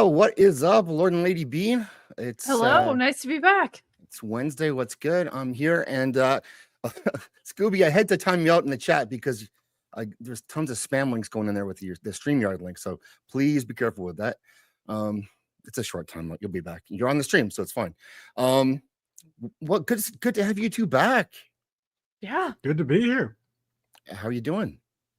Well, what is up, Lord and Lady Bean? Hello, nice to be back. It's Wednesday. What's good? I'm here, and Scooby, I had to time you out in the chat because there's tons of spam links going in there with the StreamYard link. So please be careful with that. It's a short time. You'll be back. You're on the stream, so it's fine. Well, good to have you two back. Yeah, good to be here. How are you doing?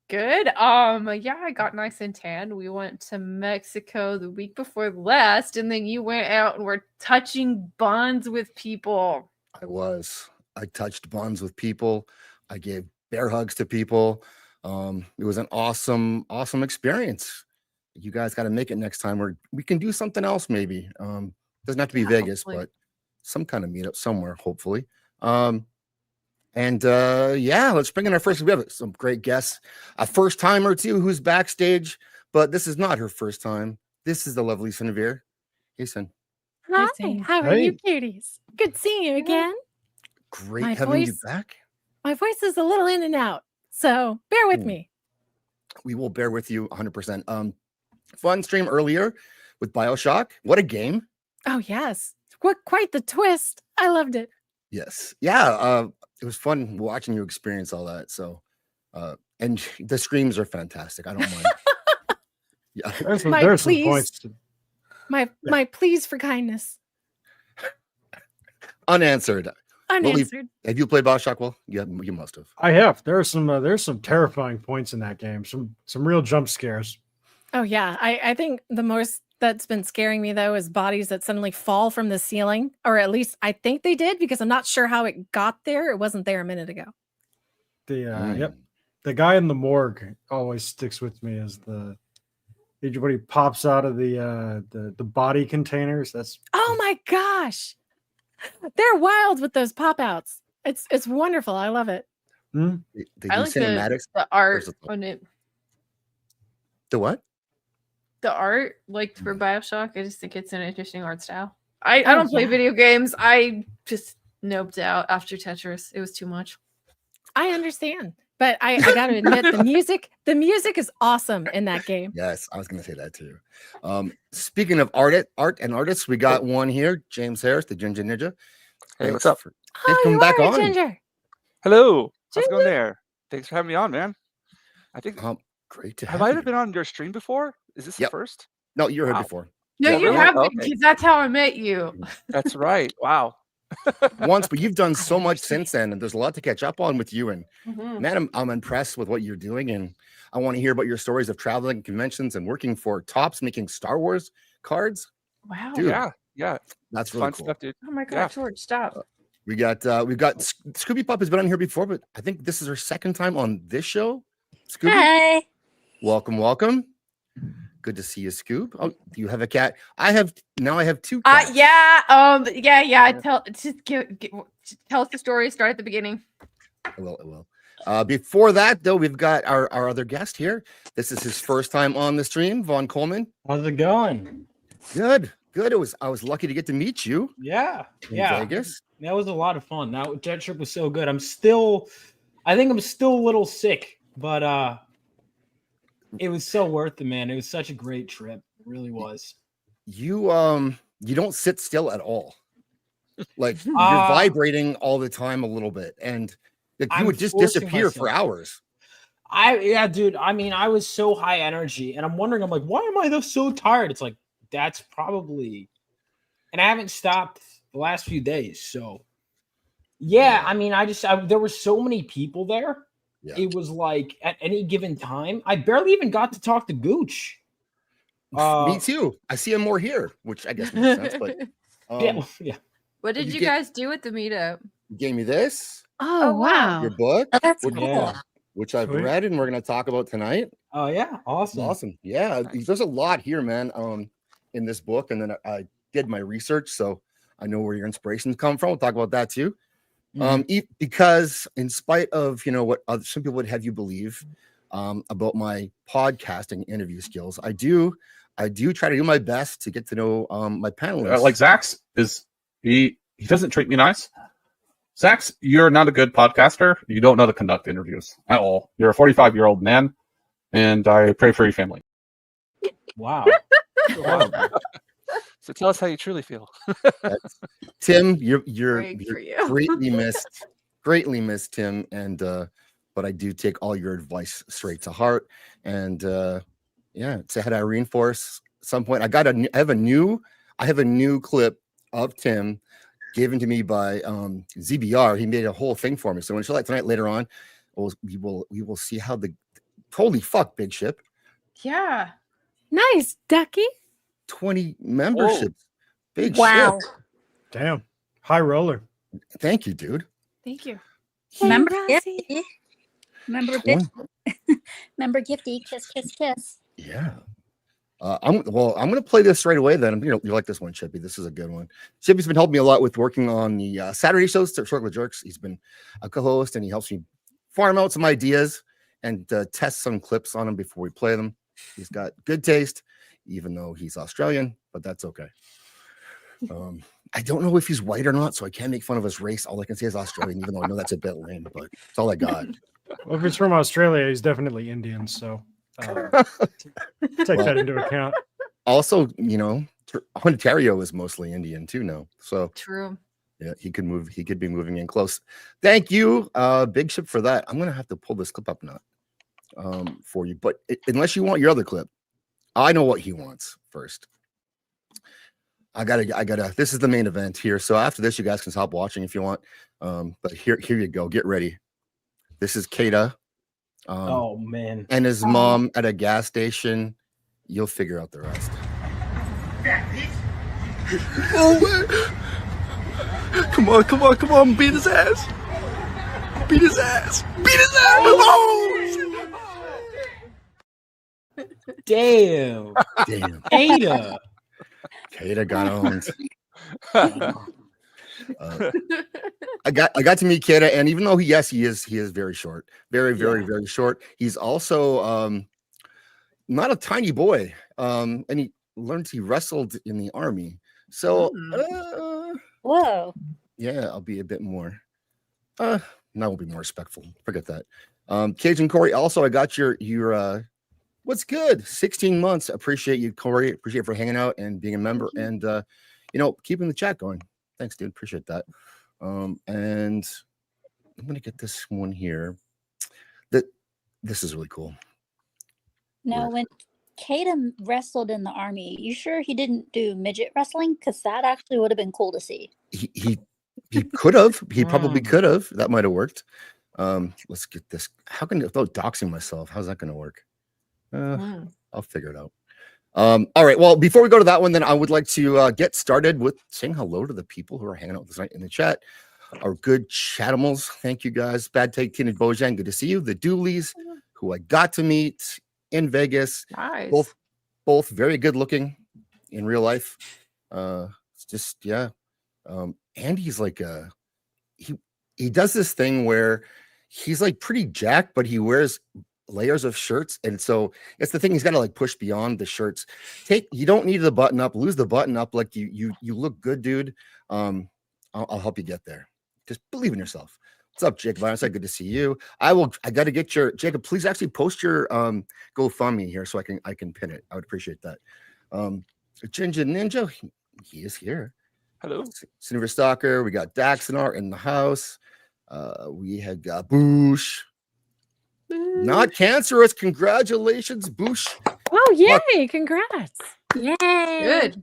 Good. Yeah, I got nice and tan. We went to Mexico the week before last, and then you went out and were touching bonds with people. I touched bonds with people. I gave bear hugs to people. It was an awesome experience. You guys got to make it next time, or we can do something else maybe. Doesn't have to be Vegas, hopefully. But some kind of meetup somewhere, hopefully. Let's bring in our first. We have some great guests. A first timer too, who's backstage, but this is not her first time. This is the lovely Siniviere. Hey, Sin. Hi, how are you, cuties? Good seeing you again. Great having you back. My voice is a little in and out, so bear with me. We will bear with you 100%. Fun stream earlier with BioShock. What a game. Oh, yes. What quite the twist. I loved it. Yes. Yeah. It was fun watching you experience all that. So, and the screams are fantastic. I don't mind. Yeah. There's some points. My pleas for kindness. Unanswered. Unanswered. Have you played BioShock? Well, yeah, you must have. I have. There's some terrifying points in that game. Some real jump scares. Oh yeah. I think the most that's been scaring me though is bodies that suddenly fall from the ceiling, or at least I think they did because I'm not sure how it got there. It wasn't there a minute ago. The guy in the morgue always sticks with me as everybody pops out of the body containers. That's oh my gosh, they're wild with those pop outs. It's wonderful. I love it. They do I like cinematics. the art on it. The what? The art, like for BioShock, I just think it's an interesting art style. I don't play video games. I just noped out after Tetris. It was too much. I understand, but I got to admit the music is awesome in that game. Yes, I was going to say that too. Speaking of art and artists, we got one here, James Harris, the Jinja Ninja. Hey, what's up? Thanks for coming back on. Ginger. Hello. How's it going there? Thanks for having me on, man. I think great to have I ever been on your stream before? Is this the first? No, you were here before. No, you really? haven't, because that's how I met you. That's right. Wow. Once, but you've done so much since then, and there's a lot to catch up on with you. And man, I'm impressed with what you're doing, and I want to hear about your stories of traveling conventions and working for Topps, making Star Wars cards. Wow. Dude, yeah. That's really fun cool. stuff, dude. Oh my God, George, stop. We've got Scooby Pup has been on here before, but I think this is her second time on this show. Scooby, Hi. Welcome. Good to see you, Scoop. Oh, do you have a cat? I have two cats. Tell us the story. Start at the beginning. I will. Before that, though, we've got our other guest here. This is his first time on the stream, Vaughn Coleman. How's it going? Good. I was lucky to get to meet you. Yeah. In Vegas. That was a lot of fun. That trip was so good. I think I'm still a little sick, but it was so worth it, man. It was such a great trip. It really was. You don't sit still at all. Like you're vibrating all the time a little bit, and you would just disappear for hours. Dude. I mean, I was so high energy, and I'm wondering, why am I so tired? It's like that's probably, and I haven't stopped the last few days. So, I mean, there were so many people there. Yeah. It was like at any given time, I barely even got to talk to Gooch. Me too. I see him more here, which I guess makes sense. But yeah. What did you guys do at the meetup? You gave me this. Oh wow! Your book. Oh, that's cool. Which I've read and we're going to talk about tonight. Oh yeah, awesome. Yeah, there's a lot here, man. In this book, and then I did my research, so I know where your inspirations come from. We'll talk about that too. Because in spite of what some people would have you believe about my podcasting interview skills, I do try to do my best to get to know my panelists. Like Zach's he doesn't treat me nice. Zach's, you're not a good podcaster. You don't know to conduct interviews at all. You're a 45-year-old man, and I pray for your family. Wow. Wow. So tell us how you truly feel. Tim, you're Great for you. greatly missed, Tim, and but I do take all your advice straight to heart. And yeah, say hi to Irene for us at some point. I have a new clip of Tim given to me by ZBR. He made a whole thing for me. So when it's like tonight later on, we will see how the holy fuck, big ship. Yeah. Nice, Ducky. 20 memberships. Big Wow. ship. Damn. High roller. Thank you, dude. Thank you. Remember Rosie. Gifty? Remember One- Remember Gifty? Kiss, kiss, kiss. Yeah. I'm gonna play this right away then. You like this one, Chippy. This is a good one. Chippy's been helping me a lot with working on the Saturday shows, Circle of Jerks. He's been a co-host and he helps me farm out some ideas and test some clips on them before we play them. He's got good taste, even though he's Australian, but that's okay. I don't know if he's white or not, so I can't make fun of his race. All I can say is Australian, even though I know that's a bit lame, but it's all I got. Well, if he's from Australia, he's definitely Indian. So take that into account. Also, Ontario is mostly Indian too now. So True. yeah, he could be moving in close. Thank you, Big Ship, for that. I'm gonna have to pull this clip up now for you. But unless you want your other clip, I know what he wants first. I gotta. This is the main event here. So after this, you guys can stop watching if you want. But here you go. Get ready. This is Kata. Oh man. And his mom at a gas station. You'll figure out the rest. Oh, come on, beat his ass. Beat his ass. Oh, Damn. Ada. Kata got owned. I got to meet Kata, and even though he is very short, very short. He's also not a tiny boy, and he wrestled in the army. So Whoa. yeah, I'll be a bit more. I will be more respectful. Forget that. Cajun Corey. Also, I got your what's good? 16 months. Appreciate you, Corey. Appreciate for hanging out and being a member and keeping the chat going. Thanks, dude. Appreciate that. And I'm gonna get this one here. This is really cool. Now, when Kata wrestled in the army, you sure he didn't do midget wrestling? Because that actually would have been cool to see. He could have. He probably could have. That might have worked. Let's get this. How can without doxing myself? How's that going to work? I'll figure it out. All right. Well, before we go to that one, then I would like to get started with saying hello to the people who are hanging out this night in the chat. Our good chatimals. Thank you guys. Bad Take Teen and Bojan. Good to see you. The Dooleys, who I got to meet in Vegas. Nice. Both very good looking in real life. It's just Andy's like he does this thing where he's like pretty jacked, but he wears layers of shirts, and so it's the thing he's got to like push beyond the shirts. You don't need the button up, lose the button up. Like you look good, dude. I'll help you get there. Just believe in yourself. What's up, Jacob? I said good to see you. I got to get your Jacob. Please actually post your GoFundMe here so I can pin it. I would appreciate that. Jinja Ninja, he is here. Hello. Siniviere Stalker. We got Daxinar in the house. We had got Boosh. Not cancerous. Congratulations, Boosh. Oh, yay. Congrats. Yay. Good.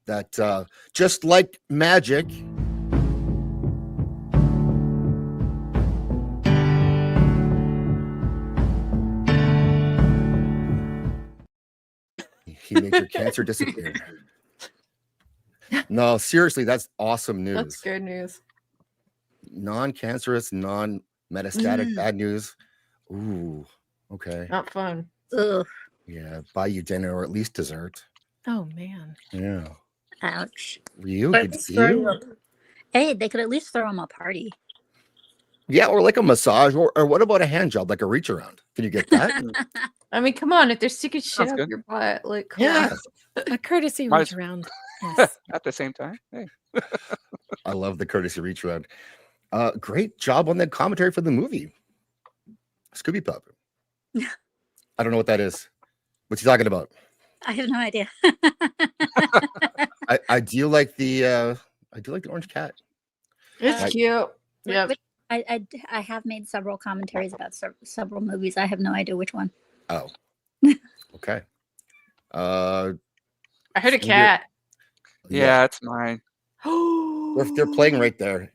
That just like magic. He made your cancer disappear. No, seriously, that's awesome news. That's good news. Non-cancerous, non-metastatic bad news. Ooh, okay. Not fun. Ugh. Yeah, buy you dinner or at least dessert. Oh, man. Yeah. Ouch. Ryu, But good to see you. Hey, they could at least throw him a party. Yeah, or like a massage, or what about a hand job, like a reach around? Can you get that? I mean, come on. If they're sticking shit Sounds up good. your butt, like, come Yeah. on. A courtesy Might reach as- around. Yes. At the same time. Hey. I love the courtesy reach around. Great job on that commentary for the movie. Scooby Pup. I don't know what that is. What's he talking about? I have no idea. I do like the orange cat. It's Like- cute. Yeah. I have made several commentaries about several movies. I have no idea which one. Oh, okay. I heard a Scooby- cat. Yeah, it's mine. they're playing right there.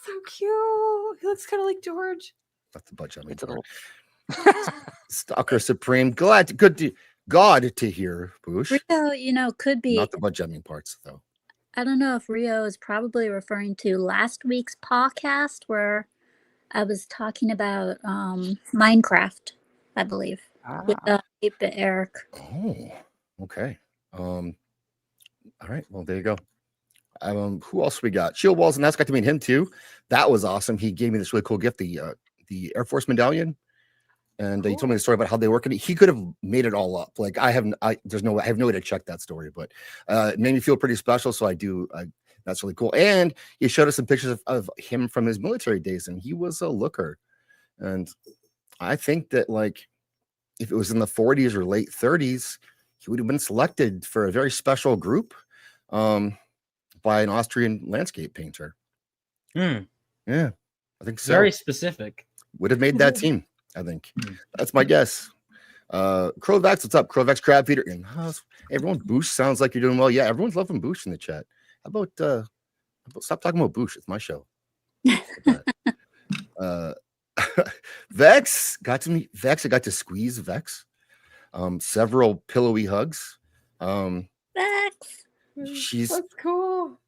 So cute. He looks kind of like George. That's the budget. It's a little. Stalker Supreme. God to hear, Boosh. Rio, could be. Not the budget parts though. I don't know if Rio is probably referring to last week's podcast where I was talking about Minecraft, I believe, with 8-Bit Eric. Oh, okay. All right. Well, there you go. Who else we got? Shield Walls, and that's got to meet him too. That was awesome. He gave me this really cool gift, the Air Force medallion, and he told me the story about how they work. And he could have made it all up. Like I have no way to check that story, but it made me feel pretty special. So that's really cool. And he showed us some pictures of him from his military days, and he was a looker. And I think that like if it was in the 40s or late 30s, he would have been selected for a very special group by an Austrian landscape painter. Yeah, I think so. Very specific. Would have made that team, I think. That's my guess. Crovex, what's up? Crovex Crab Feeder in house. Everyone, Boosh sounds like you're doing well. Yeah, everyone's loving Boosh in the chat. How about stop talking about Boosh? It's my show. Vex got to meet Vex. I got to squeeze Vex. Several pillowy hugs. Vex. That's cool.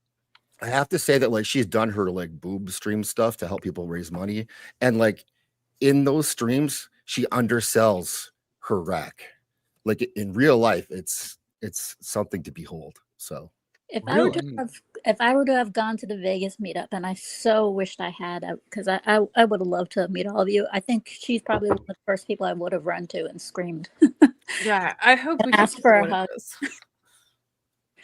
I have to say that like she's done her like boob stream stuff to help people raise money, and like in those streams she undersells her rack. Like in real life, it's something to behold. So if I were to have gone to the Vegas meetup, and I so wished I had, because I would have loved to meet all of you. I think she's probably one of the first people I would have run to and screamed. Yeah, I hope we ask can for do a one of hug. those.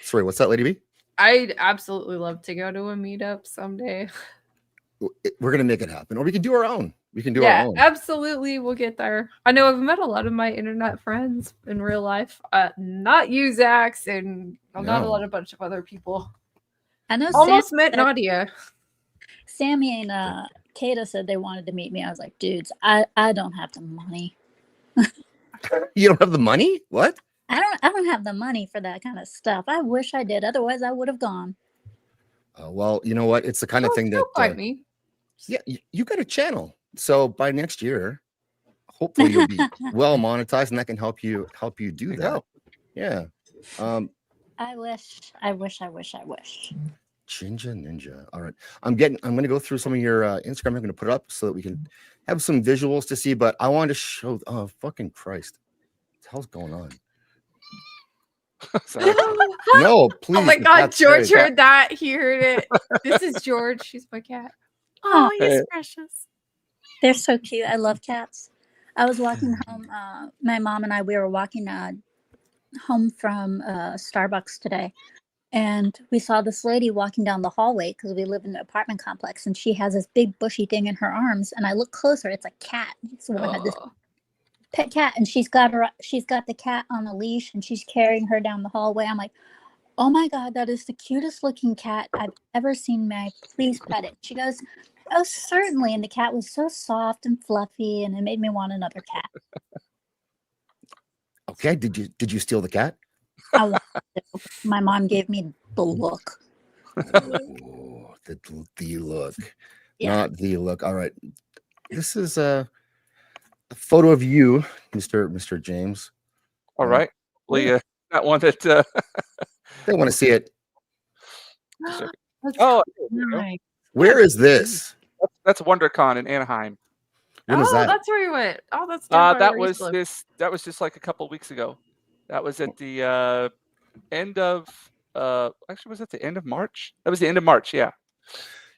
sorry, what's that, Lady B? I'd absolutely love to go to a meetup someday. We're gonna make it happen, or we can do our own. We can do our own. Absolutely, we'll get there. I know I've met a lot of my internet friends in real life. Not you, Zax, and not a bunch of other people. I know. Almost met Nadia. Sammy and Kata said they wanted to meet me. I was like, dudes, I don't have the money. You don't have the money? What? I don't have the money for that kind of stuff. I wish I did. Otherwise, I would have gone. Well, you know what? It's the kind of thing that Find me. Yeah, you got a channel. So by next year, hopefully you'll be well monetized, and that can help you do that. Yeah. I wish. Jinja Ninja. All right. I'm gonna go through some of your Instagram. I'm gonna put it up so that we can have some visuals to see. But I wanted to show. Oh, fucking Christ! What the hell's going on? No, please. Oh my the God, cat's George very- heard that. He heard it. This is George. She's my cat. Oh, he's precious. They're so cute. I love cats. I was walking home. My mom and we were walking home from Starbucks today, and we saw this lady walking down the hallway because we live in an apartment complex, and she has this big bushy thing in her arms. And I look closer; it's a cat. This woman had this pet cat, and she's got the cat on a leash, and she's carrying her down the hallway. I'm like, oh my God, that is the cutest looking cat I've ever seen. May I please pet it? She goes, oh, certainly. And the cat was so soft and fluffy, and it made me want another cat. Okay, did you steal the cat? I wanted to. My mom gave me the look. Oh, the look. Yeah. Not the look. All right. This is a photo of you, Mr. James. All right. Leah, that one that They want to see it. oh, Nice. Where is this? that's WonderCon in Anaheim. When is that? That's where we went. Oh, that's down by That where we was used to live. that was just like a couple of weeks ago. That was at the end of actually was it the end of March? That was the end of March, yeah.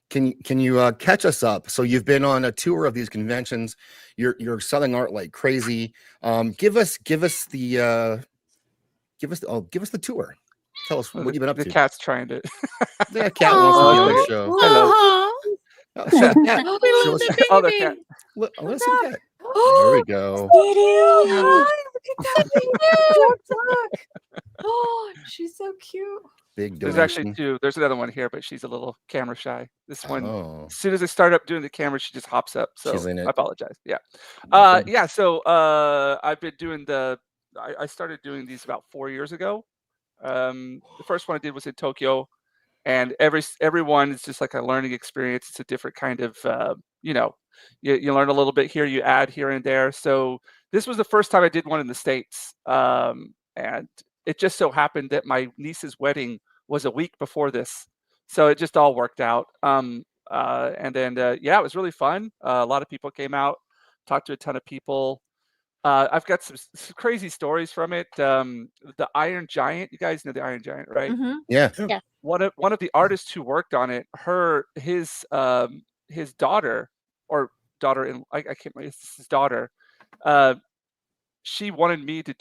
Can you catch us up? So you've been on a tour of these conventions. You're selling art like crazy. Give us the tour. Tell us what you've been up the to. cat's trying to The cat wants to be on the show. Hello. Oh, cat. We love the Oh, the baby. cat. Let's see the cat. There we go. Hi, look at that cute duck. Oh, she's so cute. Big There's donation. actually two. There's another one here, but she's a little camera shy. This one, Oh, as soon as I start up doing the camera, she just hops up. So she's in I it. apologize. Yeah. Okay. Yeah. So I've been doing I started doing these about 4 years ago. The first one I did was in Tokyo, and everyone is just like a learning experience. It's a different kind of you learn a little bit here, you add here and there. So this was the first time I did one in the States, and it just so happened that my niece's wedding was a week before this, so it just all worked out. And then yeah, it was really fun. A lot of people came out, talked to a ton of people. I've got some crazy stories from it. The Iron Giant, you guys know the Iron Giant, right? Mm-hmm. Yeah. Yeah. One of the artists who worked on it, his daughter, or daughter in I can't remember, it's his daughter. She wanted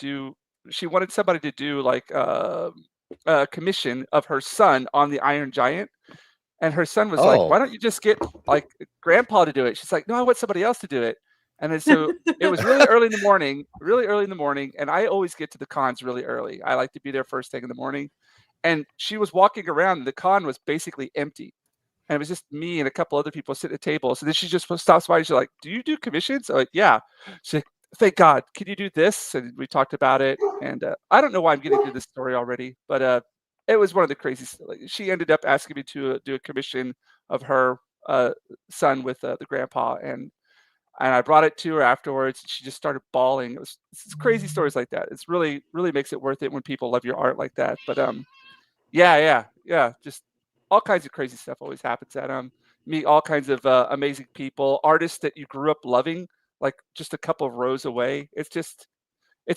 somebody to do like a commission of her son on the Iron Giant, and her son was like, "Why don't you just get like Grandpa to do it?" She's like, "No, I want somebody else to do it." And then so it was really early in the morning, and I always get to the cons really early. I like to be there first thing in the morning. And she was walking around, and the con was basically empty. And it was just me and a couple other people sitting at tables. So then she just stops by. She's like, "Do you do commissions?" I'm like, "Yeah." She's like, "Thank God. Can you do this?" And we talked about it. And I don't know why I'm getting through this story already, but it was one of the craziest. Like, she ended up asking me to do a commission of her son with the grandpa, and I brought it to her afterwards. And she just started bawling. It's crazy stories like that. It's really makes it worth it when people love your art like that. But yeah. Just all kinds of crazy stuff always happens at meet all kinds of amazing people, artists that you grew up loving, like just a couple of rows away. It's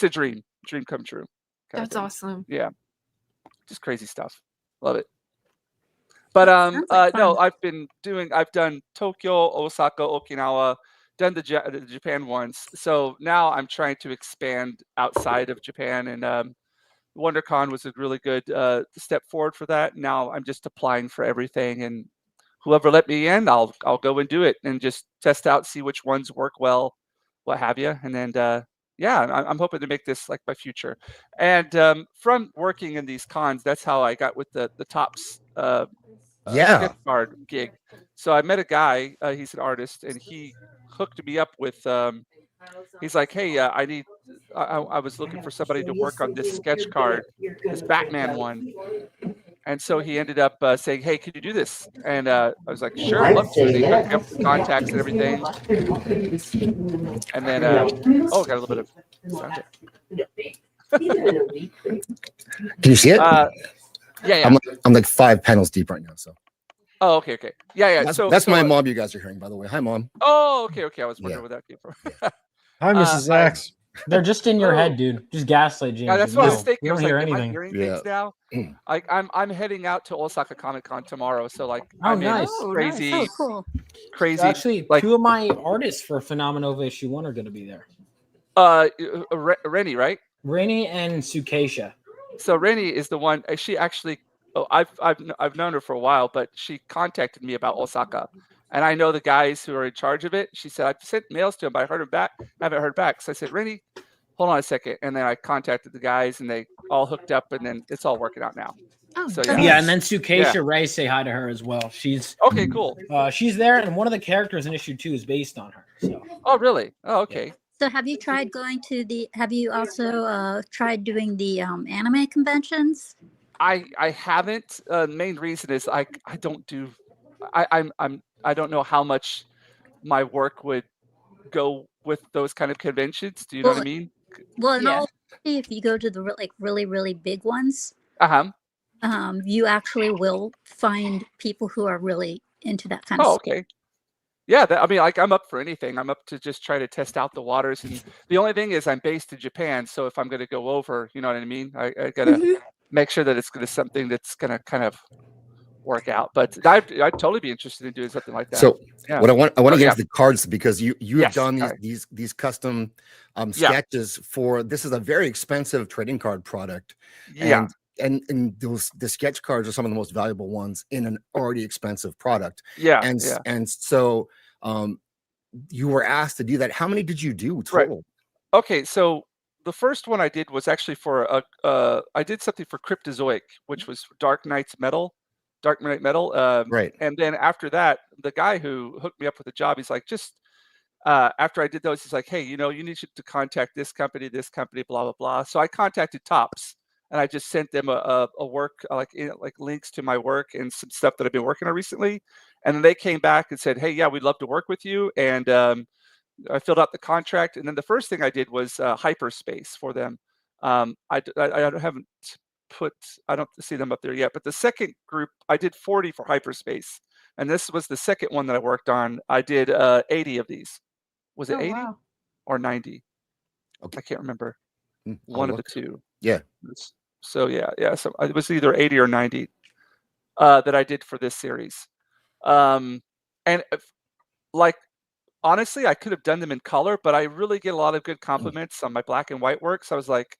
a dream come true. That's awesome. Yeah, just crazy stuff. Love it. But Sounds like no, fun. I've done Tokyo, Osaka, Okinawa, done the Japan once. So now I'm trying to expand outside of Japan, and WonderCon was a really good step forward for that. Now I'm just applying for everything, and whoever let me in, I'll go and do it and just test out, see which ones work well, what have you. And then yeah, I'm hoping to make this like my future. And from working in these cons, that's how I got with the Tops Yeah. sketch card gig. So I met a guy, he's an artist, and he hooked me up with he's like, "Hey, I was looking for somebody to work on this sketch card, this Batman one." And so he ended up saying, "Hey, could you do this?" And I was like, "Sure, I'd love to." And he hooked me up with contacts and everything. And then oh, got a little bit of sound there. Can you see it? Yeah. I'm like 5 panels deep right now. So. Oh, okay. Yeah. That's my mom. You guys are hearing, by the way. Hi, Mom. Oh, okay. I was wondering where that came from. Hi, Mrs. X. They're just in your head, dude. Just gaslight James. Yeah, that's what I was thinking. You I don't was hear like, am I anything. hearing things now? I'm heading out to Osaka Comic Con tomorrow, so like, I'm in nice. crazy, Oh, cool. crazy. Actually, like, two of my artists for Phenomenova issue 1 are going to be there. Rennie, right? Rainy and Sukeisha. So Rennie is the one. She actually, I've known her for a while, but she contacted me about Osaka, and I know the guys who are in charge of it. She said I've sent mails to him, but I haven't heard back. So I said, Rennie, hold on a second, and then I contacted the guys, and they all hooked up, and then it's all working out now. Oh, So Yeah, and then Sukeisha Ray, say hi to her as well. She's okay, cool. She's there, and one of the characters in issue 2 is based on her. So. Oh, really? Oh, okay. So have you tried have you also tried doing the anime conventions? I haven't. Main reason is I don't know how much my work would go with those kind of conventions. Do you know what I mean? Well, in all honesty, if you go to the really big ones, you actually will find people who are really into that kind of stuff. Okay. Yeah, I mean, like, I'm up for anything. I'm up to just try to test out the waters. And the only thing is I'm based in Japan, so if I'm going to go over, you know what I mean? I got to make sure that it's going to something that's going to kind of work out. But I'd totally be interested in doing something like that. So what I want to get yeah. into the cards, because you have Yes, done these custom sketches for, this is a very expensive trading card product. Yeah. And the sketch cards are some of the most valuable ones in an already expensive product. Yeah. And so you were asked to do that. How many did you do Right. total? Okay, so the first one I did was actually for I did something for Cryptozoic, which was Dark Knight Metal. Right. And then after that, the guy who hooked me up with the job, he's like, just after I did those, he's like, hey, you need to contact this company, blah blah blah. So I contacted Tops, and I just sent them a work like links to my work and some stuff that I've been working on recently. And then they came back and said, hey, yeah, we'd love to work with you. And I filled out the contract, and then the first thing I did was hyperspace for them. I don't see them up there yet, but the second group I did 40 for hyperspace, and this was the second one that I worked on. I did 80 of these. Was it 80 wow. or 90? Okay. I can't remember. I'll One of the look. two. Yeah. So yeah. So it was either 80 or 90 that I did for this series. And like, honestly, I could have done them in color, but I really get a lot of good compliments on my black and white work. So I was like,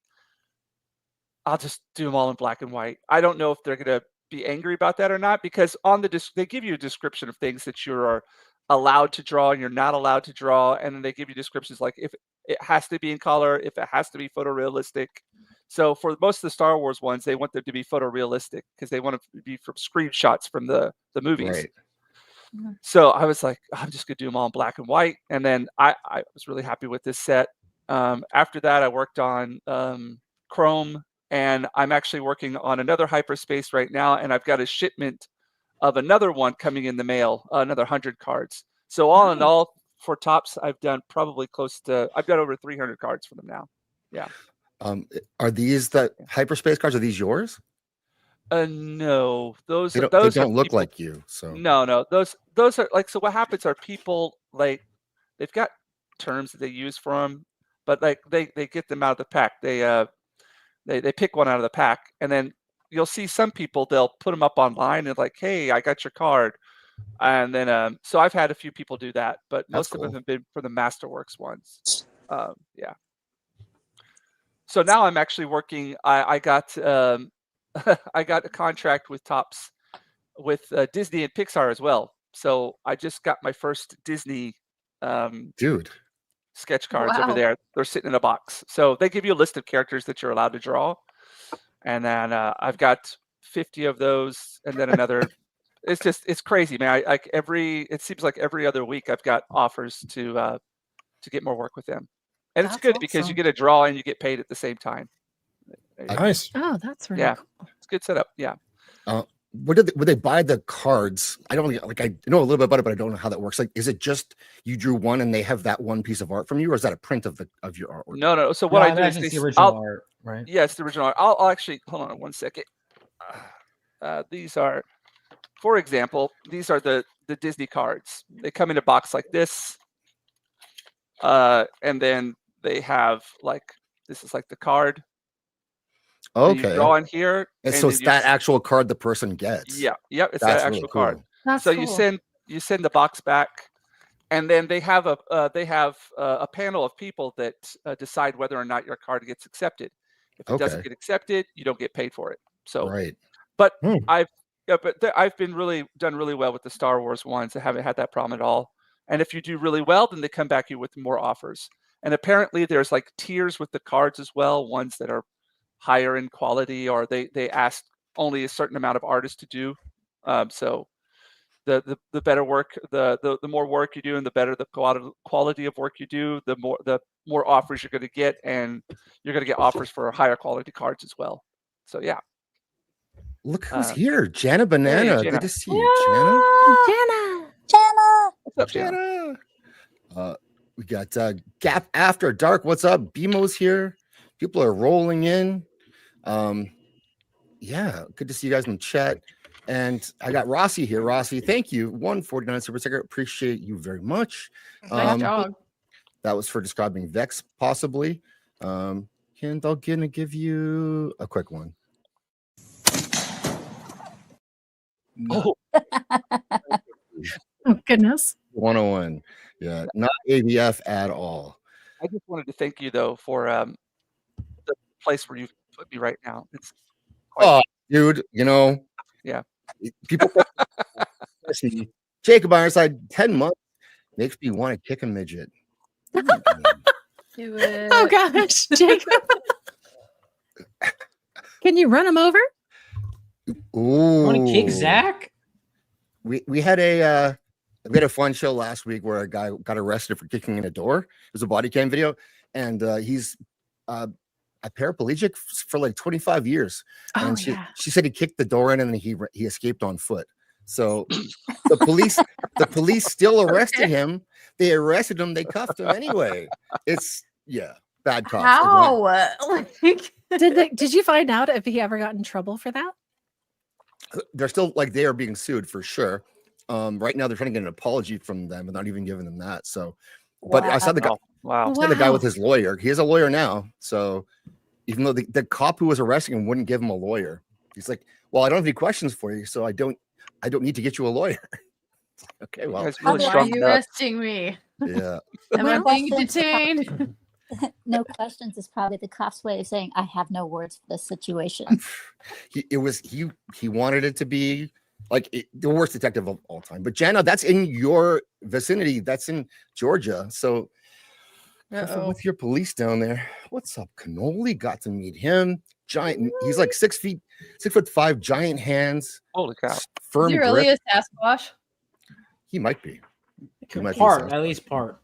I'll just do them all in black and white. I don't know if they're going to be angry about that or not, because on they give you a description of things that you're allowed to draw and you're not allowed to draw. And then they give you descriptions like if it has to be in color, if it has to be photorealistic. So for most of the Star Wars ones, they want them to be photorealistic because they want to be from screenshots from the movies. Right. So I was like, I'm just gonna do them all in black and white. And then I was really happy with this set. After that, I worked on Chrome, and I'm actually working on another hyperspace right now. And I've got a shipment of another one coming in the mail, another 100 cards. So all in all, for Tops, I've done probably I've got over 300 cards for them now. Yeah. Are these the hyperspace cards? Are these yours? No, those They those don't are look people, like you. So no, those are like, so what happens are people like, they've got terms that they use for them, but like they get them out of the pack. They pick one out of the pack, and then you'll see some people, they'll put them up online and like, hey, I got your card. And then so I've had a few people do that, but most of them have been for the Masterworks ones. Yeah. So now I'm actually working. I got I got a contract with Tops with Disney and Pixar as well. So I just got my first Disney sketch cards over there. They're sitting in a box. So they give you a list of characters that you're allowed to draw. And then I've got 50 of those, and then another. It's crazy, man. It seems like every other week I've got offers to get more work with them. And it's good because you get a draw and you get paid at the same time. Nice. Oh, that's really cool. It's a good setup. Yeah. Would they buy the cards? I don't like. I know a little bit about it, but I don't know how that works. Like, is it just you drew one and they have that one piece of art from you, or is that a print of your artwork? No. So what I do is the original art, right? Yeah, it's the original art. I'll actually hold on 1 second. These are, for example, these are the Disney cards. They come in a box like this, and then they have like, this is like the card. Okay. You draw in here, and so it's that actual card the person gets. Yeah, it's that actual really card. cool. That's so cool. you send the box back, and then they have a panel of people that decide whether or not your card gets accepted. If it doesn't get accepted, you don't get paid for it. So right. But I've been done really well with the Star Wars ones. I haven't had that problem at all. And if you do really well, then they come back you with more offers. And apparently there's like tiers with the cards as well, ones that are higher in quality, or they ask only a certain amount of artists to do. So the better work, the more work you do, and the better the quality of work you do, the more offers you're going to get, and you're going to get offers for higher quality cards as well. So yeah. Look who's here, Jana Banana. Hey, Jana. Good to see you, Jana. What's up, Jana? We got Gap After Dark. What's up? BMO's here. People are rolling in. Yeah, good to see you guys in the chat. And I got Rossi here. Rossi, thank you. 149 super sticker. Appreciate you very much. Nice job. That was for describing Vex, possibly. And I'm gonna give you a quick one. Oh. Oh, goodness. 101. Yeah, not ABF at all. I just wanted to thank you though for the place where you've put me right now. It's dude, yeah. People Jacob Ironside 10 months. Makes me want to kick a midget. Do it. Oh gosh, Jacob. Can you run him over? Ooh. Want to kick Zach? We had a fun show last week where a guy got arrested for kicking in a door. It was a body cam video, and he's a paraplegic for like 25 years. Oh, And yeah. she said he kicked the door in and then he escaped on foot. So the police still arrested him. They arrested him. They cuffed him anyway. It's bad cops. How? Like, Did you find out if he ever got in trouble for that? They're still like they are being sued for sure. Right now they're trying to get an apology from them, but not even giving them that. So, but I saw the guy. Wow. I saw the guy with his lawyer. He is a lawyer now. So, even though the cop who was arresting him wouldn't give him a lawyer, he's like, "Well, I don't have any questions for you, so I don't need to get you a lawyer." Okay, well, That's really why are strong. you arresting me? yeah. Am I Well, being detained? No questions is probably the cop's way of saying I have no words for this situation. He wanted it to be like the worst detective of all time. But Jana, that's in your vicinity. That's in Georgia. So careful with your police down there. What's up, Cannoli? Got to meet him. Giant. He's like 6'5", giant hands. Holy cow. Firm Is he really grip. a Sasquatch? He might be. He might be Part, Sasquatch. at least part.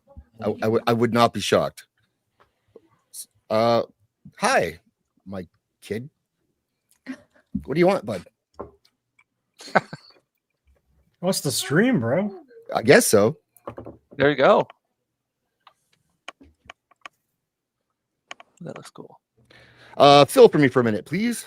I would not be shocked. Hi, my kid. What do you want, bud? What's the stream, bro? I guess so. There you go. That looks cool. Fill for me for a minute, please.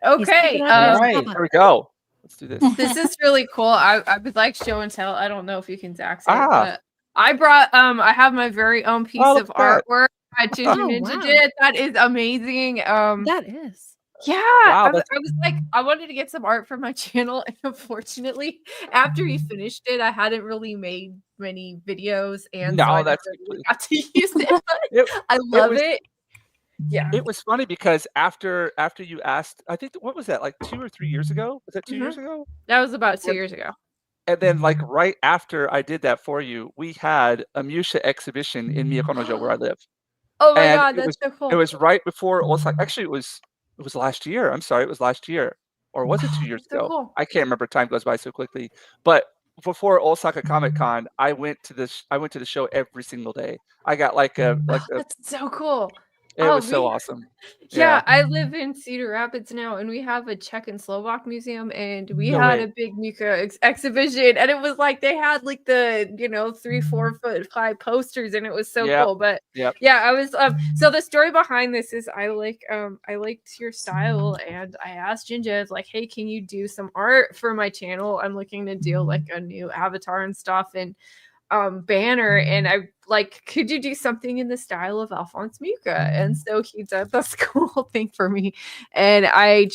Okay. All right. There we go. Let's do this. This is really cool. I would like show and tell. I don't know if you can Zach say it, Ah. but I brought I have my very own piece Oh, of look at that. artwork my Jinja Oh, Ninja wow. did. That is amazing. That is. Yeah, Wow, I was like, I wanted to get some art for my channel, and unfortunately, after he finished it, I hadn't really made many videos, and so No, I that's never really completely- got to use it. It- I love was- it. Yeah. It was funny because after you asked, I think what was that, like 2 or 3 years ago? Was that 2 years ago? That was about 2 Yep. years ago. And then like right after I did that for you, we had a Musha exhibition in Miyakonojo where I live. Oh my And god, it that's so cool. It was right before Osaka. Actually, it was last year. I'm sorry, it was last year. Or was it 2 years So ago? cool. I can't remember. Time goes by so quickly. But before Osaka Comic Con, I went to the show every single day. I got like a That's so cool. it Oh, was so we- awesome. Yeah, I live in Cedar Rapids now, and we have a Czech and Slovak museum, and we No had way. a big Muka exhibition, and it was like they had like the 3-4 foot high posters, and it was so Yep, cool. But yep. yeah, I was so the story behind this is I liked your style, and I asked Jinja like, hey, can you do some art for my channel? I'm looking to do like a new avatar and stuff, and banner, and I like, could you do something in the style of Alphonse Muka? And so he did this cool thing for me, and I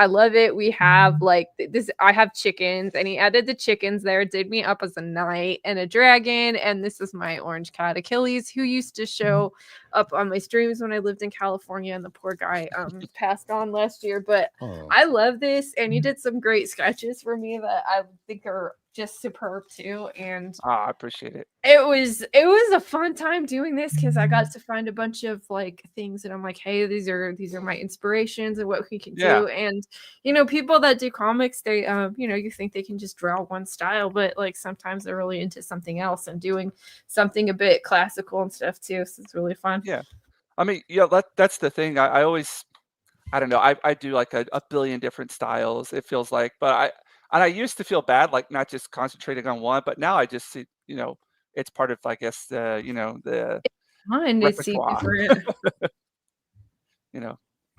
love it. We have like this, I have chickens, and he added the chickens there, did me up as a knight and a dragon, and this is my orange cat Achilles, who used to show up on my streams when I lived in California, and the poor guy passed on last year. But Oh. I love this, and you did some great sketches for me that I think are just superb too. And I appreciate it. it was a fun time doing this because I got to find a bunch of like things, and I'm like, hey, these are my inspirations and what we can Yeah. do. And people that do comics, they you think they can just draw one style, but like sometimes they're really into something else and doing something a bit classical and stuff too. So it's really fun. Yeah. I mean, that's the thing. I always, I don't know. I do like a billion different styles. It feels like, but I used to feel bad, like not just concentrating on one, but now I just see, it's part of, I guess, the Fun to see repertoire. different.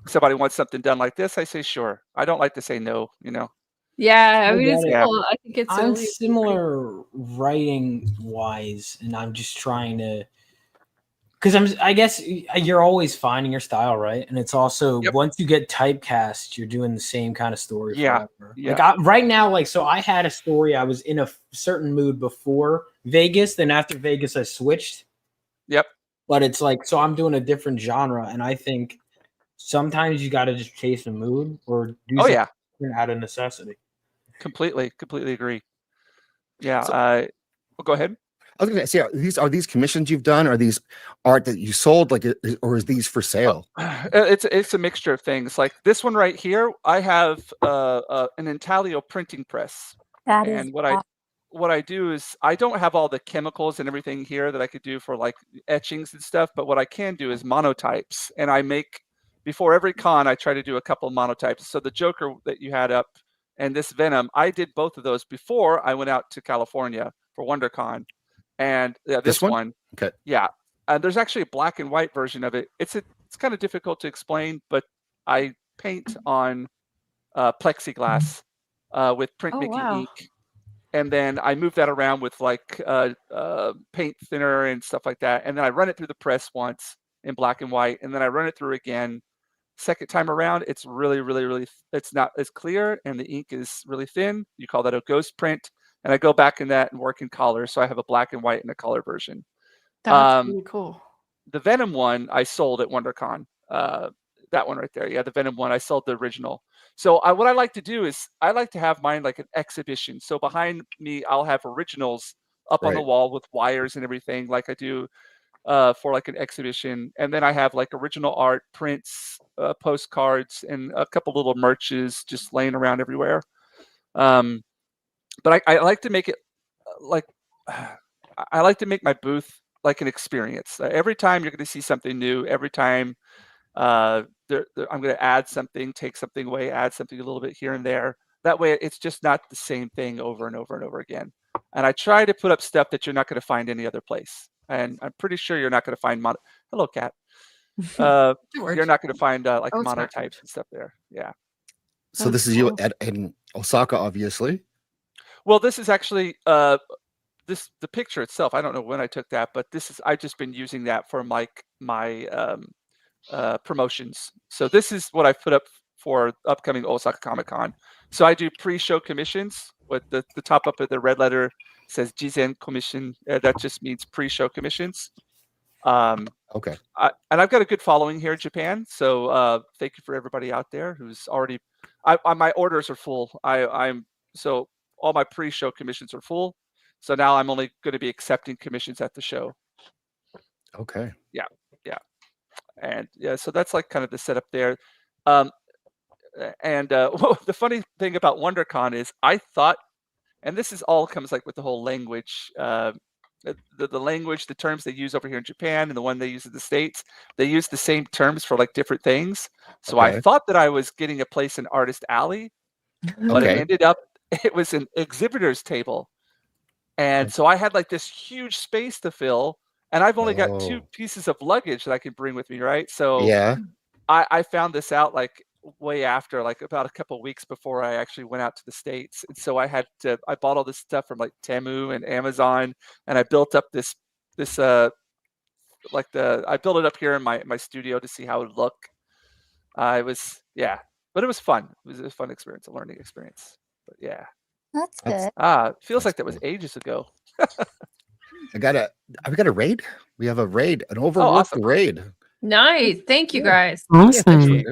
Somebody wants something done like this, I say sure. I don't like to say no. Yeah, I I mean, it's get it. cool. I think it's I'm really similar writing wise, and I'm just trying to, because I guess you're always finding your style, right? And it's also Yep. once you get typecast, you're doing the same kind of story Yeah, forever. yeah. Like right now, like so, I had a story. I was in a certain mood before Vegas, then after Vegas, I switched. Yep. But it's like, so I'm doing a different genre, and I think sometimes you got to just chase a mood or do Oh something yeah, out of necessity. completely agree. Yeah. So- Well, go ahead. I was gonna say, are these commissions you've done? Are these art that you sold, like, or is these for sale? It's a mixture of things. Like this one right here, I have an intaglio printing press, That is and what I do is I don't have all the chemicals and everything here that I could do for like etchings and stuff. But what I can do is monotypes, and I make before every con I try to do a couple of monotypes. So the Joker that you had up and this Venom, I did both of those before I went out to California for WonderCon. And yeah, this one. Okay. Yeah. There's actually a black and white version of it. It's kind of difficult to explain, but I paint on plexiglass with printmaking ink. And then I move that around with like paint thinner and stuff like that. And then I run it through the press once in black and white. And then I run it through again. Second time around, it's really, really, really, it's not as clear and the ink is really thin. You call that a ghost print. And I go back in that and work in color. So I have a black and white and a color version. That's really cool. The Venom one I sold at WonderCon. That one right there. Yeah, the Venom one. I sold the original. So what I like to do is I like to have mine like an exhibition. So behind me, I'll have originals up on the wall with wires and everything like I do for like an exhibition. And then I have like original art, prints, postcards, and a couple little merches just laying around everywhere. But I like to make it like, I like to make my booth like an experience. Every time you're going to see something new, every time I'm going to add something, take something away, add something a little bit here and there. That way it's just not the same thing over and over and over again. And I try to put up stuff that you're not going to find any other place. And I'm pretty sure you're not going to find hello, cat. You're not going to find like monotypes and stuff there. Yeah. So this is you in Osaka, obviously. Well, this is actually the picture itself. I don't know when I took that, but I've just been using that for my promotions. So this is what I've put up for upcoming Osaka Comic Con. So I do pre-show commissions. With the top up of the red letter says Jizen commission. That just means pre-show commissions. Okay. And I've got a good following here in Japan. So thank you for everybody out there who's already. My orders are full. So all my pre-show commissions are full. So now I'm only going to be accepting commissions at the show. Okay. Yeah. And yeah, so that's like kind of the setup there. And the funny thing about WonderCon is I thought, and this is all comes like with the whole language, the language, the terms they use over here in Japan and the one they use in the States, they use the same terms for like different things. So I thought that I was getting a place in Artist Alley, but it ended up, it was an exhibitor's table. And so I had like this huge space to fill, and I've only got 2 pieces of luggage that I can bring with me, right? So I found this out like way after, like about a couple of weeks before I actually went out to the States. And so I bought all this stuff from like Temu and Amazon, and I built up I built it up here in my studio to see how it would look. But it was fun. It was a fun experience, a learning experience. But yeah. That's good. Feels like that was ages ago. We got a raid. We have a raid, an overlooked raid. Nice. Thank you guys. Awesome.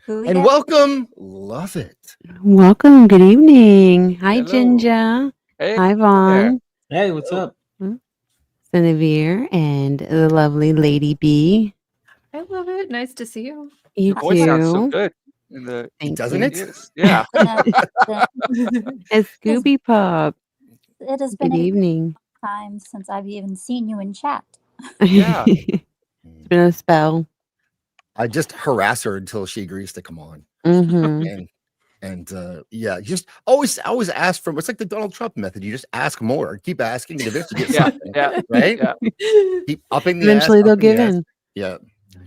And welcome, Lovett. Welcome. Good evening. Hi, Hello. Jinja. Hey, Hi, Vaughn. Hey, what's up? Siniviere and the lovely Lady B. I love it. Nice to see you. You Your voice sounds so too. good. Doesn't it? Yeah. It's Scooby Pup. It has been Good evening. a time since I've even seen you in chat. Yeah. It's been a spell. I just harass her until she agrees to come on. Mm-hmm. And you just always ask for. It's like the Donald Trump method. You just ask more, keep asking, and eventually get something. Right? Yeah. Keep upping the. Eventually, they'll give in. Yeah.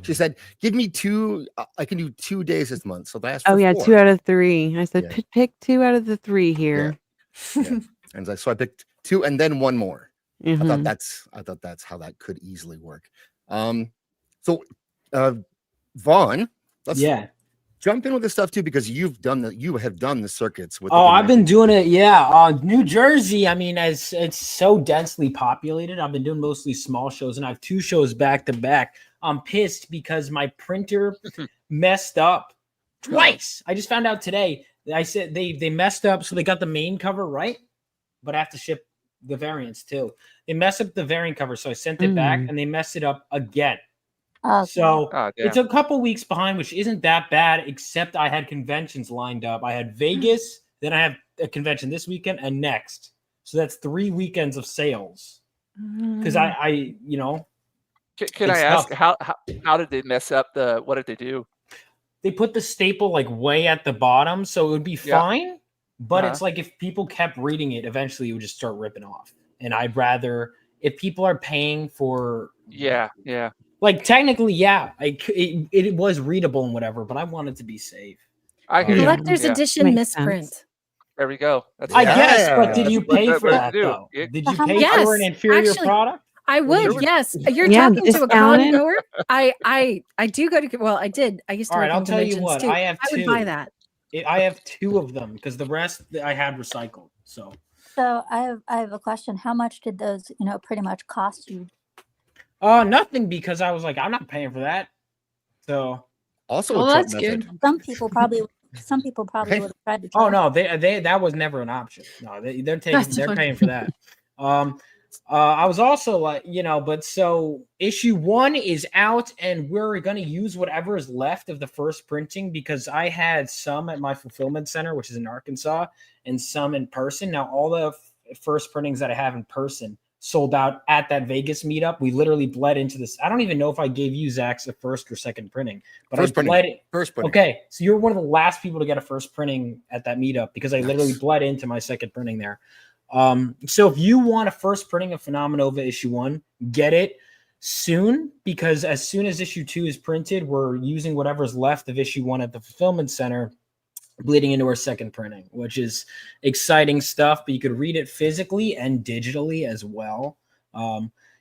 She said, "Give me 2. I can do 2 days this month." So that's 4. 2 out of 3. I said, Yeah. pick 2 out of the 3 here. Yeah. And so I picked 2 and then 1 more. Mhm. I thought that's how that could easily work. So Vaughn, let's jump in with this stuff too, because you have done the circuits with. I've been doing it. Yeah. New Jersey, I mean, as it's so densely populated, I've been doing mostly small shows, and I have 2 shows back to back. I'm pissed because my printer messed up twice. I just found out today. I said they messed up, so they got the main cover right, but I have to ship the variants too. They messed up the variant cover, so I sent it back, and they messed it up again. So it's a couple weeks behind, which isn't that bad, except I had conventions lined up. I had Vegas, then I have a convention this weekend and next. So that's 3 weekends of sales. Because I Can I ask how did they mess up what did they do? They put the staple like way at the bottom, so it would be fine. But it's like if people kept reading it, eventually it would just start ripping off. And I'd rather, if people are paying for like technically, it was readable and whatever, but I want it to be safe. I hear Collector's edition misprint. There we go. I guess, but did you pay for that though? Did you pay for an inferior product? I would, yes. You're talking to a con goer. I do go to. Well, I did. I used to. All right, work in I'll tell you what. too. I have two. I would buy that. I have 2 of them because the rest I had recycled. So I have a question. How much did those, pretty much cost you? Nothing, because I was like, I'm not paying for that. So also, that's good. Some people probably would have tried to. Oh no, they that was never an option. No, they're paying for that. I was also like, but so issue 1 is out, and we're going to use whatever is left of the first printing, because I had some at my fulfillment center, which is in Arkansas, and some in person. Now, all the first printings that I have in person sold out at that Vegas meetup. We literally bled into this. I don't even know if I gave you, Zach, a first or second printing, but first printing. Okay, so you're one of the last people to get a first printing at that meetup, because I literally bled into my second printing there. So if you want a first printing of Phenomenova issue 1, get it soon, because as soon as issue 2 is printed, we're using whatever's left of issue 1 at the fulfillment center, bleeding into our second printing, which is exciting stuff. But you could read it physically and digitally as well.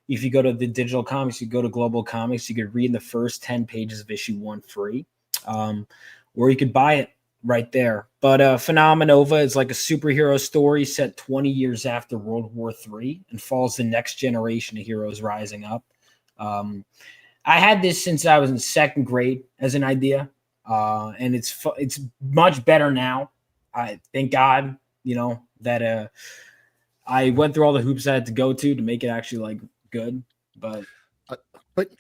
If you go to the digital comics, you go to Global Comics, you could read the first 10 pages of issue 1 free, or you could buy it right there. But Phenomenova is like a superhero story set 20 years after World War III and follows the next generation of heroes rising up. I had this since I was in 2nd grade as an idea, and it's much better now. I thank God, that I went through all the hoops I had to go to make it actually like good. But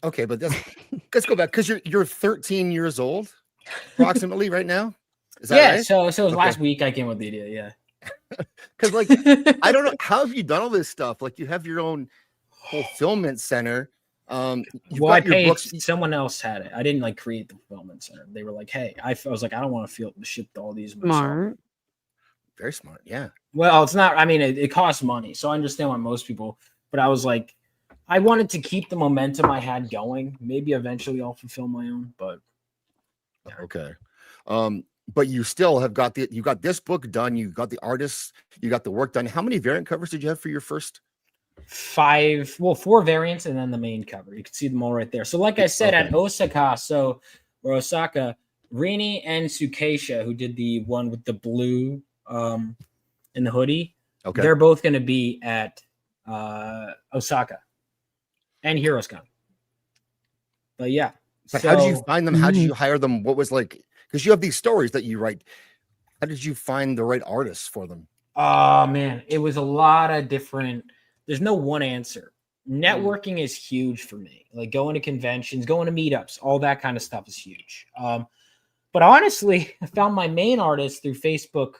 okay, but let's go back, because you're 13 years old approximately right now. Is that right? So it was last week I came with the idea, Because like I don't know, how have you done all this stuff? Like, you have your own fulfillment center. I paid books. Someone else had it. I didn't like create the fulfillment center. They were like, hey, I was like, I don't want to ship all these myself. Smart. Very smart, yeah. Well, it's not. I mean, it costs money, so I understand why most people. But I was like, I wanted to keep the momentum I had going. Maybe eventually I'll fulfill my own, but okay. But you still have got you got this book done. You got the artists. You got the work done. How many variant covers did you have for your first? 4 variants, and then the main cover. You can see them all right there. So, like I said, at Osaka, Rini and Sukeisha, who did the one with the blue in the hoodie, they're both going to be at Osaka and HeroesCon. But yeah. But how did you find them? How did you hire them? What was like? Because you have these stories that you write. How did you find the right artists for them? Oh man, it was a lot of different. There's no one answer. Networking is huge for me. Like going to conventions, going to meetups, all that kind of stuff is huge. But honestly, I found my main artist through Facebook.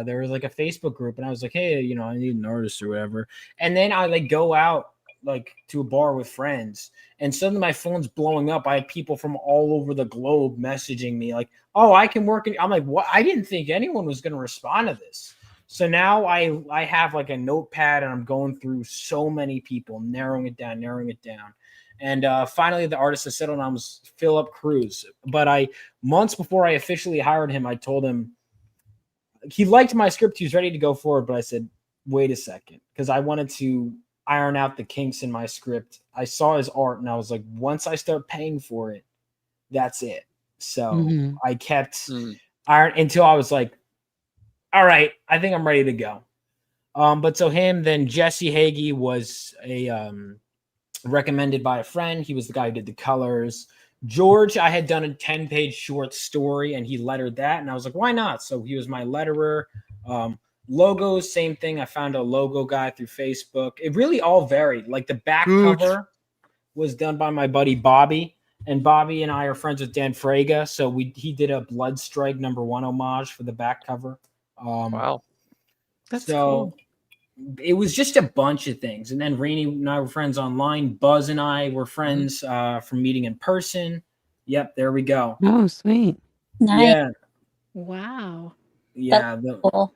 There was like a Facebook group, and I was like, hey, I need an artist or whatever. And then I like go out like to a bar with friends, and suddenly my phone's blowing up. I had people from all over the globe messaging me like, oh, I can work. I'm like, what? I didn't think anyone was going to respond to this. So now I have like a notepad, and I'm going through so many people, narrowing it down. And finally, the artist I settled on was Philip Cruz. But months before I officially hired him, I told him he liked my script. He was ready to go forward. But I said, wait a second, because I wanted to iron out the kinks in my script. I saw his art, and I was like, once I start paying for it, that's it. So I kept iron until I was like, all right, I think I'm ready to go. But so him, then Jesse Hagee was recommended by a friend. He was the guy who did the colors. George, I had done a 10-page short story, and he lettered that, and I was like, why not? So he was my letterer. Logos, same thing. I found a logo guy through Facebook. It really all varied. Like the back Gooch. cover was done by my buddy Bobby, and Bobby and I are friends with Dan Fraga. So he did a Blood Strike #1 homage for the back cover. Wow. That's so cool. it was just a bunch of things. And then Rainey and I were friends online. Buzz and I were friends from meeting in person. Yep, there we go. Oh, sweet. Nice. Yeah, Wow. yeah. Cool.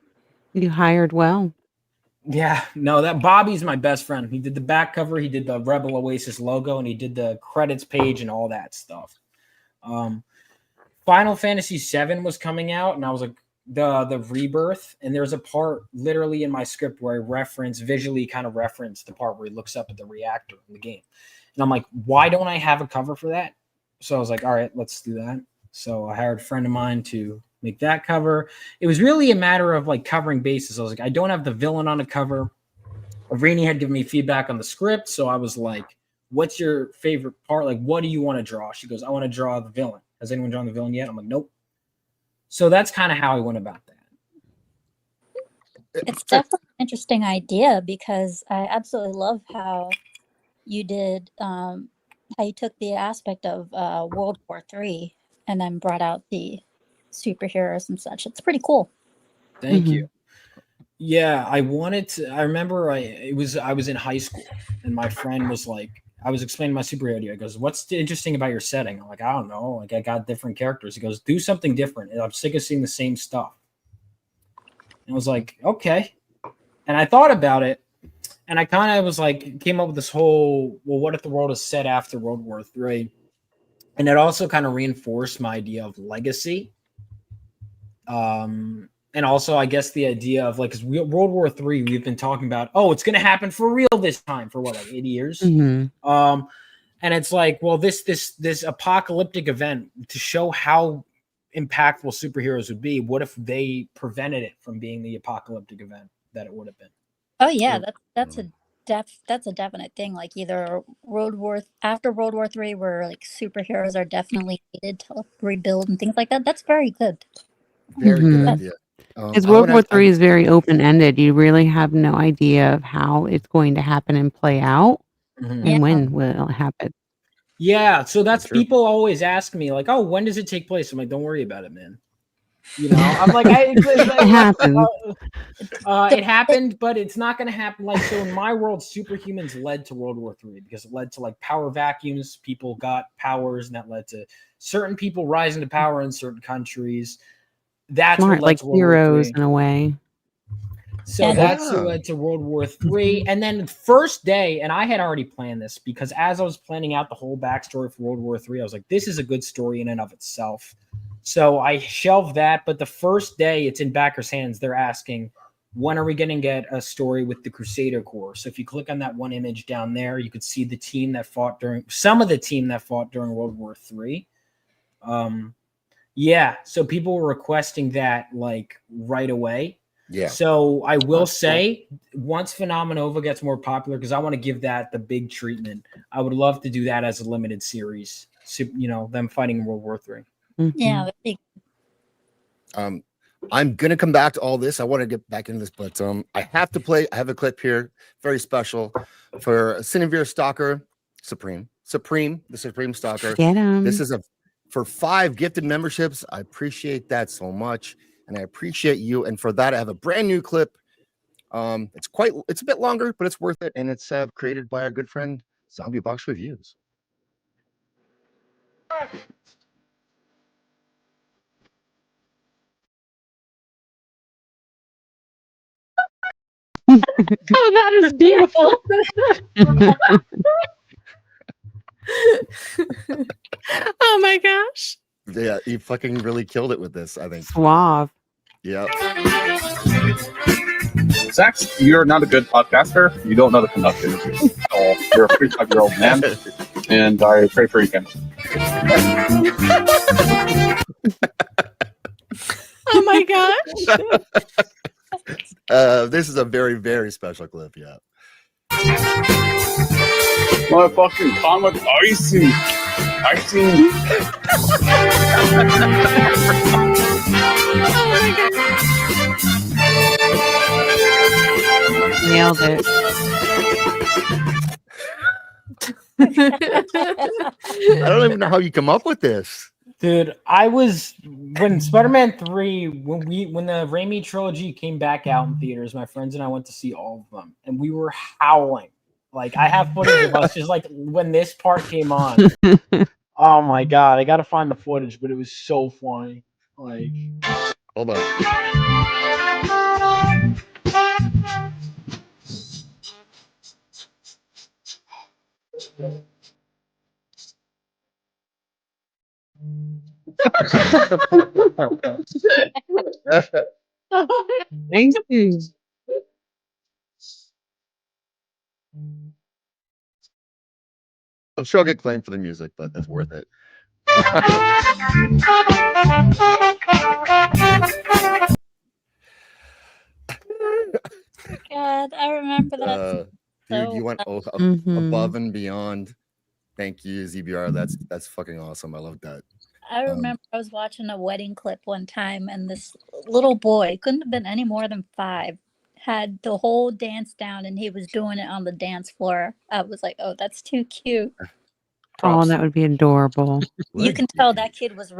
You hired well. Yeah, no, that Bobby's my best friend. He did the back cover, he did the Rebel Oasis logo, and he did the credits page and all that stuff. Final Fantasy VII was coming out, and I was like, the rebirth, and there's a part literally in my script where I visually reference the part where he looks up at the reactor in the game. And I'm like, why don't I have a cover for that? So I was like, all right, let's do that. So I hired a friend of mine to make that cover. It was really a matter of like covering bases. I was like, I don't have the villain on a cover. Rainey had given me feedback on the script. So I was like, what's your favorite part? Like, what do you want to draw? She goes, I want to draw the villain. Has anyone drawn the villain yet? I'm like, nope. So that's kind of how I went about that. It's definitely an interesting idea because I absolutely love how you did, how you took the aspect of World War III and then brought out the superheroes and such. It's pretty cool. Thank you. Yeah, I remember I was in high school and my friend was like, I was explaining my superhero idea. He goes, what's interesting about your setting? I'm like, I don't know. Like I got different characters. He goes, do something different. And I'm sick of seeing the same stuff. And I was like, okay. And I thought about it. And I kind of was like, came up with this whole, well, what if the world is set after World War III? And it also kind of reinforced my idea of legacy. And also, I guess the idea of like, because World War III, we've been talking about, oh, it's going to happen for real this time for what, like 80 years? Mm-hmm. And it's like, well, this apocalyptic event to show how impactful superheroes would be. What if they prevented it from being the apocalyptic event that it would have been? Oh yeah, that's a definite thing. Like either after World War III, where like superheroes are definitely needed to rebuild and things like that. That's very good. Very good Mhm. idea. Because I World wanna- War III is very open ended. You really have no idea of how it's going to happen and play out, and Yeah. when will it happen. Yeah, so that's True. people always ask me like, "Oh, when does it take place?" I'm like, "Don't worry about it, man." You know, I'm like, It happens. It happened, but it's not going to happen. Like, so in my world, superhumans led to World War III because it led to like power vacuums. People got powers, and that led to certain people rising to power in certain countries. That's Smart, what led like to World War heroes III. in a way. So Yeah. that's what led to World War III. And then the first day, and I had already planned this because as I was planning out the whole backstory for World War III, I was like, this is a good story in and of itself. So I shelved that. But the first day, it's in backers' hands. They're asking, when are we going to get a story with the Crusader Corps? So if you click on that one image down there, you could see the team that fought during World War III. Yeah, so people were requesting that like right away. Yeah. So I will That's say once Phenomenova gets more popular, because I want to give that the big treatment, I would love to do that as a limited series. So, you know, them fighting in World War III. Yeah. I'm gonna come back to all this. I want to get back into this, but I have a clip here, very special for Siniviere Stalker Supreme, the Supreme Stalker. Get 'em. This is for 5 gifted memberships. I appreciate that so much, and I appreciate you. And for that, I have a brand new clip. It's a bit longer, but it's worth it, and it's created by our good friend Zombie Box Reviews. Oh, that is beautiful. Oh my gosh. Yeah, he fucking really killed it with this, I think. Suave. Yeah. Zach, you're not a good podcaster. You don't know the conduct interview. So you're a 35-year-old man, and I pray for you again. Oh my gosh. This is a very, very special clip. Yeah. My fucking comic icing. Oh my god. nailed it. I don't even know how you come up with this. Dude, I was when Spider-Man 3, when the Raimi trilogy came back out in theaters, my friends and I went to see all of them, and we were howling. Like I have footage of us just like when this part came on. Oh my god, I gotta find the footage, but it was so funny. Like, Hold on. Thank you. I'm sure I'll get claimed for the music, but that's worth it. God, I remember that. Dude, so you went much. above and beyond. Thank you, ZBR. That's fucking awesome. I love that. I remember I was watching a wedding clip one time, and this little boy, couldn't have been any more than 5, had the whole dance down, and he was doing it on the dance floor. I was like, oh, that's too cute. Oh, Props. that would be adorable. You can tell that kid was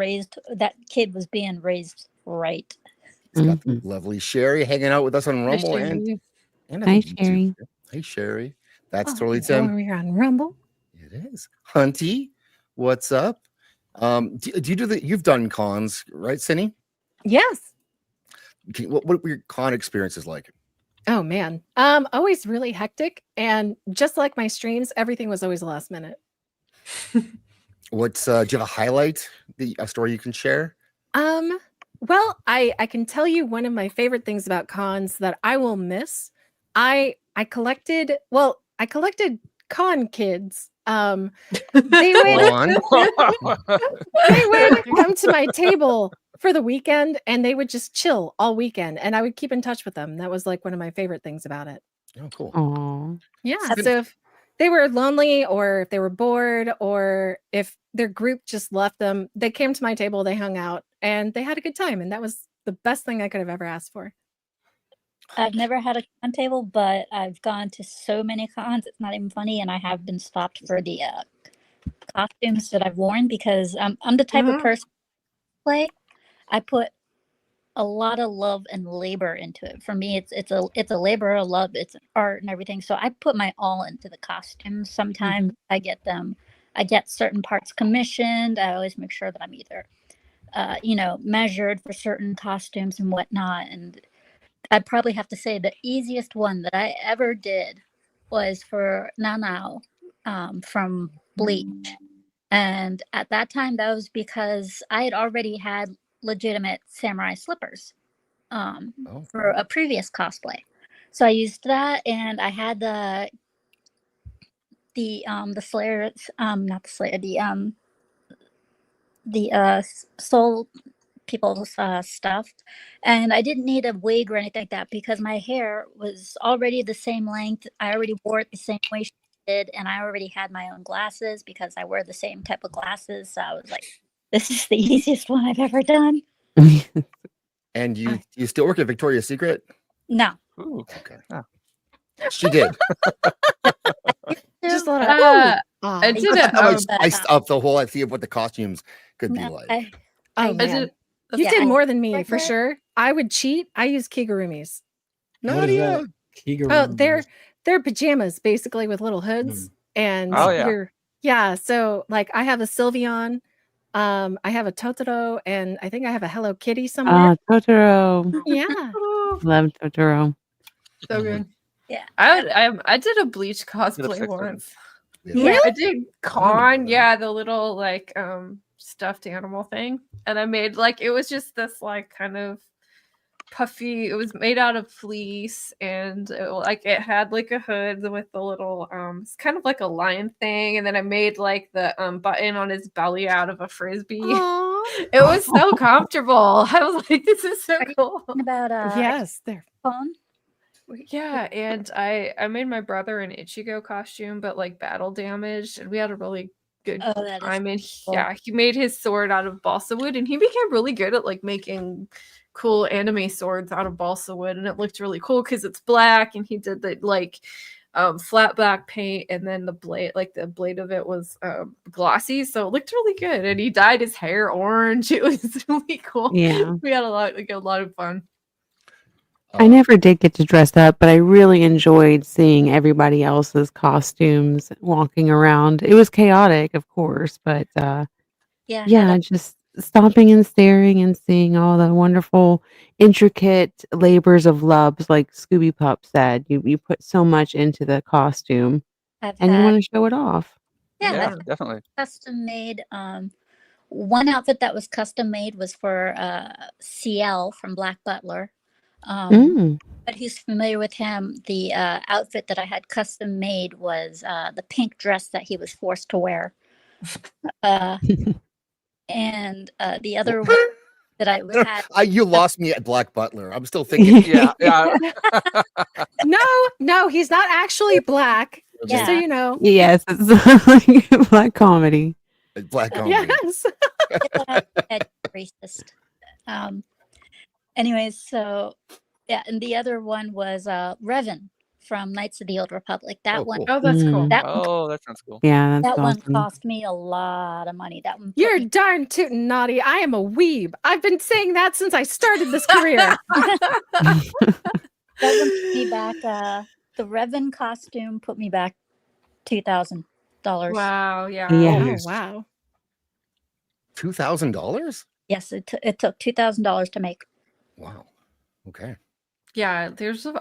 being raised right. It's got the lovely Sherry hanging out with us on Rumble, and I Hi, think YouTube. Sherry. Hey, Sherry. That's Oh, totally boy, Tim. we're on Rumble. It is. Hunty, what's up? Do you do you've done cons, right, Cindy? Yes. What were your con experiences like? Oh man. Always really hectic, and just like my streams, everything was always last minute. What's do you have a highlight, a story you can share? Well, I can tell you one of my favorite things about cons that I will miss. I collected con kids. They would Blonde. they would come to my table for the weekend, and they would just chill all weekend, and I would keep in touch with them. That was like one of my favorite things about it. Oh, cool. Oh, Yeah. So if they were lonely, or if they were bored, or if their group just left them, they came to my table, they hung out, and they had a good time. And that was the best thing I could have ever asked for. I've never had a con table, but I've gone to so many cons, it's not even funny, and I have been stopped for the costumes that I've worn, because I'm the type of person I put a lot of love and labor into it. For me, it's a labor of love, it's art and everything. So I put my all into the costumes. Sometimes I get certain parts commissioned. I always make sure that I'm either measured for certain costumes and whatnot. And I'd probably have to say the easiest one that I ever did was for Nanao from Bleach. And at that time, that was because I had already had legitimate samurai slippers for a previous cosplay. So I used that, and I had the Slayer, not the Slayer, the Soul People's stuff, and I didn't need a wig or anything like that, because my hair was already the same length. I already wore it the same way she did, and I already had my own glasses because I wear the same type of glasses. So I was like, this is the easiest one I've ever done. And you still work at Victoria's Secret? No. Ooh. Okay. She did. Just a little. I did That's it. how I spiced up the whole idea of what the costumes could be No, like. Man. You Yeah, did more than me, right for there. sure. I would cheat. I use kigurumis. what is that? Oh, they're pajamas basically with little hoods, and Oh, yeah. so like I have a Sylveon, I have a Totoro, and I think I have a Hello Kitty somewhere. Totoro. Yeah. Love Totoro. So good. Yeah. I did a Bleach cosplay fix them. once. Yeah. I did Con, the little like stuffed animal thing, and I made like it was just this like kind of puffy. It was made out of fleece, and it had like a hood with the little it's kind of like a lion thing, and then I made like the button on his belly out of a frisbee. Aww. It was so comfortable. I was like, this is so cool. About Yes, they're phone. Yeah, and I made my brother an Ichigo costume, but like battle damaged, and we had a really good Oh, that is time. And cool. he made his sword out of balsa wood, and he became really good at like making cool anime swords out of balsa wood, and it looked really cool because it's black, and he did the like flat black paint, and then the blade of it was glossy, so it looked really good. And he dyed his hair orange. It was really cool. Yeah. We had a lot of fun. I never did get to dress up, but I really enjoyed seeing everybody else's costumes walking around. It was chaotic, of course, but Yeah, just stopping and staring and seeing all the wonderful, intricate labors of love, like Scooby Pup said. You put so much into the costume, I've and you had want to show it off. yeah, Yeah, I've had definitely. custom made. One outfit that was custom made was for CL from Black Butler. Mm. But who's familiar with him? The outfit that I had custom made was the pink dress that he was forced to wear. And the other one that I had. You lost me at Black Butler. I'm still thinking. Yeah. No, he's not actually black. Just so Yeah. you know. Yes, it's like black comedy. Black comedy. Yes. Racist. Anyways, so yeah, and the other one was Revan from Knights of the Old Republic. That Oh, one. cool. Oh, that's cool. That one, Oh, that sounds cool. Yeah, that's that one awesome. cost me a lot of money. That one. put You're me- darn tootin' naughty. I am a weeb. I've been saying that since I started this career. that one put me back. The Revan costume put me back $2,000. Wow, yeah. Yeah. Oh, wow. $2,000? Yes, it took $2,000 to make. Wow. Okay. Yeah,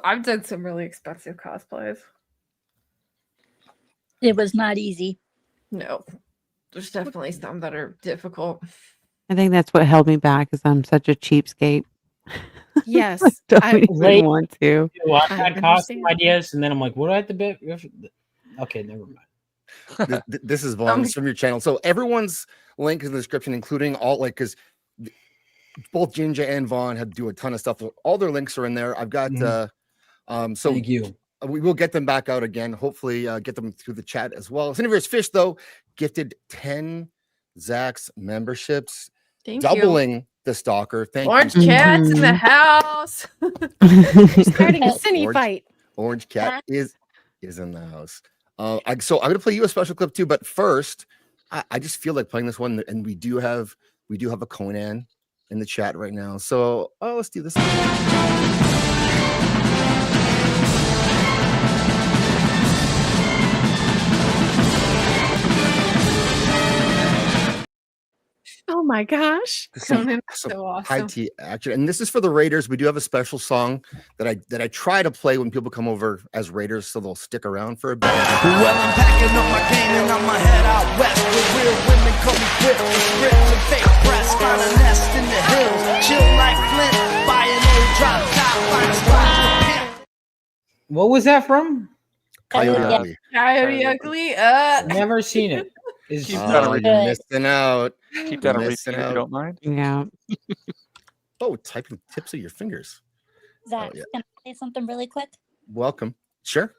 I've done some really expensive cosplays. It was not easy. No. There's definitely some that are difficult. I think that's what held me back, is I'm such a cheapskate. Yes. Don't I- even Late. want to. I've I had costume understand. ideas, and then I'm like, what do I have to bid? Okay, never mind. This is Vaughn. This is from your channel. So everyone's link is in the description, including all because both Jinja and Vaughn had to do a ton of stuff. All their links are in there. I've got so Thank you. we will get them back out again. Hopefully, get them through the chat as well. Siniviere's Fish, though, gifted 10 Zach's memberships, Thank you. doubling the stalker. Thank Orange you. Cat's in the house. Starting a cine Orange- fight. Orange Cat is in the house. So I'm gonna play you a special clip too, but first, I just feel like playing this one, and we do have a Conan in the chat right now. So let's do this. Oh my gosh. Conan is Some so high awesome. tea action, and this is for the Raiders. We do have a special song that I try to play when people come over as Raiders, so they'll stick around for a bit. Well, I'm packing up my game and I'ma head out west where real women call me Brit, rich and fake breasts, find a nest in the hills, chill like Flint, buy an old drop top, find spots with pimp. What was that from? Coyote Yeah. Ugly. Coyote Ugly. Never seen it. Is Keep Oh, that you're repeat. missing out. Keep that a repeat missing if you out. don't mind. Yeah. Oh, typing tips of your fingers. Zach, yeah. can I say something really quick? Welcome. Sure.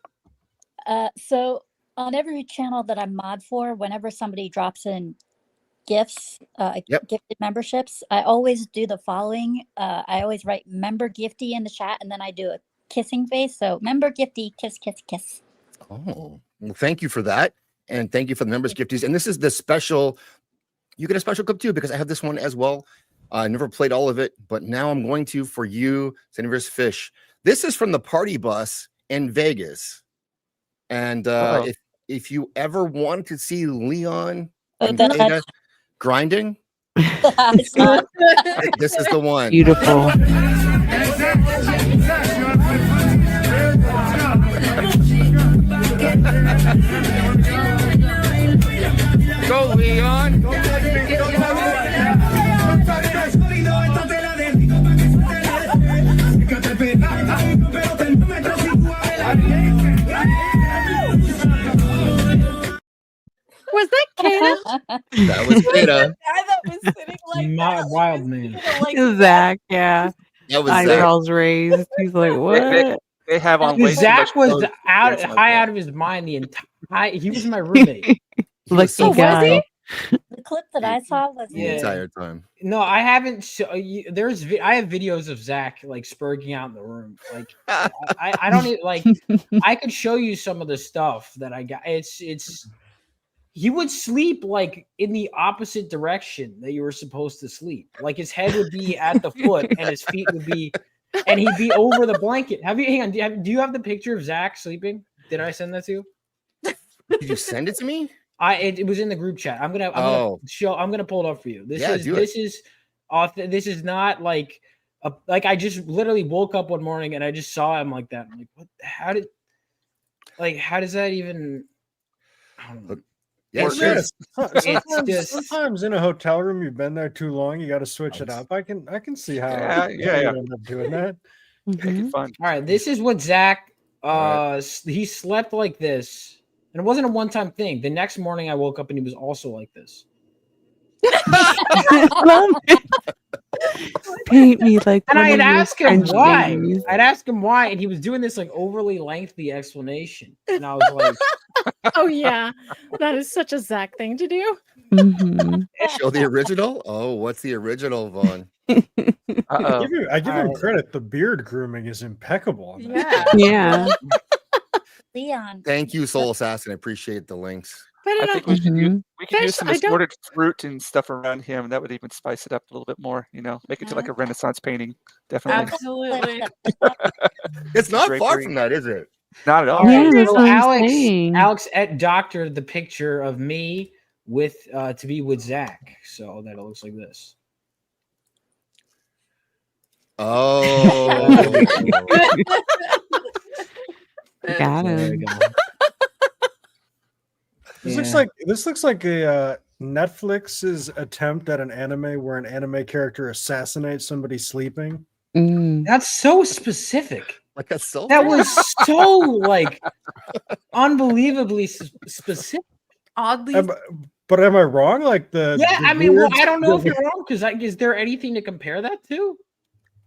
So on every channel that I mod for, whenever somebody drops in gifts, Yep. gifted memberships, I always do the following. I always write member gifty in the chat, and then I do a kissing face. So member gifty, kiss, kiss, kiss. Oh, well, thank you for that. And thank you for the members gifties. And this is the special, you get a special clip too, because I have this one as well. I never played all of it, but now I'm going to for you, Siniviere Fish. This is from the party bus in Vegas. And if you ever wanted to see Leon and Ada grinding, this is the one. Beautiful. Go, Leon. Was that Kana? That was Ada. I thought was sitting like My that, wild man. Zach, yeah. That was Zach. Eyebrows raised. He's like, what? They have on way too much Zach was clothes. out That's not high good. out of his mind the entire. He was my roommate. He was Lucky so guy. The clip that I saw was the Yeah. entire time. No, I haven't. I have videos of Zach like spurging out in the room. Like I don't even like. I could show you some of the stuff that I got. It's. He would sleep like in the opposite direction that you were supposed to sleep. Like his head would be at the foot and his feet would be, and he'd be over the blanket. Hang on. Do you have the picture of Zach sleeping? Did I send that to you? Did you send it to me? It was in the group chat. I'm gonna pull it up for you. This is not like I just literally woke up one morning and I just saw him like that. I'm like, what? How does that even? I don't know. Yeah, Yes. It's Sometimes in a hotel room, you've been there too long. You got to switch it up. I can see how. Yeah. you end up doing that. Make it fun. All right, this is what Zach. All He slept like this, and it wasn't a one-time thing. The next morning, I woke up and he was also like this. Paint me like. And one I'd of your ask him French why. babies. I'd ask him why, and he was doing this like overly lengthy explanation, and I was like, Oh yeah, that is such a Zach thing to do. Mhm. Show the original. Oh, what's the original, Vaughn? Uh-oh. I give him Alright. credit. The beard grooming is impeccable. on that. Yeah. Yeah. Leon. Thank you, Soul Assassin. I appreciate the links. But I think we could use, we could Fish, use some I don't- assorted fruit and stuff around him. That would even spice it up a little bit more. Make it to like a Renaissance painting. Definitely. Absolutely. It's not far Drapery. from that, is it? Not at all. all right, Yeah, that's so what I'm saying. Alex doctored the picture of me with to be with Zach, so that it looks like this. Oh. Got There we him. go. This looks like a Netflix's attempt at an anime where an anime character assassinates somebody sleeping. Mm. That's so specific. Like a soul. That was so like unbelievably specific. Oddly, But am I wrong? Like the I mean, well, weird- I don't know if you're wrong because is there anything to compare that to?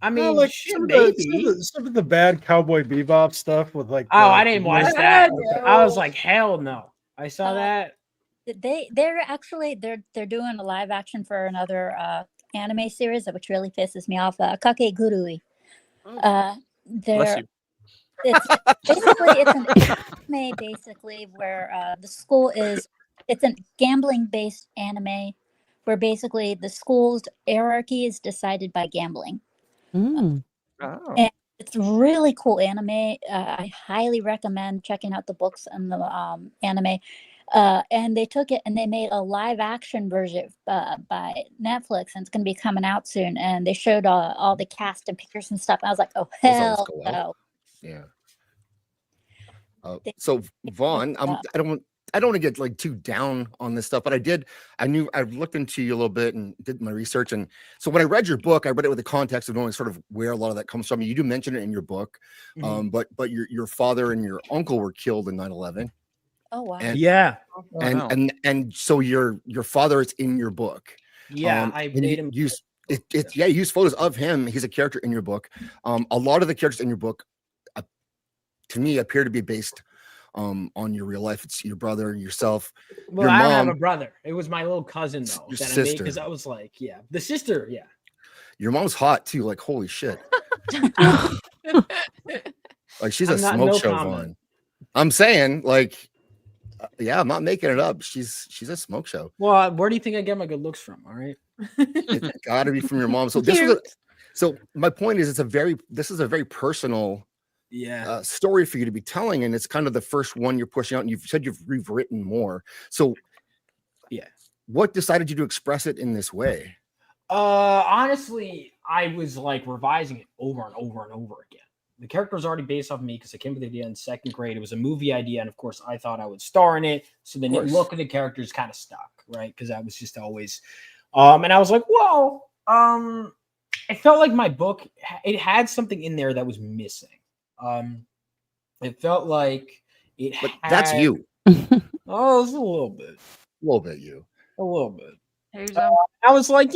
I mean, No, like shit, some of, maybe. some of the bad Cowboy Bebop stuff with like. Oh, I didn't watch that. Yeah, I was like, hell no. I saw that. They're doing a live action for another anime series, which really pisses me off. Kake Gurui. Bless They're you. it's an anime basically where the school is it's a gambling based anime where basically the school's hierarchy is decided by gambling. Mm. Oh. And it's really cool anime. I highly recommend checking out the books and the anime. And they took it and they made a live action version by Netflix, and it's going to be coming out soon. And they showed all the cast and pictures and stuff. I was like, oh Those always hell go out. no! Yeah. So Vaughn, I don't want to get like too down on this stuff, but I looked into you a little bit and did my research. And so when I read your book, I read it with the context of knowing sort of where a lot of that comes from. You do mention it in your book. But your father and your uncle were killed in 9/11. Oh wow! And, Yeah. and so your father is in your book. Yeah, I and made him. you use photos of him. He's a character in your book. A lot of the characters in your book, to me, appear to be based on your real life. It's your brother, yourself, Well, your I don't have mom. a brother. It was my little cousin though Your that I made sister. because I was like, yeah, the sister, yeah. Your mom's hot too. Like holy shit. Like she's a I'm not- smoke no show, comment. Vaughn. I'm saying, like, yeah, I'm not making it up. She's a smoke show. Well, where do you think I get my good looks from? All right. It's got to be from your mom. So so my point is, this is a very personal Yeah. story for you to be telling, and it's kind of the first one you're pushing out. And you've said you've rewritten more. So, Yeah. what decided you to express it in this way? Honestly, I was like revising it over and over and over again. The character was already based off of me because I came with the idea in second grade. It was a movie idea, and of course, I thought I would star in it. So the course. look of the character is kind of stuck, right? Because that was just always. And I was like, well, it felt like my book. It had something in there that was missing. It felt like it. But that's you. Oh, it's a little bit. A little bit you. A little bit. Here's I was like,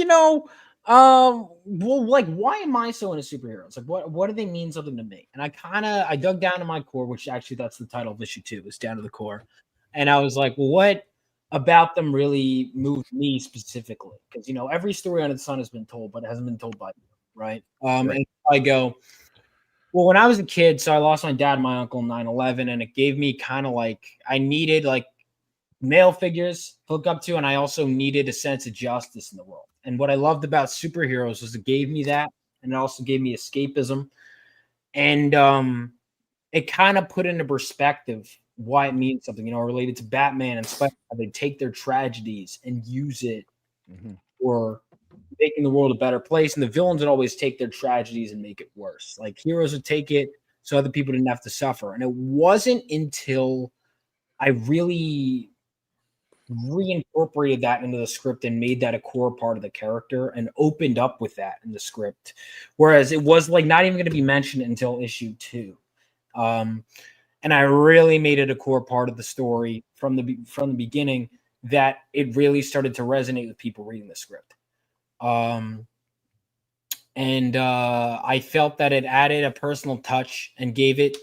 well, like, why am I so into superheroes? Like, what do they mean something to me? And I dug down to my core, which actually that's the title of issue 2, is down to the core. And I was like, well, about them really moved me specifically, because every story under the sun has been told, but it hasn't been told by you, right? And I go, well, when I was a kid, so I lost my dad and my uncle in 9/11, and it gave me kind of like I needed like male figures to look up to, and I also needed a sense of justice in the world. And what I loved about superheroes was it gave me that, and it also gave me escapism, and it kind of put into perspective why it means something, related to Batman and Spider-Man. They take their tragedies and use it for making the world a better place. And the villains would always take their tragedies and make it worse. Like heroes would take it so other people didn't have to suffer. And it wasn't until I really reincorporated that into the script and made that a core part of the character and opened up with that in the script. Whereas it was like not even going to be mentioned until issue 2. And I really made it a core part of the story from the beginning, that it really started to resonate with people reading the script. And I felt that it added a personal touch and gave it,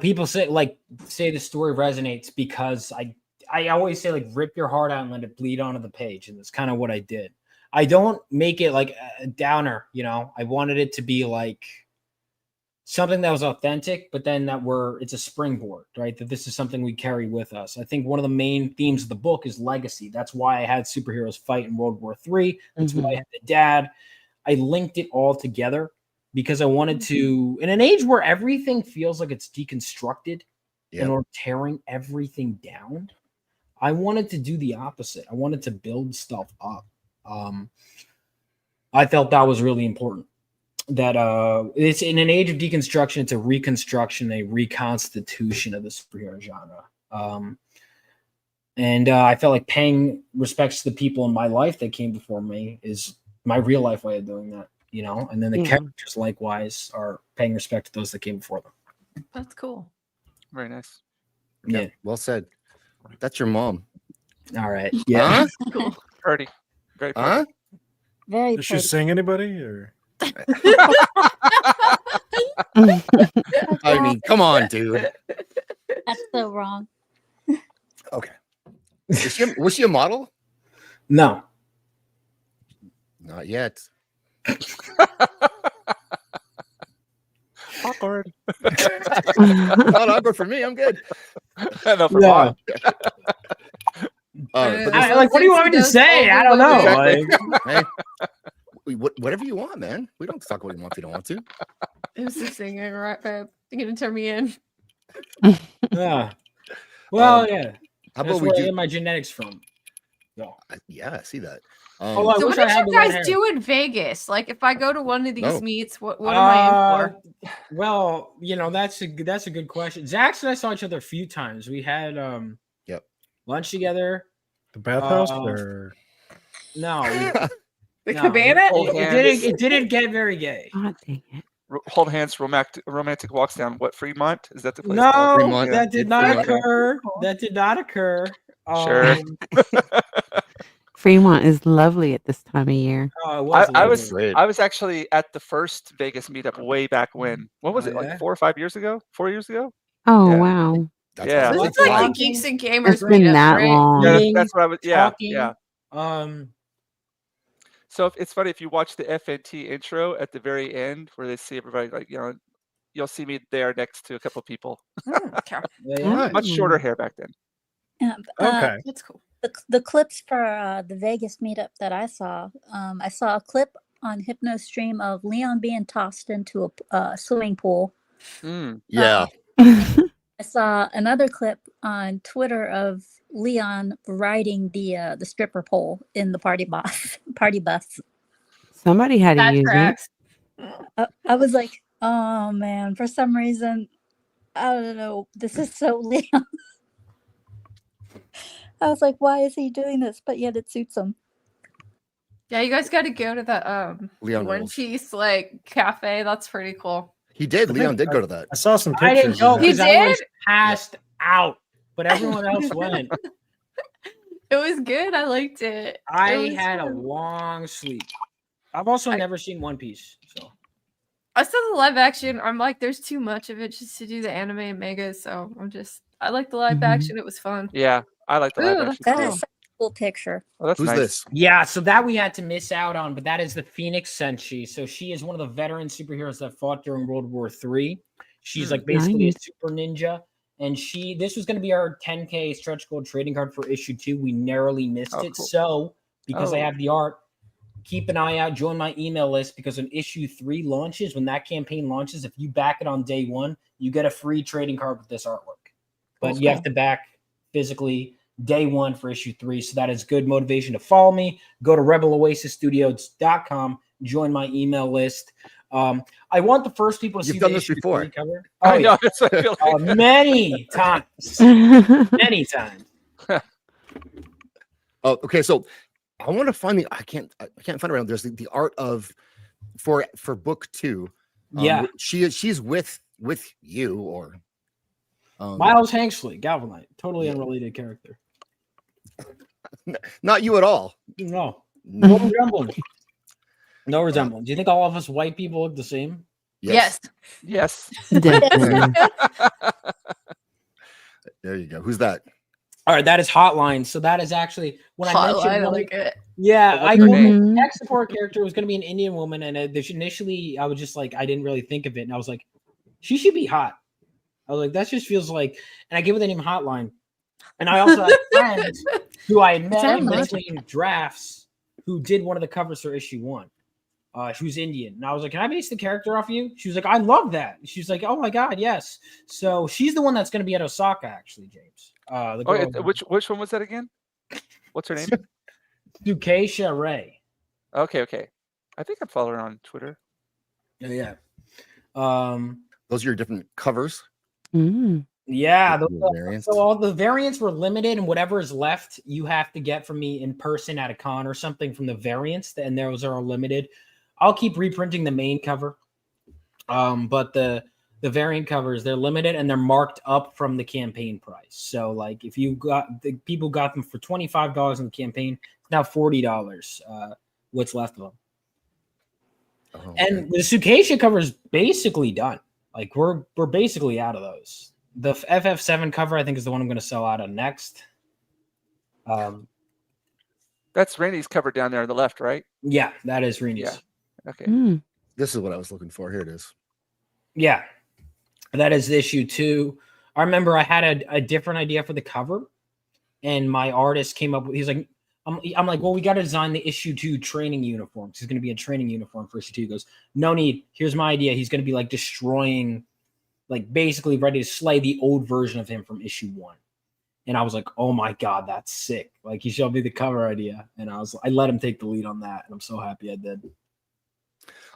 people say the story resonates because I always say like rip your heart out and let it bleed onto the page. And that's kind of what I did. I don't make it like a downer, I wanted it to be like something that was authentic, but then it's a springboard, right? That this is something we carry with us. I think one of the main themes of the book is legacy. That's why I had superheroes fight in World War III. That's why I had the dad. I linked it all together because I wanted to, in an age where everything feels like it's deconstructed and we're tearing everything down, I wanted to do the opposite. I wanted to build stuff up. I felt that was really important. That it's in an age of deconstruction, it's a reconstruction, a reconstitution of the superhero genre. And I felt like paying respects to the people in my life that came before me is my real life way of doing that, and then the characters likewise are paying respect to those that came before them. That's cool. Very nice. Yeah. Well said. That's your mom. All right. Yeah. Cool. Pretty. Very pretty. Very Does she pretty. sing anybody or? I mean, come on, dude. That's so wrong. Okay. Was she a model? No. Not yet. Awkward. Not awkward for me. I'm good. No, for Yeah. But What do you want me to say? I don't know. hey, whatever you want, man. We don't talk what you want if you don't want to. It was the singing, right, babe? You're gonna turn me in. Yeah. Well, yeah. How That's about we where I do? get my genetics from. So. Yeah, I see that. Oh, I So wish what I did had you the red guys hair. do in Vegas? Like, if I go to one of these No. meets, what am I in for? Well, that's a good question. Zax and I saw each other a few times. We had lunch together. The bathhouse Uh, or No, The no, cabana? It didn't get very gay. God dang it. Hold hands. Romantic walks down. What, Fremont? Is that the place? No, Fremont, that did yeah, not Fremont. occur. That did not occur. Sure. Fremont is lovely at this time of year. It was I lovely. Great. I was actually at the first Vegas meetup way back when. What was Oh, it? yeah? Like 4 or 5 years ago? 4 years ago? Oh, Yeah. wow. That's Yeah. awesome. This Like is like the walking- Geeks and Gamers It's been meetup, that right? long. Yeah, Eating, that's what I was. Yeah, talking. yeah. So it's funny if you watch the FNT intro at the very end, where they see everybody, like you'll see me there next to a couple people. Okay. Yeah. Much shorter hair back then. Yeah, okay. That's cool. the clips for the Vegas meetup that I saw a clip on HypnoStream of Leon being tossed into a swimming pool. Yeah. I saw another clip on Twitter of Leon riding the stripper pole in the party bus. Somebody had to That use tracks. I was like, oh man, for some reason, I don't know, this is so Leon. I was like, why is he doing this? But yet it suits him. Yeah, you guys got to go to the Leon One rules. Piece like cafe. That's pretty cool. He did. Leon did go to that. I saw some I pictures. didn't go of that. You because I was did? passed out, but everyone else went. It was good. I liked it. I It was had a fun. long sleep. I've also never seen One Piece, so I saw the live action. I'm like, there's too much of it just to do the anime and manga. So I like the live Mhm. action. It was fun. Yeah, I like the live Ooh, action. That too. is such a cool picture. Oh, that's Who's nice. this? Yeah, so that we had to miss out on, but that is the Phoenix Senshi. So she is one of the veteran superheroes that fought during World War III. She's like basically Nice. a super ninja. And this was going to be our 10K stretch goal trading card for issue 2. We narrowly missed Oh, it. cool. So because I Oh. have the art, keep an eye out, join my email list, because when issue 3 launches, when that campaign launches, if you back it on day 1, you get a free trading card with this artwork. But you have to back physically day 1 for issue 3. So that is good motivation to follow me. Go to rebeloasisstudios.com, join my email list. I want the first people to You've see done the this issue before. 3 cover. I Oh, know. yeah. That's what I feel like. Many times. Many times. Oh, okay. So I want to find I can't find around. There's the art of for book 2. Yeah. She's with you or Miles Hanksley, Galvanite. Totally Yeah. unrelated character. not you at all. No. No. No resemblance. No resemblance. Do you think all of us white people look the same? Yes. Yes. Definitely. There you go. Who's that? All right, that is Hotline. So that is actually when I Hotline, mentioned I like it. Yeah, What's I her go name? the tech support character was going to be an Indian woman, and initially I was just like, I didn't really think of it, and I was like, she should be hot. I was like, that just feels like, and I gave her the name Hotline. And I also had friends who I had met that in much? between drafts who did one of the covers for issue 1. She was Indian, and I was like, "Can I base the character off you?" She was like, "I love that." She's like, "Oh my god, yes." So she's the one that's going to be at Osaka, actually, James. The Oh, girl, which one was that again? What's her name? Dukeisha Ray. Okay. I think I'm following her on Twitter. Yeah. Those are your different covers. Mm. Yeah, Your variants. so all the variants were limited, and whatever is left, you have to get from me in person at a con or something from the variants, and those are all limited. I'll keep reprinting the main cover, but the variant covers, they're limited and they're marked up from the campaign price. So, like, if you got the people got them for $25 in the campaign, it's now $40. What's left of them, Oh, and the Sukacia cover is basically done. Like, we're basically out of those. The FF7 cover, I think, is the one I'm going to sell out of next. That's Rainey's cover down there on the left, right? Yeah, that is Reni's. Yeah. Okay. Mm. this is what I was looking for. Here it is. Yeah, that is issue 2. I remember I had a different idea for the cover, and my artist came up with. He's like, I'm like, well, we got to design the issue 2 training uniform. He's going to be a training uniform for issue 2. He goes, no need. Here's my idea. He's going to be like destroying, like basically ready to slay the old version of him from issue 1. And I was like, oh my god, that's sick. Like, he showed me the cover idea, and I let him take the lead on that, and I'm so happy I did.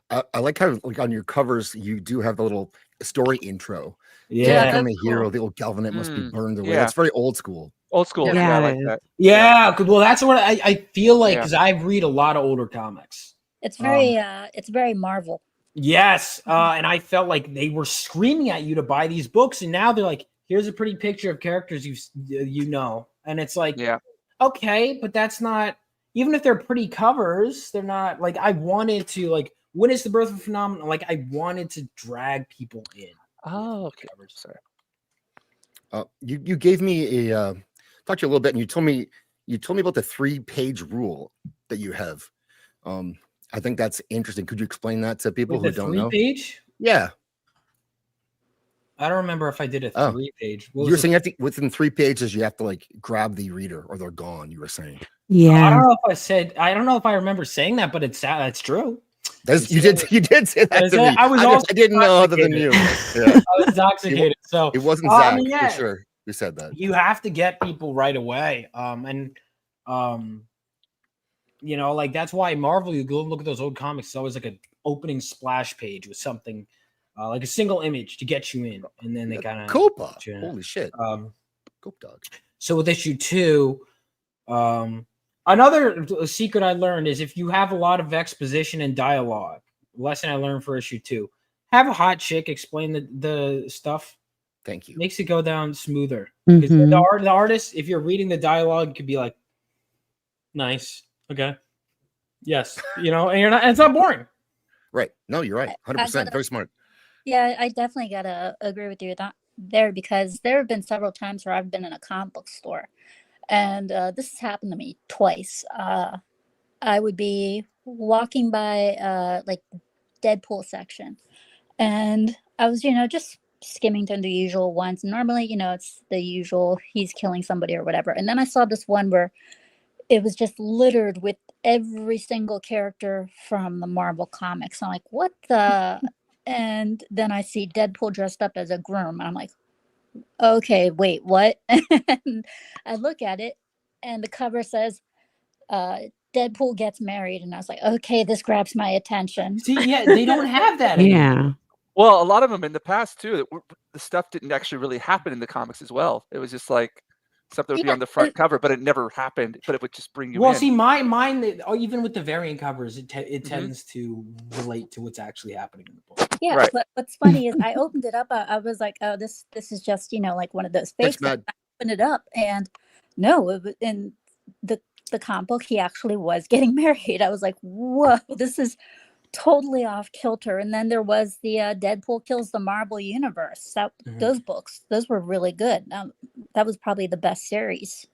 I like how, like, on your covers you do have the little story intro. Yeah, Become a that's hero. cool. The old Galvanite must be burned away. yeah. It's very old school. Old school. Yeah. Yeah, I Yeah, like it that. yeah. Well, that's what I feel like, Yeah. because I read a lot of older comics. It's very Marvel. Yes, and I felt like they were screaming at you to buy these books, and now they're like, "Here's a pretty picture of characters you know," and it's like, Yeah. okay, but that's not. Even if they're pretty covers, they're not like. I wanted to like. When is the birth of a phenomenon? Like, I wanted to drag people in. Oh, okay. Sorry. You gave me a talked to you a little bit, and you told me about the 3-page rule that you have. I think that's interesting. Could you explain that to people Wait, who the don't know? 3-page? Yeah, I don't remember if I did a Oh. 3-page. you were saying you have to, within 3 pages you have to like grab the reader or they're gone. You were saying I Yeah. don't know if I said. I don't know if I remember saying that, but that's true. you did say that Is to it? me. I was also I didn't know other than you. Yeah, I was intoxicated, so it wasn't I Zach mean, yeah. for sure who said that. You have to get people right away. You know, like, that's why Marvel, you go look at those old comics, it's always like an opening splash page with something like a single image to get you in, and then they kind of Copa. Yeah. Holy shit. Cope dog. So with issue 2, another secret I learned is if you have a lot of exposition and dialogue, lesson I learned for issue 2, have a hot chick explain the stuff. Thank you. Makes it go down smoother. Because Mhm. the artist, if you're reading the dialogue, could be like, nice, okay, yes, you know, and it's not boring. Right. No, you're right. 100%. Very smart. Yeah, I definitely gotta agree with you with that. there because there have been several times where I've been in a comic book store, and this has happened to me twice. I would be walking by like Deadpool section, and I was, just skimming through the usual ones. Normally, it's the usual, he's killing somebody or whatever. And then I saw this one where it was just littered with every single character from the Marvel comics. I'm like, what the? And then I see Deadpool dressed up as a groom. And I'm like, okay, wait, what? And I look at it, and the cover says, Deadpool gets married. And I was like, okay, this grabs my attention. See, yeah, they don't have that anymore. Yeah. Well, a lot of them in the past too, the stuff didn't actually really happen in the comics as well. It was just like something would be on the front cover, but it never happened. But it would just bring you Well, in. see, mine, even with the variant covers, it tends to relate to what's actually happening in the book. Yeah, Right. but what's funny is I opened it up. I was like, oh, this is just, like one of those fakes. I opened it up, and no, in the comic book, he actually was getting married. I was like, whoa, this is totally off kilter. And then there was the Deadpool Kills the Marvel Universe. Those books, those were really good. That was probably the best series.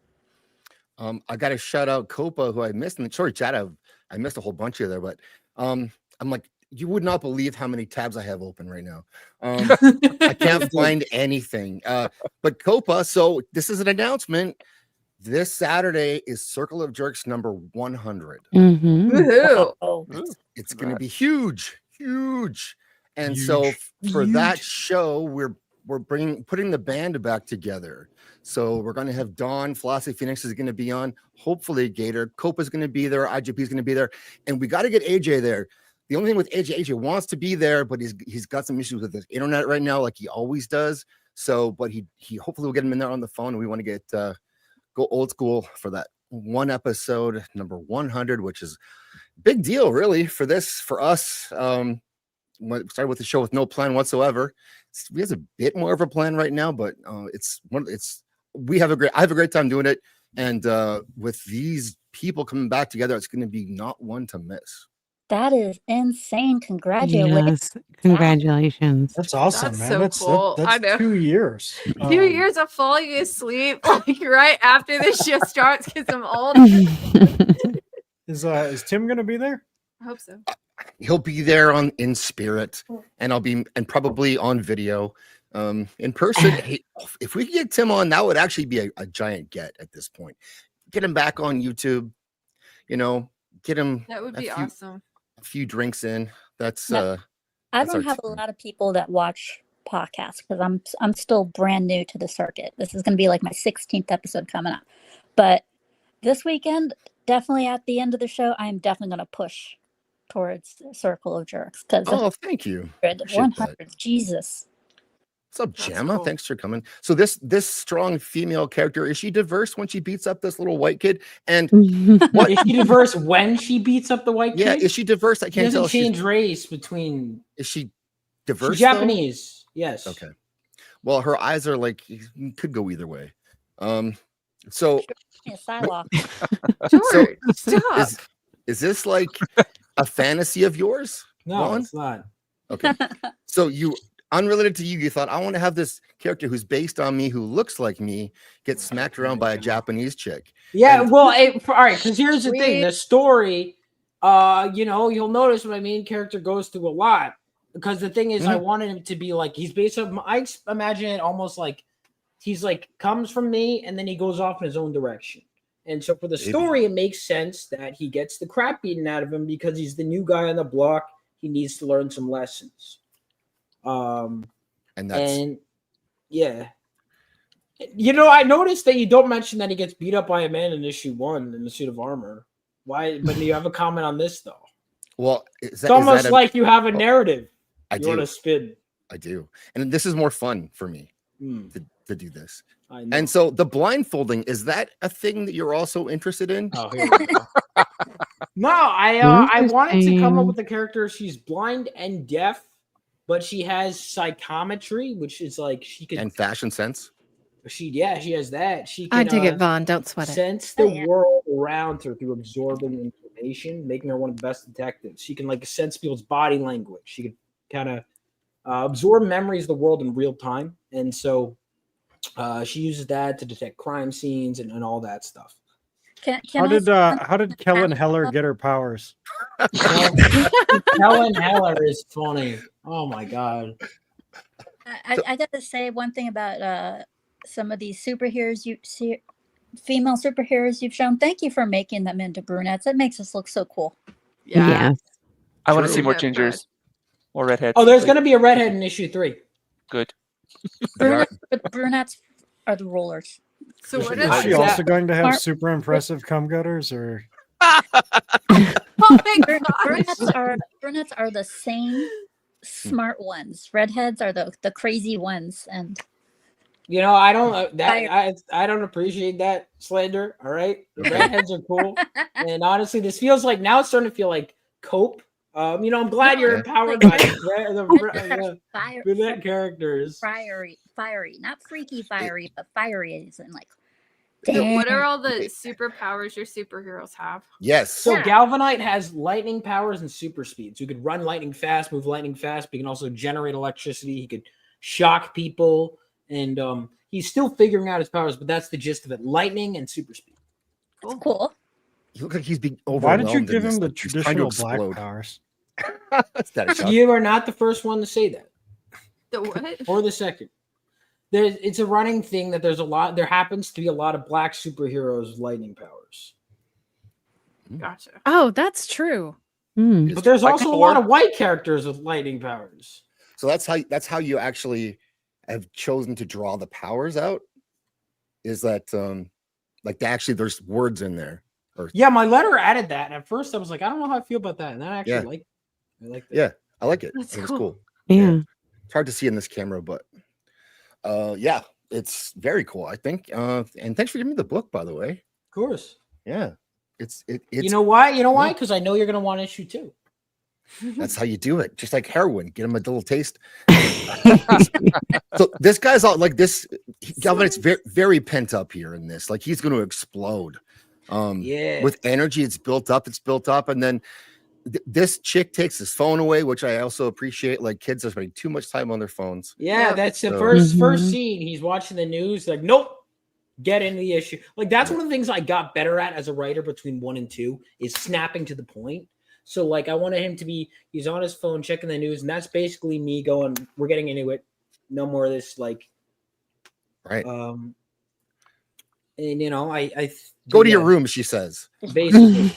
I got to shout out Copa, who I missed in the short chat. I missed a whole bunch of there, but I'm like, you would not believe how many tabs I have open right now. I can't find anything. But Copa, so this is an announcement. This Saturday is Circle of Jerks number 100. Mm-hmm. Woohoo! It's going to be huge. And so for that show, we're putting the band back together. So we're going to have Dawn, Flossie Phoenix is going to be on. Hopefully Gator, Copa's going to be there. IGP is going to be there. And we got to get AJ there. The only thing with AJ wants to be there, but he's got some issues with the internet right now, like he always does. So, but he hopefully will get him in there on the phone. And we want to get go old school for that one episode, number 100, which is big deal, really, for us. Started with the show with no plan whatsoever. We have a bit more of a plan right now, but I have a great time doing it. And with these people coming back together, it's going to be not one to miss. That is insane. Congratulations. Yes. Congratulations. That's awesome, That's man. so That's cool. I know. 2 years. 2 years of falling asleep like right after this show starts because I'm old. Is Tim gonna be there? I hope so. He'll be there in spirit, and I'll be probably on video. In person. Hey, if we could get Tim on, that would actually be a giant get at this point. Get him back on YouTube, get him. That would be awesome. A few drinks in. That's I don't have a lot of people that watch podcasts because I'm still brand new to the circuit. This is going to be like my 16th episode coming up. But this weekend, definitely at the end of the show, I'm definitely going to push towards Circle of Jerks. Thank you. 100. Jesus. What's up, Gemma? Cool. Thanks for coming. So this strong female character, is she diverse when she beats up this little white kid? And what is she diverse when she beats up the white kid? Yeah, is she diverse? I can't tell. She doesn't change race between. Is she diverse? She's Japanese. Yes. Okay. Well, her eyes are like could go either way. So. George, stop. Is this like a fantasy of yours? No, Vaughn? It's not. Okay. So unrelated to you thought, I want to have this character who's based on me, who looks like me, get smacked around by a Japanese chick. Yeah, all right, because here's the thing. The story, you'll notice my main character goes through a lot. Because the thing is, I wanted him to be like, he's based on, I imagine it almost like he's like, comes from me, and then he goes off in his own direction. And so for the story, it makes sense that he gets the crap beaten out of him because he's the new guy on the block. He needs to learn some lessons. I noticed that you don't mention that he gets beat up by a man in issue 1 in the suit of armor. Why? But you have a comment on this though. Well, it's almost like you have a narrative. I do. Want to spin. I do, and this is more fun for me to do this. And so the blindfolding, is that a thing that you're also interested in? Oh, here we go. No, I wanted to come up with a character. She's blind and deaf, but she has psychometry, which is like she can, and fashion sense. She has that. She can, I dig it, Vaughn. Don't sweat it. Sense the world around her through absorbing information, making her one of the best detectives. She can like sense people's body language. She can kind of Absorb memories of the world in real time, and so she uses that to detect crime scenes and all that stuff. Can How I did say how did Kellen Heller get her powers? Helen Heller is funny. Oh my god. I got to say one thing about some of these superheroes you see, female superheroes you've shown. Thank you for making them into brunettes. It makes us look so cool. Yeah. Yes. I want to see True. more Yeah, but- gingers or redheads. Oh, there's please. going to be a redhead in issue 3. Good. Brunettes, but brunettes are the rulers. So what Is is she Yeah. also going to have Mar- super impressive cum gutters, or Oh my Brunettes gosh. are the sane, smart ones. Redheads are the crazy ones, and You know, I don't Fire. I don't appreciate that slander. All right, the redheads are cool, and honestly, this feels like now it's starting to feel like cope. You know, I'm glad you're Yeah. empowered by the redheads are fire, brunette characters. fiery, not freaky fiery, but fiery as in like. So what Damn. are all the superpowers your superheroes have? Yes. So Yeah. Galvanite has lightning powers and super speed. So he could run lightning fast, move lightning fast, but he can also generate electricity. He could shock people, and he's still figuring out his powers, but that's the gist of it: lightning and super speed. That's cool. He looks like he's being why overwhelmed. did you in give this, him the like, he's trying to traditional black explode. powers? That's that shot. You are not the first one to say that, The what? or the second. It's a running thing that there happens to be a lot of black superheroes with lightning powers. Gotcha. Oh, that's true. Hmm. But there's Like also a Thor. lot of white characters with lightning powers. So that's how you actually have chosen to draw the powers out. Is that like actually there's words in there? Or Yeah, my letter added that. And at first I was like, I don't know how I feel about that. And then I actually Yeah. I like that. Yeah, I like it. That's It's cool. cool. Yeah. It's hard to see in this camera, but yeah, it's very cool. I think. And thanks for giving me the book, by the way. Of course. Yeah, it's You know why? Because I know you're going to want issue 2. that's how you do it. Just like heroin, get him a little taste. So this guy's all like this. Galvanite's very, very pent up here in this. Like he's going to explode. Yeah. With energy, it's built up, and then this chick takes his phone away, which I also appreciate. Like kids are spending too much time on their phones. Yeah, Yeah. that's the So- first Mhm. scene. He's watching the news, like, nope, get into the issue. Like that's one of the things I got better at as a writer between 1 and 2 is snapping to the point. So like I wanted him to be he's on his phone checking the news, and that's basically me going, we're getting into it. No more of this, like Right. and you know, I Go to yeah, your room, she says. basically.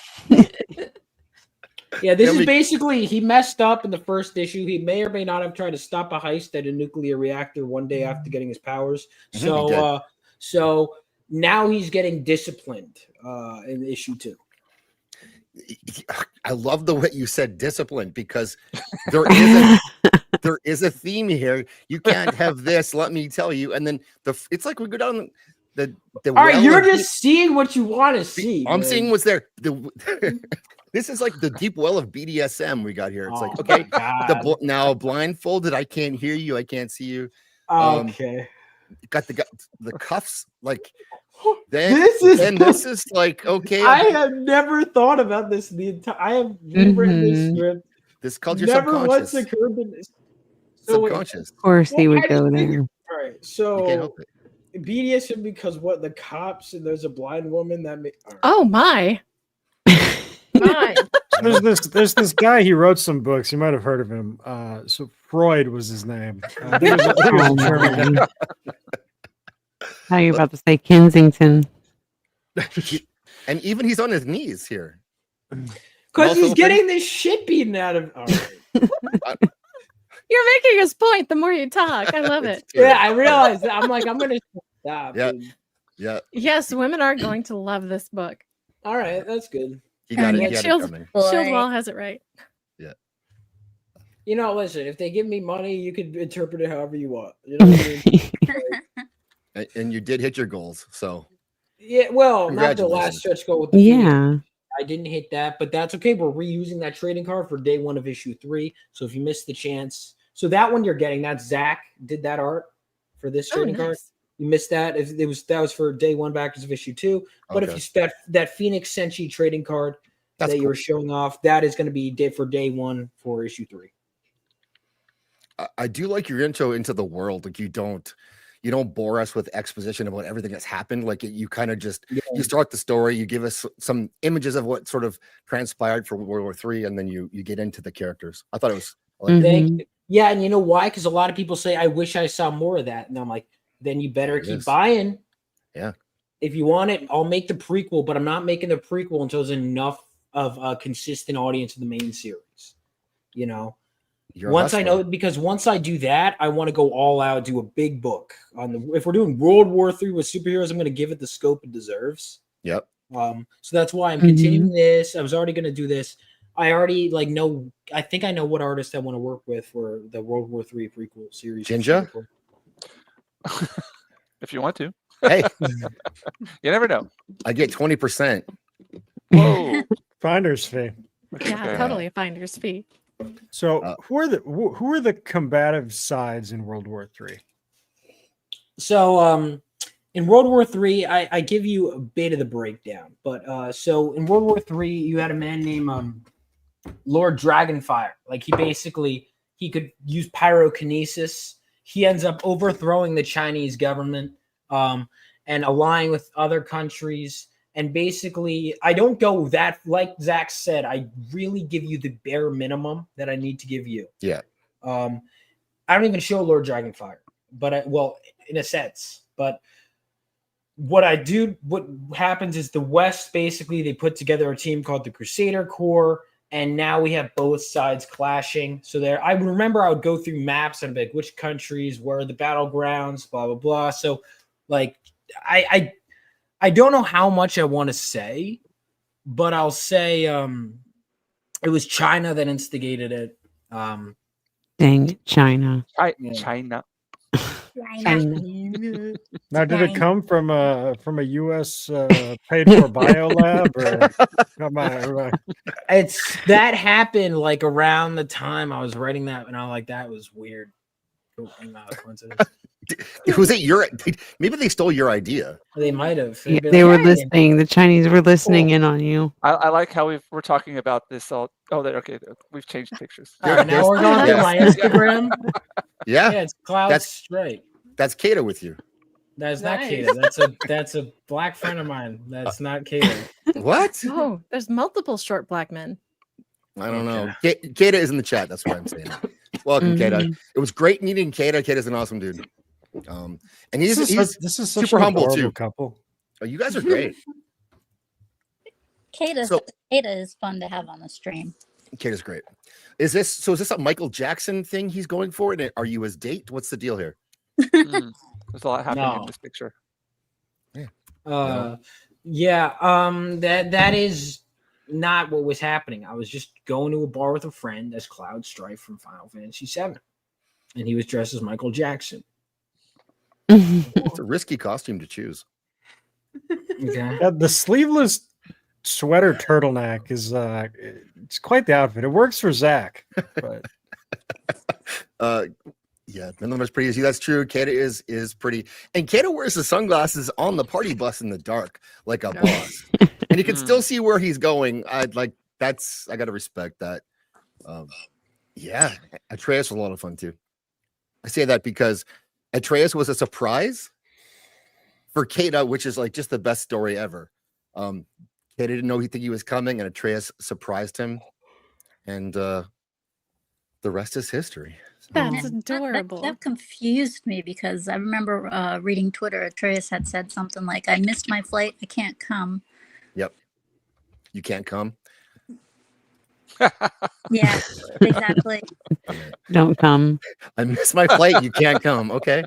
Yeah, this Then is we- basically he messed up in the first issue. He may or may not have tried to stop a heist at a nuclear reactor one day after getting his powers. Mhm, he So so now he's getting disciplined in issue 2. I love the way you said discipline because there is a theme here. You can't have this, let me tell you. And then it's like we go down the All right, well you're of just seeing what you want to see. I'm man. seeing what's there. This is like the deep well of BDSM we got here. It's like, Oh, okay, God. now blindfolded, I can't hear you, I can't see you. um, Okay. Got the cuffs, like then This is is like, okay, I have never thought about this the entire. I have rewritten this Mhm. script. this called your Never once subconscious. occurred to this. So wait, Subconscious. Of course he Well, would I go just think- there. all right, You can't so help it. BDSM because what the cops and there's a blind woman that Oh my. My. There's this guy. He wrote some books. You might have heard of him. So Freud was his name. I think it was Oh, a German guy. my. How you about to say Kensington? And even he's on his knees here. because Also he's open- getting this shit beaten out of. All right. You're making his point the more you talk. I love it. It's true. Yeah, I realized that. I'm like, I'm gonna stop. Yeah. dude. Yeah, Yes, women are going to love this book. All right, that's good. you got it. Yeah, You got Shield- it coming. Shieldwall has it right. You know, listen, if they give me money, you can interpret it however you want. You know what I mean? And you did hit your goals. So Yeah, well, not the last Congratulations. stretch goal with the Phoenix. Yeah. I didn't hit that, but that's okay. We're reusing that trading card for day 1 of issue 3. So if you missed the chance, so that one you're getting, that's Zach did that art for this Oh, trading card. nice. You missed that. If it was that was for day 1 backers of issue 2. But if Okay. you that Phoenix Senshi trading card that's that you cool. were showing off, that is going to be for day 1 for issue 3. I do like your intro into the world. Like you don't bore us with exposition about everything that's happened. Like you kind of just you start the story, you give us some images of what sort of transpired for World War III, and then you get into the characters. I thought it was Thank you. Yeah, and you know why? Because a lot of people say, I wish I saw more of that. And I'm like, then you better keep buying. Yeah. If you want it, I'll make the prequel, but I'm not making the prequel until there's enough of a consistent audience of the main series. You know? Once I know, because once I do that, I want to go all out, do a big book on the. If we're doing World War III with superheroes, I'm going to give it the scope it deserves. Yep. So that's why I'm continuing this. I was already going to do this. I already know. I think I know what artist I want to work with for the World War III prequel series. Jinja. If you want to. Hey, you never know. I get 20%. Whoa. Finder's fee. Yeah, totally a finder's fee. So who are the combative sides in World War III? So in World War III, I give you a bit of the breakdown. But so in World War III, you had a man named Lord Dragonfire. Like he could use pyrokinesis. He ends up overthrowing the Chinese government and allying with other countries. And basically, I don't go that, like Zach said, I really give you the bare minimum that I need to give you. Yeah. I don't even show Lord Dragonfire, but well, in a sense. But what happens is the West, basically, they put together a team called the Crusader Corps, and now we have both sides clashing. So I remember I would go through maps and be like, which countries, where are the battlegrounds, blah, blah, blah. So, like, I don't know how much I want to say, but I'll say it was China that instigated it. Dang China. China. Now, did it come from a U.S. paid for biolab, or It's that happened like around the time I was writing that, and I'm like, that was weird. Coincidence. Was it maybe they stole your idea? They might have. Yeah, they were listening. The Chinese were listening in on you. I like how we're talking about this all. Oh, okay. We've changed pictures. All right, now we're going through my Instagram. Yeah, it's Cloud Straight. That's Kata with you. That's not Kata. That's a black friend of mine. That's not Kata. What? Oh, there's multiple short black men. I don't know. Kata is in the chat. That's what I'm saying. Welcome, Kata. It was great meeting Kata. Kata's an awesome dude. And he's super humble too. Couple. Oh, you guys are great. Kata is fun to have on the stream. Kata's great. Is this a Michael Jackson thing he's going for? And are you his date? What's the deal here? There's a lot happening in this picture. Yeah. That is not what was happening. I was just going to a bar with a friend as Cloud Strife from Final Fantasy VII, and he was dressed as Michael Jackson. It's a risky costume to choose. Okay. The sleeveless sweater turtleneck is it's quite the outfit. It works for Zach, but yeah, none of them is pretty as you. That's true. Kata is pretty, and Kata wears the sunglasses on the party bus in the dark like a boss, and you can still see where he's going. I gotta respect that. Yeah, Atreus was a lot of fun too. I say that because Atreus was a surprise for Kata, which is like just the best story ever. Kata didn't know he was coming, and Atreus surprised him, and the rest is history. That's adorable. That confused me because I remember reading Twitter. Atreus had said something like, "I missed my flight. I can't come." Yep. You can't come. Yeah, exactly. Don't come. I missed my flight. You can't come. Okay.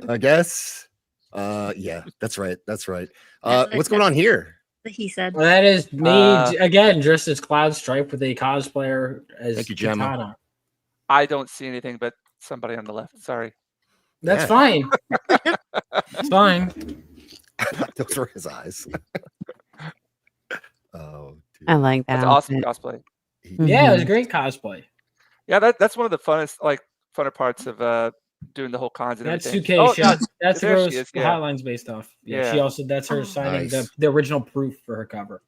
I guess. Yeah, that's right. That's right. What's going on here? He said. Well, that is me again, dressed as Cloud Stripe with a cosplayer as Thank you, Gemma. Katana. I don't see anything but somebody on the left. Sorry. That's fine. It's fine. Those were his eyes. Oh, dude. I like that. That's awesome cosplay. Yeah, it was a great cosplay. Yeah, that's one of the funner parts of doing the whole cons and That's everything. 2K shot. That's there where she is, the yeah. Hotline's based off. Yeah, Yeah. she also that's her signing nice. the original proof for her cover.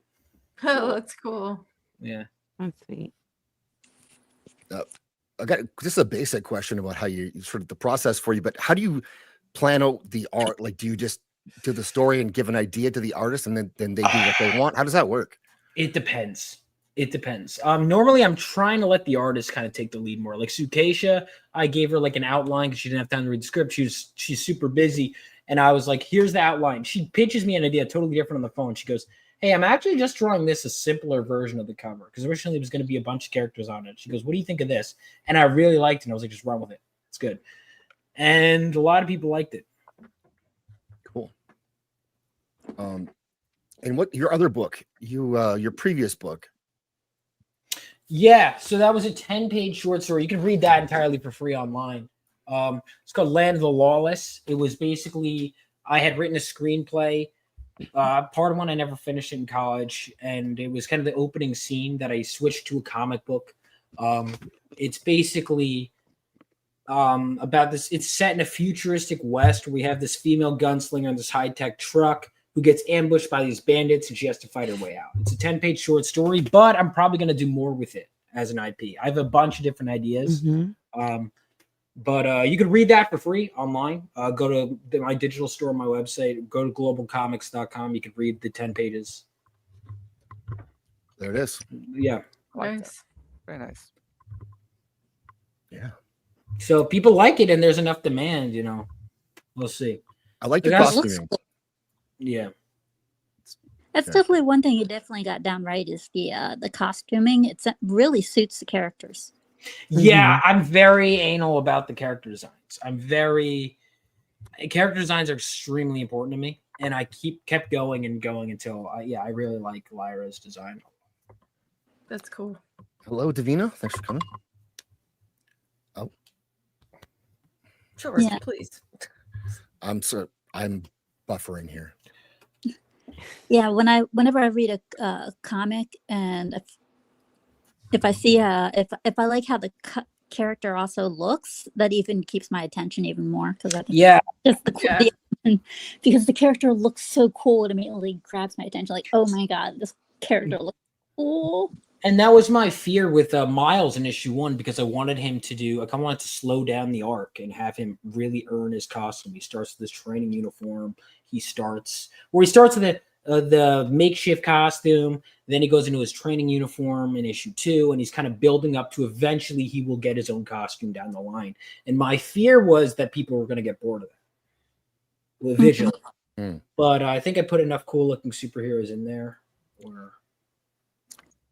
Oh, that's cool. Yeah. That's sweet. I got this is a basic question about how you sort of the process for you, but how do you plan out the art? Like, do you just do the story and give an idea to the artist and then they do what they want? How does that work? It depends. It depends. Normally I'm trying to let the artist kind of take the lead more. Like Sukeisha, I gave her like an outline because she didn't have time to read the script. She's super busy. And I was like, here's the outline. She pitches me an idea totally different on the phone. She goes, hey, I'm actually just drawing this a simpler version of the cover because originally it was going to be a bunch of characters on it. She goes, what do you think of this? And I really liked it. And I was like, just run with it. It's good. And a lot of people liked it. Cool. And what your other book, your previous book? Yeah, so that was a 10-page short story. You can read that entirely for free online. It's called Land of the Lawless. It was basically, I had written a screenplay. Part of one, I never finished it in college, and it was kind of the opening scene that I switched to a comic book. It's basically about this. It's set in a futuristic West where we have this female gunslinger on this high-tech truck who gets ambushed by these bandits, and she has to fight her way out. It's a 10-page short story, but I'm probably going to do more with it as an IP. I have a bunch of different ideas. But you can read that for free online. Go to my digital store on my website. Go to globalcomics.com. You can read the 10 pages. There it is. Yeah. Nice. Very nice. Yeah. So if people like it and there's enough demand, we'll see. I like the Guys, costuming. Yeah. That's definitely one thing you definitely got down right is the costuming. It really suits the characters. Yeah, I'm very anal about the character designs. Character designs are extremely important to me, and I kept going and going until I really like Lyra's design. That's cool. Hello, Davina. Thanks for coming. Oh, Sure, Yeah. please. I'm buffering here. Yeah, whenever I read a comic and if I see if I like how the character also looks, that even keeps my attention even more because I think just because the character looks so cool, it immediately grabs my attention. Like, oh my god, this character looks cool. And that was my fear with Miles in issue 1 because I wanted him to I kind of wanted to slow down the arc and have him really earn his costume. He starts with this training uniform. He starts with the makeshift costume. Then he goes into his training uniform in issue 2, and he's kind of building up to eventually he will get his own costume down the line. And my fear was that people were going to get bored of that with visually. But I think I put enough cool looking superheroes in there.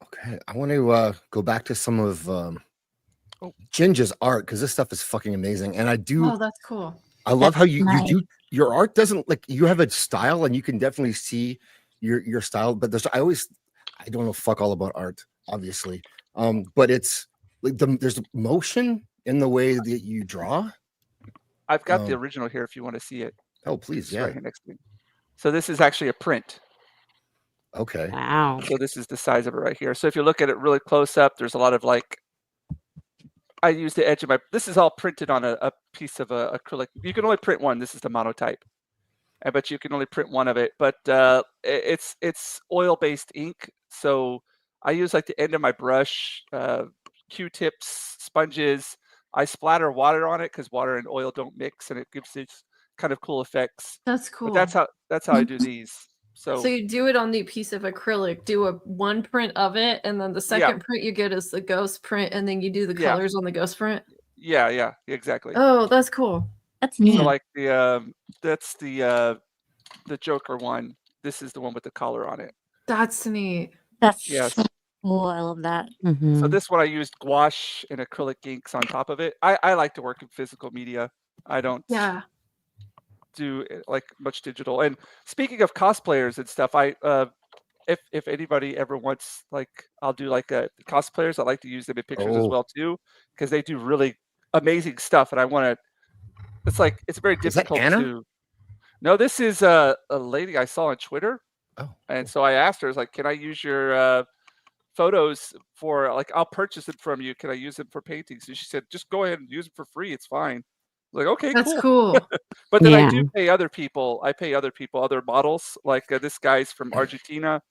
Okay, I want to go back to some of Jinja's art because this stuff is fucking amazing, and I do. Oh, that's cool. I love how you do your art. Doesn't like you have a style, and you can definitely see your style. But I don't know fuck all about art, obviously. But it's like there's motion in the way that you draw. I've got the original here if you want to see it. Oh, please, It's yeah. right here next to me. So this is actually a print. Okay. Wow. So this is the size of it right here. So if you look at it really close up, there's a lot of I use the edge of this is all printed on a piece of acrylic. You can only print one. This is the monotype. But you can only print one of it. But it's oil-based ink. So I use like the end of my brush, Q-tips, sponges. I splatter water on it because water and oil don't mix, and it gives these kind of cool effects. That's cool. But that's how I do these. So you do it on the piece of acrylic, do one print of it, and then the second print you get is the ghost print, and then you do the colors on the ghost print. Yeah, exactly. Oh, that's cool. That's neat. So like that's the Joker one. This is the one with the collar on it. That's neat. That's Yes. Oh, I love that. So this one I used gouache and acrylic inks on top of it. I like to work in physical media. I don't do like much digital. And speaking of cosplayers and stuff, if anybody ever wants, like, I'll do like cosplayers. I like to use them in pictures as well too, because they do really amazing stuff. And I want to. It's very difficult to. No, this is a lady I saw on Twitter. Oh. And so I asked her, I was like, "Can I use your photos for I'll purchase them from you? Can I use them for paintings?" And she said, "Just go ahead and use them for free. It's fine." Like, okay, that's cool. But then I do pay other people. I pay other people, other models. Like this guy's from Argentina,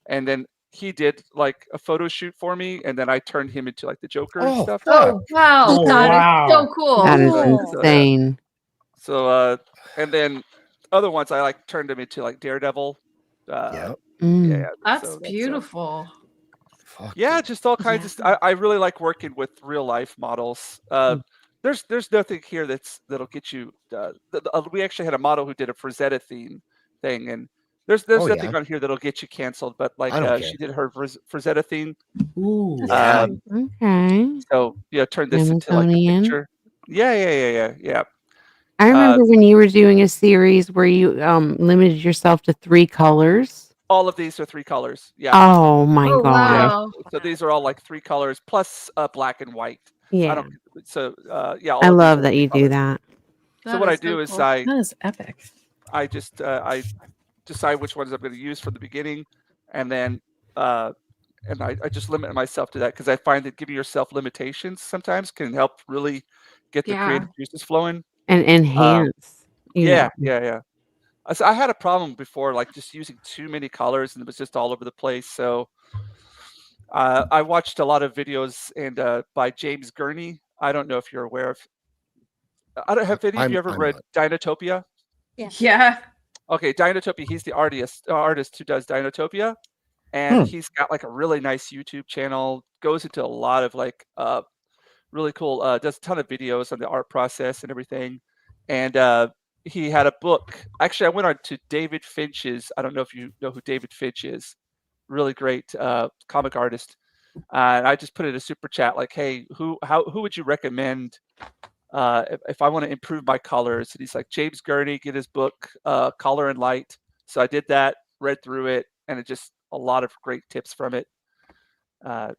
and then he did like a photo shoot for me, and then I turned him into like the Joker and Oh, stuff. fuck. Oh wow, Oh, that is wow. so cool. That is Cool. insane. So and then other ones I like turned him into like Daredevil. Yeah. Mm. That's so beautiful. Fuck. yeah, dude. just all kinds of stuff. I really like working with real life models. There's nothing here that'll get you. We actually had a model who did a Frazetta theme thing, and there's Oh, nothing yeah? on here that'll get you canceled. But like I don't care. she did her Frazetta theme. Ooh. Yeah. Okay. So yeah, turn this into like a Amazonian. picture. Yeah. I remember when you were doing a series where you limited yourself to 3 colors. All of these are 3 colors. Yeah. Oh my Oh god. wow. So these are all like 3 colors plus black and white. I Yeah. don't. So yeah. All I of these love are that 3 you do colors. that. So That what I is so do is cool. I That is epic. just I decide which ones I'm going to use from the beginning, and then I just limit myself to that because I find that giving yourself limitations sometimes can help really get the Yeah. creative juices flowing. And enhance. you know. Yeah. So I had a problem before, like just using too many colors, and it was just all over the place. So I watched a lot of videos and by James Gurney. I don't know if you're aware of. I don't have any of you ever I'm read not. Dinotopia? Yeah. Okay, Dinotopia. He's the artist who does Dinotopia, and he's got like a really nice YouTube channel. Goes into a lot of like really cool. Does a ton of videos on the art process and everything. And he had a book. Actually, I went on to David Finch's. I don't know if you know who David Finch is. Really great comic artist. And I just put in a super chat like, "Hey, who would you recommend if I want to improve my colors?" And he's like, "James Gurney, get his book, Color and Light." So I did that, read through it, and it just a lot of great tips from it.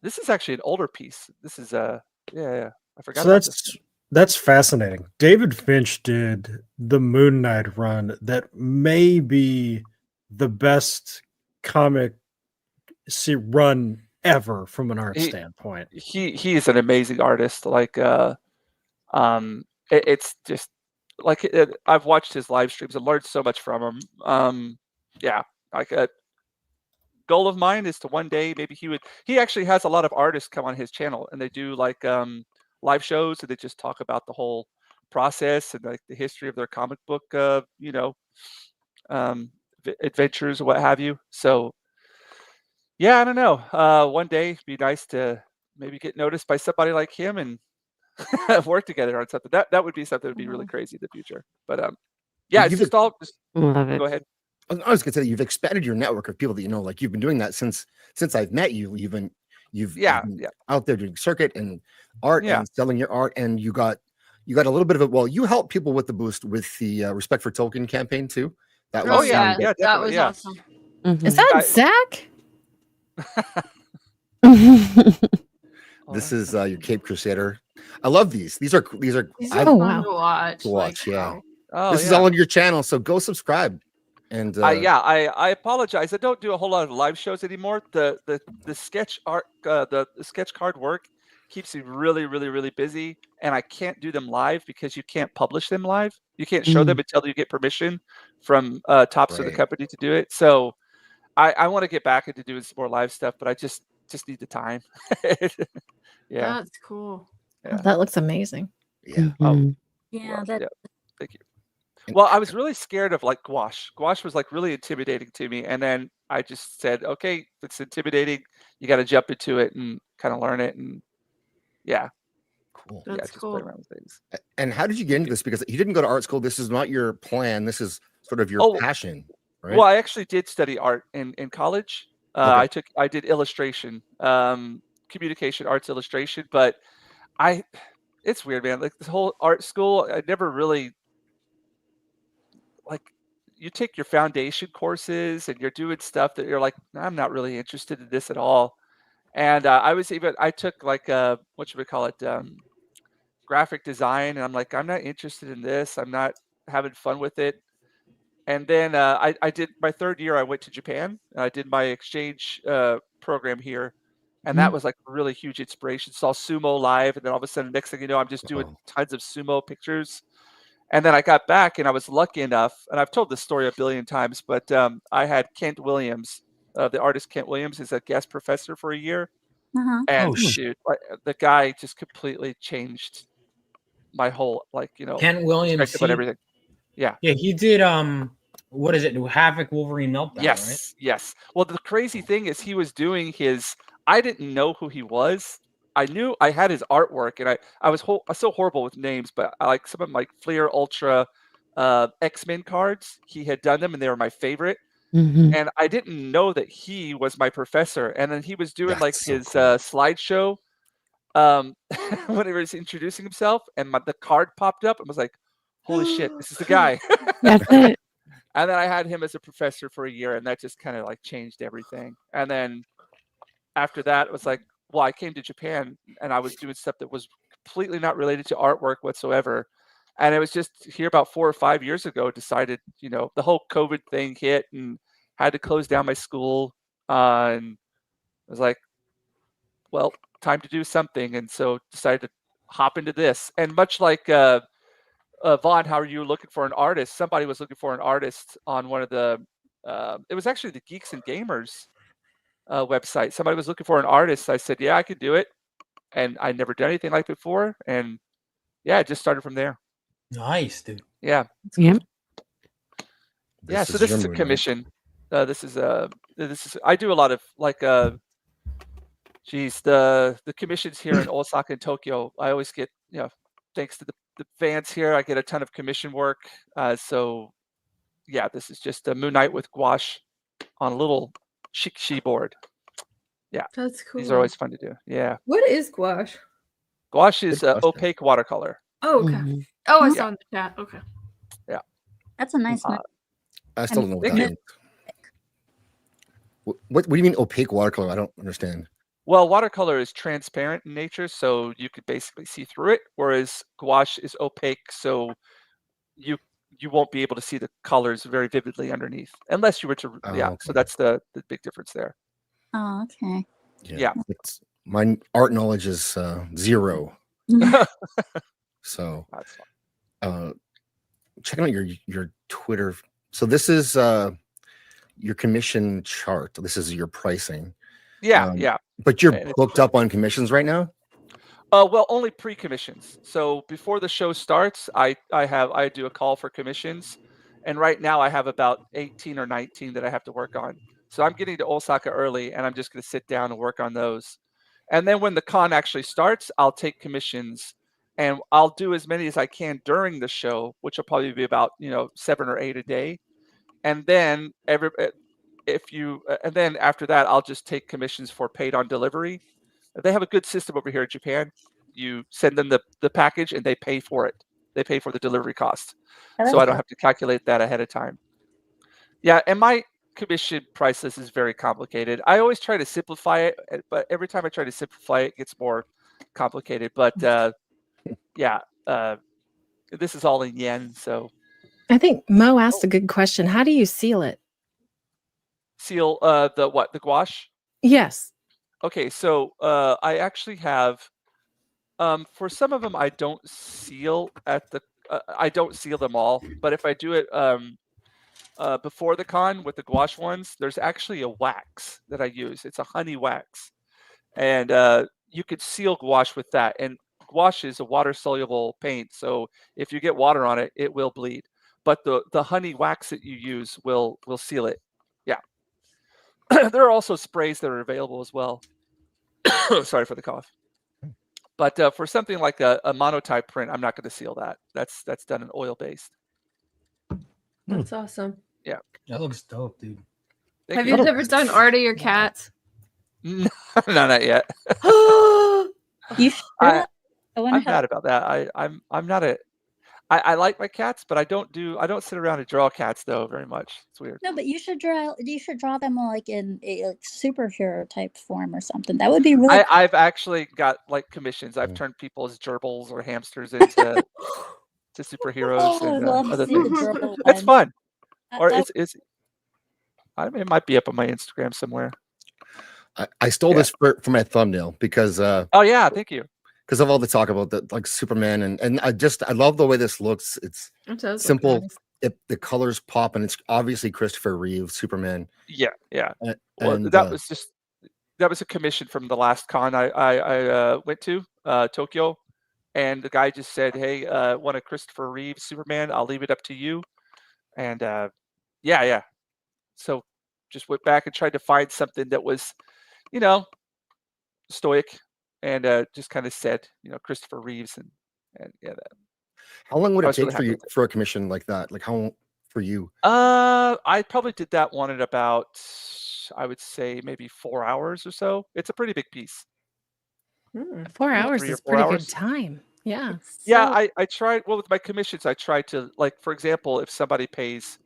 This is actually an older piece. This is yeah. I forgot So about this. that's fascinating. David Finch did the Moon Knight run that may be the best comic run ever from an art standpoint. He is an amazing artist. Like it's just like I've watched his live streams and learned so much from him. Yeah, like a goal of mine is to one day maybe he actually has a lot of artists come on his channel and they do like live shows and they just talk about the whole process and like the history of their comic book adventures or what have you. So yeah, I don't know. One day it'd be nice to maybe get noticed by somebody like him and work together on something. That would be something that would be really crazy in the future. But yeah, it's just all just Love it. go ahead. I was gonna say you've expanded your network of people that you know. Like you've been doing that since I've met you. You've been out there doing circuit and art and selling your art, and you got a little bit of it. Well, you helped people with the boost with the Respect for Tolkien campaign too. That was that was awesome. Is that Zach? This is your Cape Crusader. I love these. These are These are I- fun to watch. to watch. Like, Yeah. wow. Oh, This is all on your channel, so go subscribe. And I apologize. I don't do a whole lot of live shows anymore. The sketch art, the sketch card work keeps me really busy, and I can't do them live because you can't publish them live. You can't show them until you get permission from tops of the company to do it. So I want to get back into doing some more live stuff, but I just need the time. Yeah. That's cool. Oh, that looks amazing. Yeah. Oh, Yeah, well, yeah. Thank you. Well, I was really scared of like gouache. Gouache was like really intimidating to me, and then I just said, "Okay, if it's intimidating, you got to jump into it and kind of learn it." And yeah, cool. That's just cool. play around with things. And how did you get into this? Because you didn't go to art school. This is not your plan. This is sort of your passion, right? Well, I actually did study art in college. I did illustration, communication arts illustration, but it's weird, man. Like this whole art school, I never really like. You take your foundation courses and you're doing stuff that you're like, I'm not really interested in this at all. And I took like what should we call it, graphic design, and I'm like, I'm not interested in this. I'm not having fun with it. And then I did my third year. I went to Japan. And I did my exchange program here, and that was like a really huge inspiration. Saw sumo live, and then all of a sudden, next thing you know, I'm just doing tons of sumo pictures. And then I got back, and I was lucky enough, and I've told this story a billion times, but I had Kent Williams, the artist Kent Williams is a guest professor for a year, Uh-huh. and shit. dude, the guy just completely changed my whole Kent Williams, perspective on everything. Yeah. Yeah, he did what is it? Havoc Wolverine Meltdown, right? Yes. Well, the crazy thing is he was doing his. I didn't know who he was. I knew I had his artwork, and I was so horrible with names, but I like some of them, like Fleer Ultra, X-Men cards. He had done them, and they were my favorite. Mhm. And I didn't know that he was my professor. And then he was doing like That's so his cool. slideshow when he was introducing himself, and the card popped up and was like, "Holy shit, this is the guy!" That's it. And then I had him as a professor for a year, and that just kind of like changed everything. And then after that, it was like, well, I came to Japan and I was doing stuff that was completely not related to artwork whatsoever. And it was just here about 4 or 5 years ago, decided, the whole COVID thing hit and had to close down my school. And I was like, well, time to do something. And so decided to hop into this. And much like Vaughn, how are you looking for an artist? Somebody was looking for an artist on one of the, it was actually the Geeks and Gamers website. Somebody was looking for an artist. I said, yeah, I could do it. And I'd never done anything like before. And yeah, it just started from there. Nice, dude. Yeah. Yep. Yeah. So this is a commission. This is I do a lot of like, the commissions here in Osaka and Tokyo. I always get, thanks to the fans here, I get a ton of commission work. So yeah, this is just a Moon Knight with gouache on a little shishi board. Yeah, That's cool. these are always fun to do. Yeah, What is gouache? gouache is Good question. opaque watercolor. Oh, okay. Mhm. Oh, I Yeah. saw in the chat. Okay. That's a nice one. I still don't know what Thank that you. means. What do you mean opaque watercolor? I don't understand. Well, watercolor is transparent in nature, so you could basically see through it, whereas gouache is opaque, so you won't be able to see the colors very vividly underneath, unless you were to. Oh, Yeah, okay. so that's the big difference there. Oh, okay. Yeah. My art knowledge is 0. So That's fine. checking out your Twitter. So this is your commission chart. This is your pricing. Yeah, yeah. But you're And it's- booked up on commissions right now? Well, only pre-commissions. So before the show starts, I do a call for commissions, and right now I have about 18 or 19 that I have to work on. So I'm getting to Osaka early, and I'm just going to sit down and work on those. And then when the con actually starts, I'll take commissions, and I'll do as many as I can during the show, which will probably be about 7 or 8 a day. And then and then after that, I'll just take commissions for paid on delivery. They have a good system over here in Japan. You send them the package and they pay for it. They pay for the delivery cost. So I don't have to calculate that ahead of time. Yeah, and my commission price list is very complicated. I always try to simplify it, but every time I try to simplify it, it gets more complicated. But this is all in yen. So I think Mo asked a good question. How do you seal it? seal the gouache. Yes. Okay, so I actually have for some of them I don't seal I don't seal them all, but if I do it before the con with the gouache ones, there's actually a wax that I use. It's a honey wax, and you could seal gouache with that. And gouache is a water-soluble paint, so if you get water on it, it will bleed. But the honey wax that you use will seal it. Yeah. There are also sprays that are available as well. Sorry for the cough. But for something like a monotype print, I'm not going to seal that. That's done in oil-based. That's awesome. Yeah. That looks dope, dude. Thank Have you ever done art of your cats? No, not yet. You should. I- I want I'm to have. mad about that. I'm not a. I like my cats, but I don't sit around and draw cats though very much. It's weird. No, but you should draw them like in a like superhero type form or something. That would be really. I've actually got like commissions. I've turned people's gerbils or hamsters into to superheroes. Oh, I and, love to other see the things. gerbil It's one. fun. Or I- it might be up on my Instagram somewhere. I stole this for my thumbnail because Oh yeah, thank you. because of all the talk about the like Superman and I love the way this looks. It's It does look simple. nice. the colors pop, and it's obviously Christopher Reeve, Superman. Yeah. And, Well, that was a commission from the last con I went to, Tokyo, and the guy just said, "Hey, want a Christopher Reeve Superman? I'll leave it up to you." And yeah. So just went back and tried to find something that was, stoic, and just kind of said, Christopher Reeves, and yeah. how long would I it was really take for happy you with it. for a commission like that? Like how for you? I probably did that one in about, I would say, maybe 4 hours or so. It's a pretty big piece. 4 hours 3 or is 4 pretty hours. good time. Yeah. Yeah, I tried. Well, with my commissions, I tried to, like, for example, if somebody pays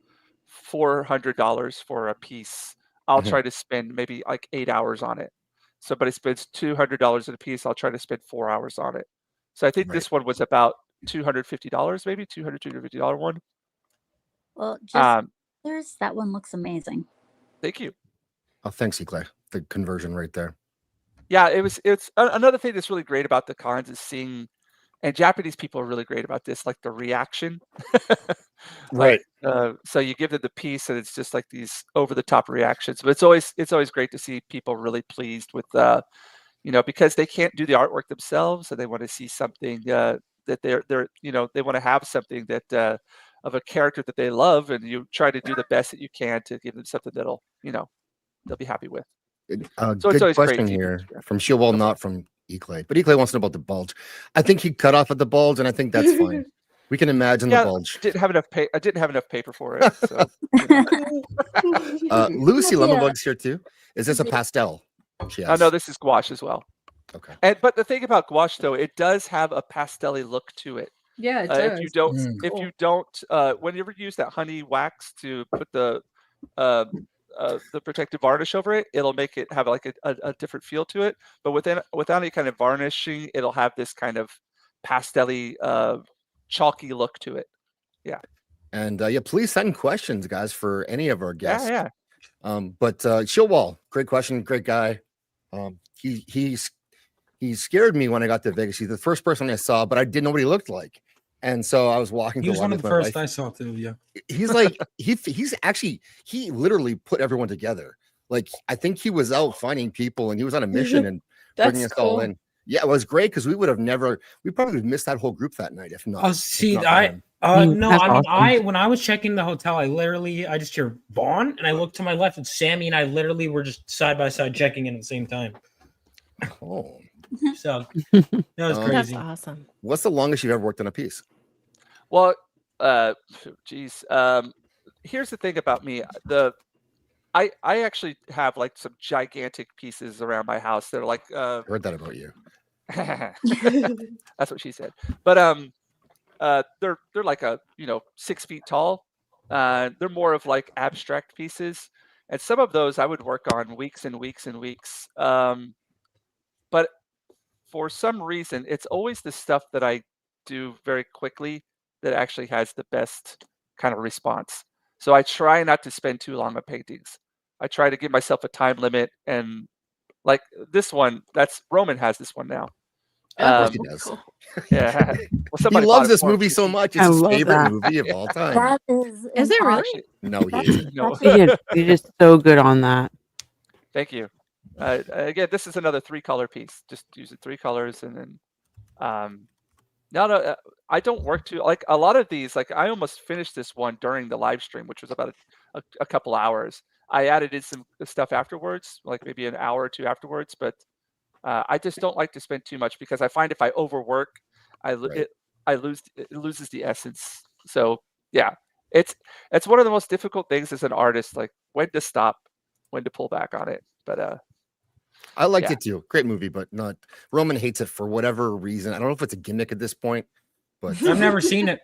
$400 for a piece, I'll Mhm. try to spend maybe like 8 hours on it. Somebody spends $200 in a piece, I'll try to spend 4 hours on it. So I think Right. this one was about $250, maybe $250 one. Well, just Um, that one looks amazing. Thank you. Oh, thanks, Clay. The conversion right there. Yeah, it's another thing that's really great about the cons is seeing, and Japanese people are really great about this, like the reaction. Right. So you give them the piece, and it's just like these over the top reactions. But it's always great to see people really pleased with, because they can't do the artwork themselves, and they want to see something that they're they want to have something that of a character that they love, and you try to do the best that you can to give them something that'll they'll be happy with. So it's Good always great question feedback. here Yeah. from Shieldwall, not from Eclay. But Eclay wants to know about the bulge. I think he cut off at the bulge, and I think that's fine. We can imagine the Yeah, bulge. I didn't have enough paper for it. So Lucy Yeah. Lemonbug's here too. Is this a pastel? She I asks. know this is gouache as well. Okay. But the thing about gouache, though, it does have a pastel-y look to it. Yeah, it If does. you don't, Cool. whenever you use that honey wax to put the protective varnish over it, it'll make it have like a different feel to it. But without any kind of varnishing, it'll have this kind of pastel-y, chalky look to it. Yeah. And please send questions, guys, for any of our guests. Yeah. But Shieldwall, great question, great guy. He scared me when I got to Vegas. He's the first person I saw, but I didn't know what he looked like. And so I was walking. He was one of the first I saw too. Yeah. He's like he literally put everyone together. Like I think he was out finding people, and he was on a mission and bringing us all in. Yeah, it was great because we probably would have missed that whole group that night if not. Oh, see, if not for him. no, That's I mean, awesome. when I was checking the hotel, I just hear Vaughn, and I looked to my left, and Sammy and I literally were just side by side checking in at the same time. Oh, So that was That's crazy. That's awesome. what's the longest you've ever worked on a piece? Well, geez. Here's the thing about me. I actually have like some gigantic pieces around my house that are like I heard that about you. that's what she said. But they're like 6 feet tall. They're more of like abstract pieces, and some of those I would work on weeks and weeks and weeks. But for some reason, it's always the stuff that I do very quickly that actually has the best kind of response. So I try not to spend too long on paintings. I try to give myself a time limit, and like this one, that's Roman has this one now. Of course he does. Yeah. Well, He somebody bought loves it this for him. movie so much. I It's his love favorite that. movie of all time. That Is it really? Actually, No, he isn't. no. You're just so good on that. Thank you. Again, this is another 3-color piece. Just using 3 colors, and then I don't work too like a lot of these. Like I almost finished this one during the live stream, which was about a couple hours. I added in some stuff afterwards, like maybe an hour or two afterwards. But I just don't like to spend too much because I find if I overwork, it loses the essence. So yeah, it's one of the most difficult things as an artist, like when to stop, when to pull back on it. But I liked it too. Great movie, but not Roman hates it for whatever reason. I don't know if it's a gimmick at this point, but I've never seen it.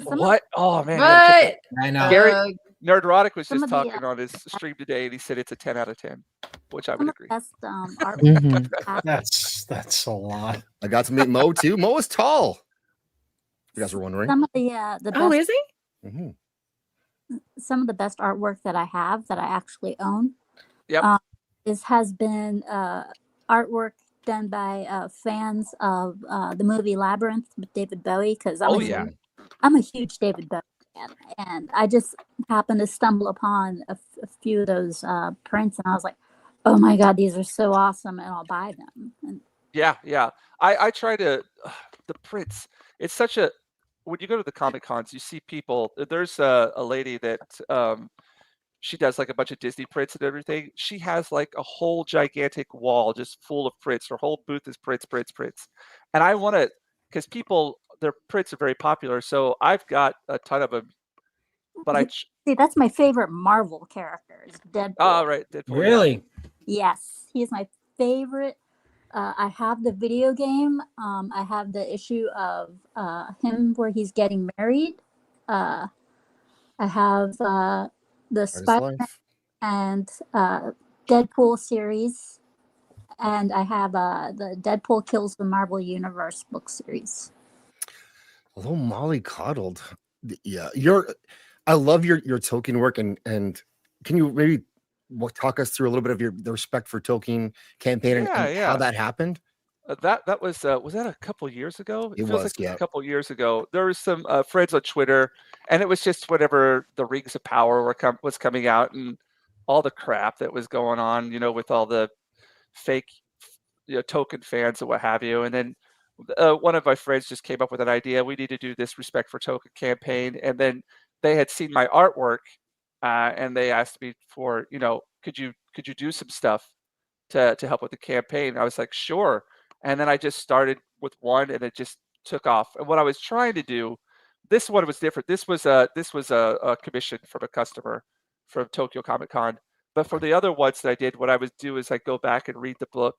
What? Oh man, But I know. Gary Nerderotic was some just of the, talking on his stream today, and he said it's a 10 out of 10, which I Some would of agree. the best art. Mhm. That's a lot. I got to meet Mo too. Mo is tall. If you guys were wondering. Some of the Oh, best, is he? Mhm. some of the best artwork that I have that I actually own. Yep. Has been artwork done by fans of the movie Labyrinth with David Bowie, because I'm a huge David Bowie and I just happened to stumble upon a few of those prints, and I was like, "Oh my god, these are so awesome!" And I'll buy them. And Yeah. I try to the prints. It's such a when you go to the Comic Cons, you see people. There's a lady that she does like a bunch of Disney prints and everything. She has like a whole gigantic wall just full of prints. Her whole booth is prints. And I want to, because their prints are very popular. So I've got a ton of them. But see, that's my favorite Marvel character is Deadpool. Oh, right. Deadpool, Really? Yes, he's my favorite. I have the video game. I have the issue of him where he's getting married. I have the Spider-Man and Deadpool series, and I have the Deadpool Kills the Marvel Universe book series. Hello, Molly Coddled. Yeah, I love your Tolkien work, and can you maybe talk us through a little bit of the Respect for Tolkien campaign and how that happened? That was that a couple years ago? It feels was, like yeah. A couple years ago. There was some friends on Twitter, and it was just whatever the Rings of Power was coming out, and all the crap that was going on, with all the fake, Tolkien fans and what have you. And then one of my friends just came up with an idea. We need to do this Respect for Tolkien campaign, and then they had seen my artwork, and they asked me for, could you do some stuff to help with the campaign? I was like, sure. And then I just started with one, and it just took off. And what I was trying to do, this one was different. This was a commission from a customer from Tokyo Comic Con. But for the other ones that I did, what I would do is I'd go back and read the book,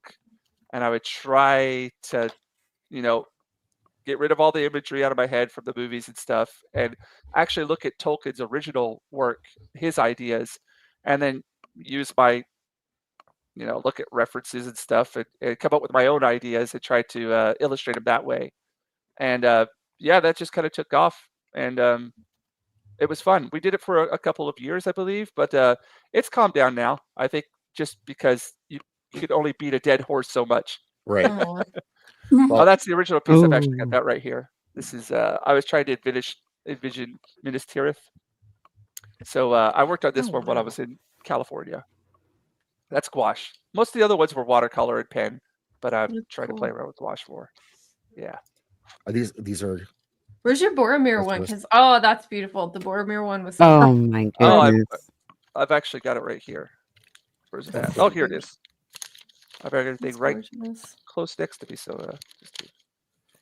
and I would try to, get rid of all the imagery out of my head from the movies and stuff, and actually look at Tolkien's original work, his ideas, and then use my look at references and stuff, and come up with my own ideas and try to illustrate them that way. And that just kind of took off, and it was fun. We did it for a couple of years, I believe, but it's calmed down now. I think just because you could only beat a dead horse so much. Right. Oh, that's the original piece. I've actually got that right here. This is I was trying to envision Minas Tirith. So I worked on this one when I was in California. That's gouache. Most of the other ones were watercolor and pen, but I'm trying to play around with gouache more. Yeah. Are these are? Where's your Boromir one? Because that's beautiful. The Boromir one was. Oh my goodness! I've actually got it right here. Where's it at? Oh, here it is. I've got everything right close next to me. So,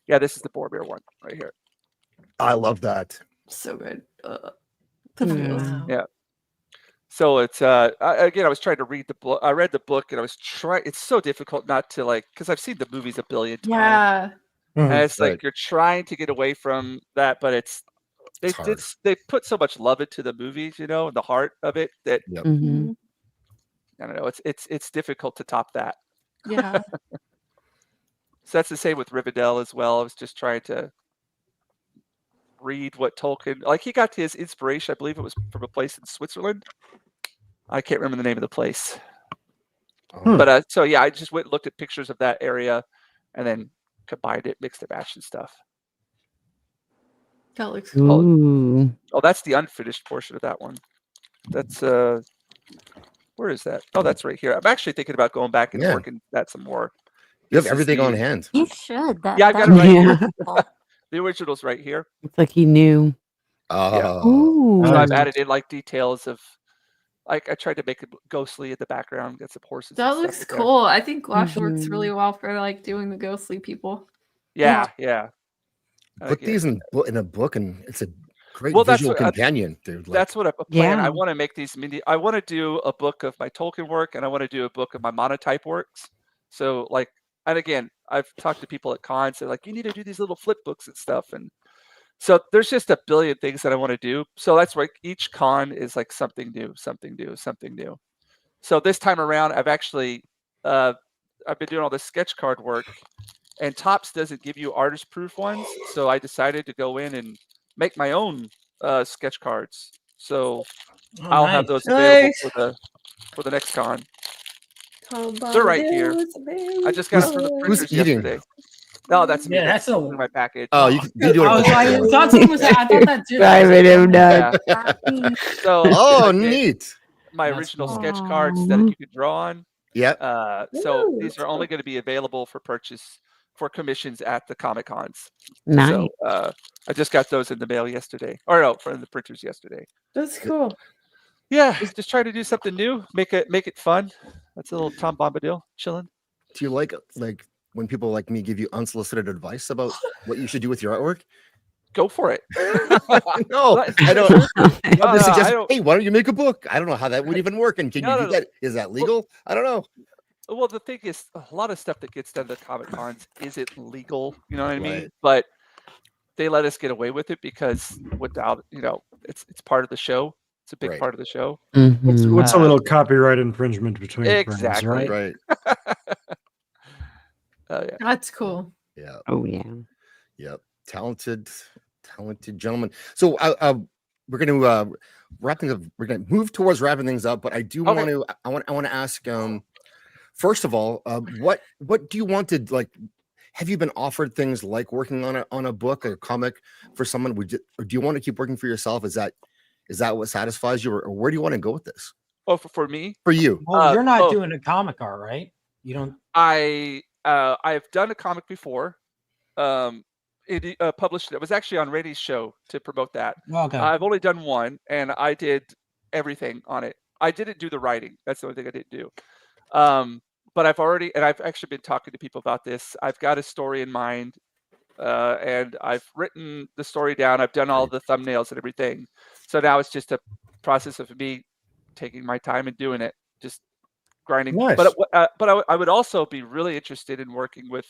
this is the Boromir one right here. I love that. So good. Yeah. So it's I was trying to read the book. I read the book, and I was trying. It's so difficult not to because I've seen the movies a billion times. Yeah. And it's like you're trying to get away from that, but they put so much love into the movies, and the heart of it that I don't know. It's difficult to top that. Yeah. So that's the same with Rivendell as well. I was just trying to read what Tolkien, he got his inspiration, I believe it was from a place in Switzerland. I can't remember the name of the place. But I just went and looked at pictures of that area and then combined it, mixed and matched and stuff. That looks cool. Oh, that's the unfinished portion of that one. That's where is that? Oh, that's right here. I'm actually thinking about going back and working that some more. You have everything on hand. You should. I've got it right here. The original's right here. It's like he knew. So I've added in details of, I tried to make it ghostly in the background, get some horses. That looks cool. I think gouache works really well for doing the ghostly people. Yeah. Put these in a book, and it's a great visual companion, dude. That's what I'm planning. I want to make these I want to do a book of my Tolkien work, and I want to do a book of my monotype works. So and again, I've talked to people at cons. They're like, you need to do these little flip books and stuff. And so there's just a billion things that I want to do. So that's why each con is something new. So this time around, I've actually, I've been doing all this sketch card work, and Topps doesn't give you artist proof ones. So I decided to go in and make my own sketch cards. So I'll have those available for the next con. They're right here. I just got it from the printers yesterday. No, that's me. Yeah, that's a. in my package. Oh, you do I was it. like, I thought someone was. I thought that too. Driving him Yeah. nuts. So Oh, I did neat. my That's original cool. sketch cards that you could draw on. Yep. So Ooh, these that's are only cool. going to be available for purchase for commissions at the Comic Cons. Nice. So I just got those in the mail yesterday, or no, from the printers yesterday. That's cool. Yeah, just trying to do something new, make it fun. That's a little Tom Bombadil chilling. Do you like when people like me give you unsolicited advice about what you should do with your artwork? Go for it. No, What? I don't. No, I'm just I suggesting, don't- hey, why don't you make a book? I don't know how that would even work. And can No, you do no. that? Is that legal? I don't know. Well, the thing is, a lot of stuff that gets done at Comic Cons isn't legal. You know what I mean? Right. But they let us get away with it because without, it's part of the show. It's a big Right. part of the show. Mhm. What's a little copyright infringement between Exactly. friends, right? Right. Yeah. That's cool. Yeah. Oh yeah. Yep. Talented gentleman. So we're going to wrap things up. We're going to move towards wrapping things up, but I do Okay. want to ask, first of all, what do you want to like? Have you been offered things like working on a book or comic for someone? Or do you want to keep working for yourself? Is that what satisfies you, or where do you want to go with this? Oh, for me, For you, Well, you're not oh. doing a comic art, right? You don't. I've done a comic before. It published. It was actually on Rady's show to promote that. Okay. I've only done one, and I did everything on it. I didn't do the writing. That's the only thing I didn't do. But I've actually been talking to people about this. I've got a story in mind, and I've written the story down. I've done all the thumbnails and everything. So now it's just a process of me taking my time and doing it, just grinding. Nice. But I would also be really interested in working with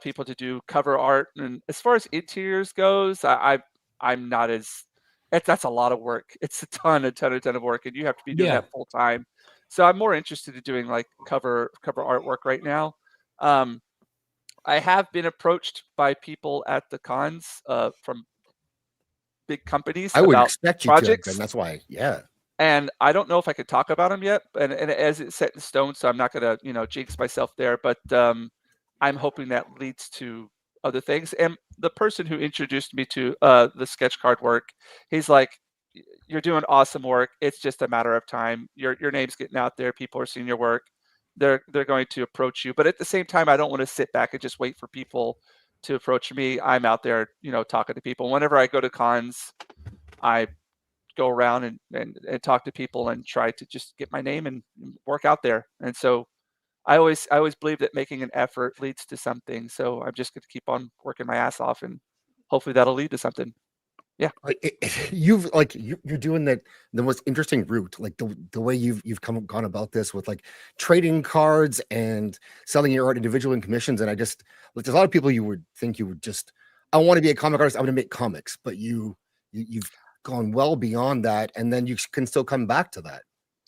people to do cover art. And as far as interiors goes, I'm not as. That's a lot of work. It's a ton of work, and you have to be doing Yeah. that full time. So I'm more interested in doing like cover artwork right now. I have been approached by people at the cons from big companies I would about expect you projects. to, and that's why, yeah. And I don't know if I could talk about them yet, and as it's set in stone, so I'm not gonna jinx myself there. But I'm hoping that leads to other things. And the person who introduced me to the sketch card work, he's like, "You're doing awesome work. It's just a matter of time. Your name's getting out there. People are seeing your work. They're going to approach you. But at the same time, I don't want to sit back and just wait for people to approach me. I'm out there, talking to people. Whenever I go to cons, I go around and talk to people and try to just get my name and work out there. And so I always believe that making an effort leads to something. So I'm just going to keep on working my ass off, and hopefully that'll lead to something. Yeah. You're doing the most interesting route, like the way you've gone about this with like trading cards and selling your art individually in commissions. And there's a lot of people you would think you would just, I want to be a comic artist, I want to make comics, but you've gone well beyond that, and then you can still come back to that.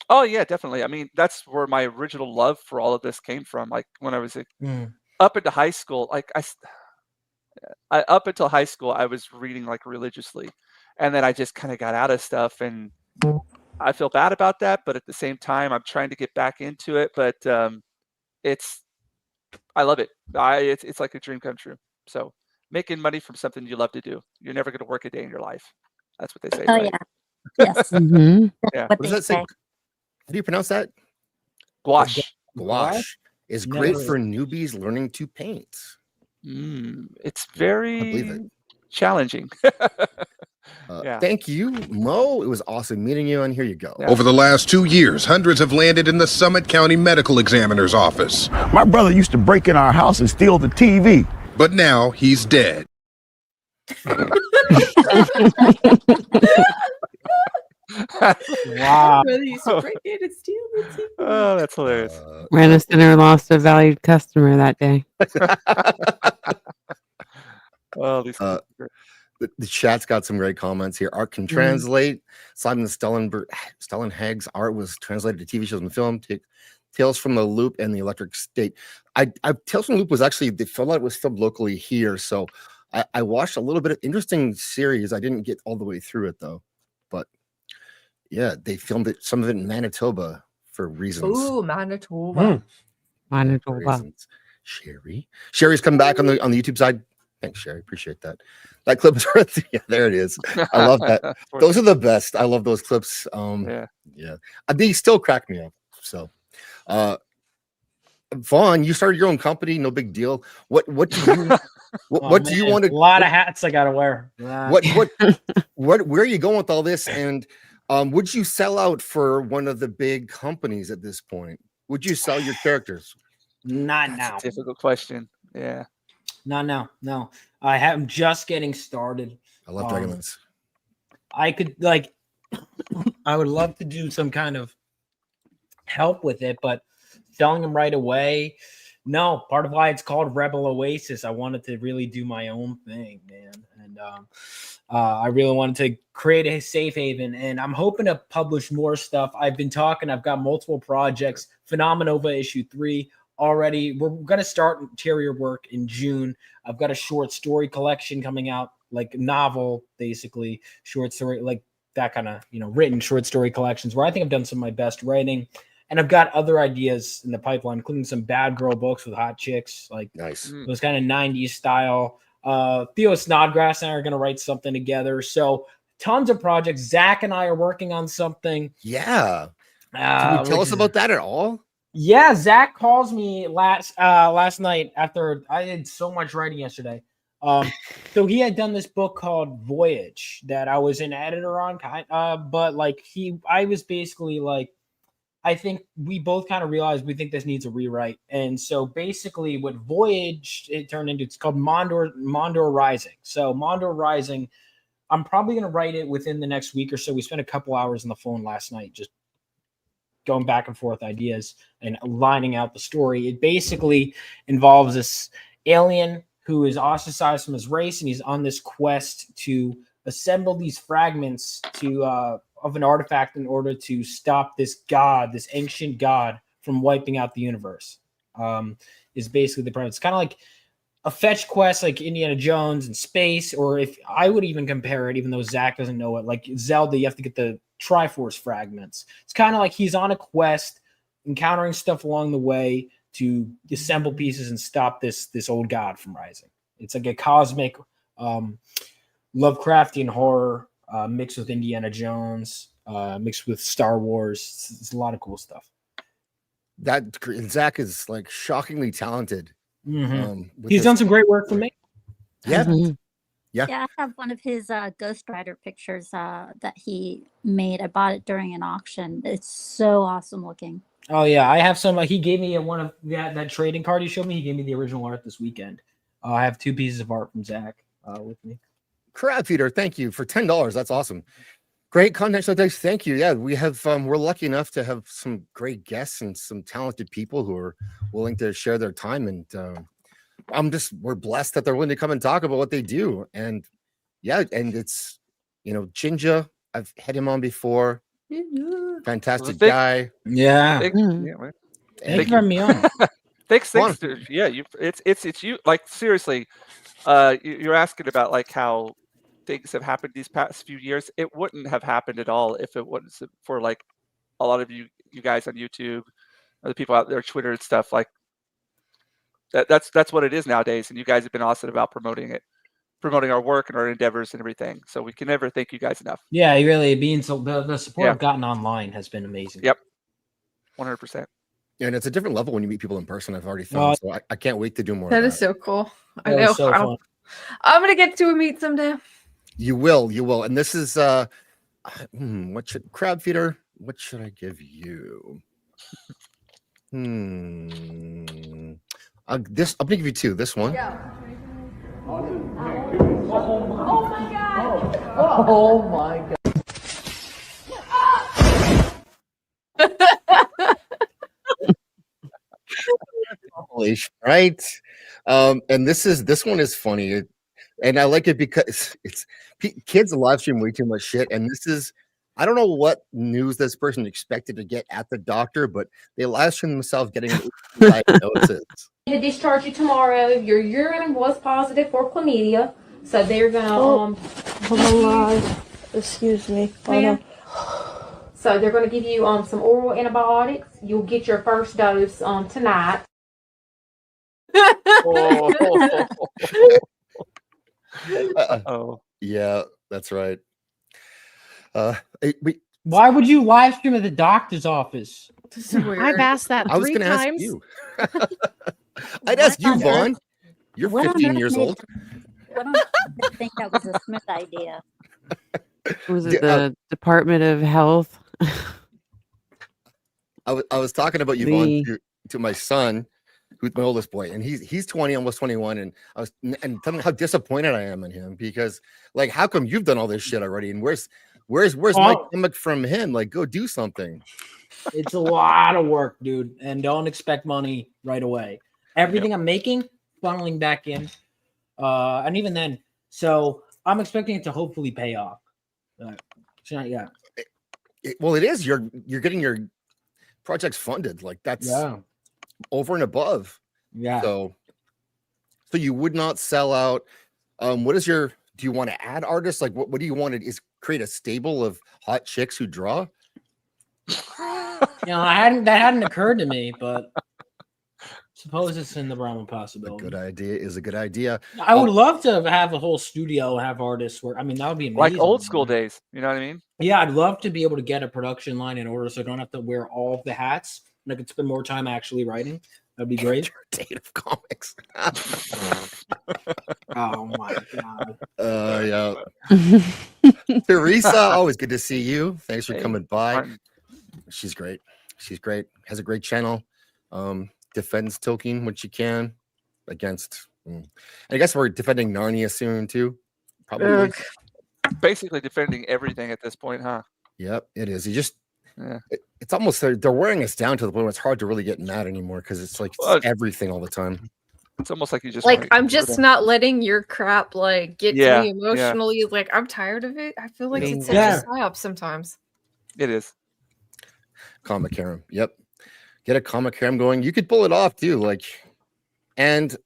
Oh yeah, definitely. I mean, that's where my original love for all of this came from. Like when I was up into high school, like up until high school, I was reading like religiously, and then I just kind of got out of stuff, and I feel bad about that. But at the same time, I'm trying to get back into it. But I love it. It's like a dream come true. So making money from something you love to do, you're never going to work a day in your life. That's what they say. Oh right? yeah. Yes. Mhm. Yeah. What What does they that say? say. How do you pronounce that? Gouache. Gouache is Never great heard for newbies learning to paint. It's I believe very it. challenging. Yeah. Thank you, Mo. It was awesome meeting you, and here you go. Yeah. Over the last 2 years, hundreds have landed in the Summit County Medical Examiner's office. My brother used to break in our house and steal the TV. But now he's dead. Wow. Brother used to break in and steal the TV. Oh, that's hilarious. Rena Center lost a valued customer that day. Oh, these The chat's got some great comments here. Art can translate. Simon Stellenhag's art was translated to TV shows and film. Tales from the Loop and the Electric State. Tales from the Loop was actually was filmed locally here, so I watched a little bit of interesting series. I didn't get all the way through it though, but yeah, they filmed it, some of it in Manitoba for reasons. Ooh, Manitoba. Manitoba. reasons. Sherry's come back on the YouTube side. Thanks, Sherry. Appreciate that. That clip is worth. Yeah, there it is. I love that. Those are the best. I love those clips. Yeah. They still crack me up. So, Vaughn, you started your own company. No big deal. What do you? What do you want to? A lot of hats I gotta wear. Where are you going with all this? And would you sell out for one of the big companies at this point? Would you sell your characters? Not That's now. a difficult question. Yeah. Not now. No. I'm just getting started. I love Dragonlance. I could I would love to do some kind of help with it, but selling them right away. No, part of why it's called Rebel Oasis. I wanted to really do my own thing, man. And I really wanted to create a safe haven, and I'm hoping to publish more stuff. I've got multiple projects. Phenomenova issue 3 already. We're going to start interior work in June. I've got a short story collection coming out, like novel, basically, short story, like that kind of, written short story collections where I think I've done some of my best writing. And I've got other ideas in the pipeline, including some bad girl books with hot chicks, like nice. Those kind of 90s style. Theo Snodgrass and I are going to write something together. So tons of projects. Zach and I are working on something. Yeah. Can you tell us about that at all? Yeah, Zach calls me last night after I did so much writing yesterday. So he had done this book called Voyage that I was an editor on, but I was basically like, I think we both kind of realized we think this needs a rewrite. And so basically what Voyage it turned into, it's called Mondor Rising. So Mondor Rising, I'm probably going to write it within the next week or so. We spent a couple hours on the phone last night just going back and forth ideas and lining out the story. It basically involves this alien who is ostracized from his race, and he's on this quest to assemble these fragments of an artifact in order to stop this ancient god from wiping out the universe. Is basically the premise. It's kind of like a fetch quest like Indiana Jones in space, or if I would even compare it, even though Zach doesn't know it, like Zelda, you have to get the Triforce fragments. It's kind of like he's on a quest, encountering stuff along the way to assemble pieces and stop this old god from rising. It's like a cosmic Lovecraftian horror mixed with Indiana Jones, mixed with Star Wars. It's a lot of cool stuff. That Zach is like shockingly talented. Mm-hmm. He's done some great work for me. Yeah. Mm-hmm. Yeah, I have one of his Ghost Rider pictures that he made. I bought it during an auction. It's so awesome looking. Oh yeah, I have some. He gave me one of that trading card he showed me. He gave me the original art this weekend. I have 2 pieces of art from Zach with me. Crab Feeder, thank you for $10. That's awesome. Great content show, thanks. Thank you. Yeah, we have we're lucky enough to have some great guests and some talented people who are willing to share their time, and we're blessed that they're willing to come and talk about what they do. And yeah, and it's Jinja, I've had him on before. Fantastic guy. Yeah. Thank you for having me on. Thanks. Yeah, it's you. Like seriously, you're asking about like how things have happened these past few years. It wouldn't have happened at all if it wasn't for like a lot of you guys on YouTube, or the people out there, Twitter and stuff like that. That's what it is nowadays. And you guys have been awesome about promoting our work and our endeavors and everything. So we can never thank you guys enough. Yeah, really the support I've gotten online has been amazing. Yep. 100%. And it's a different level when you meet people in person. I've already found, so I can't wait to do more. That is so cool. I know. So I'm gonna get to a meet someday. You will. And this is Crab Feeder? What should I give you? I'm gonna give you 2. This one. Yeah. Oh my god! Oh my god! Right. And this one is funny, and I like it because kids live stream way too much shit, and I don't know what news this person expected to get at the doctor, but they live stream themselves getting diagnosis. To discharge you tomorrow. Your urine was positive for chlamydia, so they're gonna excuse me. So they're gonna give you some oral antibiotics. You'll get your first dose tonight. Oh, Yeah, that's right. Why would you live stream at the doctor's office? This is weird. I've asked that I was 3 going to ask times. you. I'd ask you, on Vaughn. earth- You're what on 15 earth years made- old. What on earth did you think that was a Smith idea? Was it the Department of Health? I was talking about you, The- Vaughn, to my son, who's my oldest boy, and he's 20, almost 21, and and telling him how disappointed I am in him because, like, how come you've done all this shit already, and where's my comic from him? Like, go do something. It's a lot of work, dude, and don't expect money right away. Everything I'm making, funneling back in, and even then, so I'm expecting it to hopefully pay off. It's not yet. Well, it is. You're getting your projects funded. Like that's over and above. Yeah. So you would not sell out. What is your? Do you want to add artists? Like, what do you want to is create a stable of hot chicks who draw? That hadn't occurred to me, but suppose it's in the realm of possibility. A good idea is a good idea. I would love to have a whole studio and have artists work. I mean, that would be amazing. like old school days. You know what I mean? Yeah, I'd love to be able to get a production line in order so I don't have to wear all of the hats and I could spend more time actually writing. That'd be great. Date of comics. Oh my god. Yeah. Teresa, always good to see you. Thanks for coming by. Martin. She's great. She's great. Has a great channel. Defends Tolkien when she can against. And I guess we're defending Narnia soon too. Probably. Basically defending everything at this point, huh? Yep, it is. You just. It's almost they're wearing us down to the point where it's hard to really get mad anymore because it's like everything all the time. It's almost like you just Like I'm just not letting your crap like get Yeah, to me yeah. emotionally. Like I'm tired of it. I feel like it's such Yeah. a psyop sometimes. It is. Comic harem. Yep. Get a comic harem going. You could pull it off too. Like, and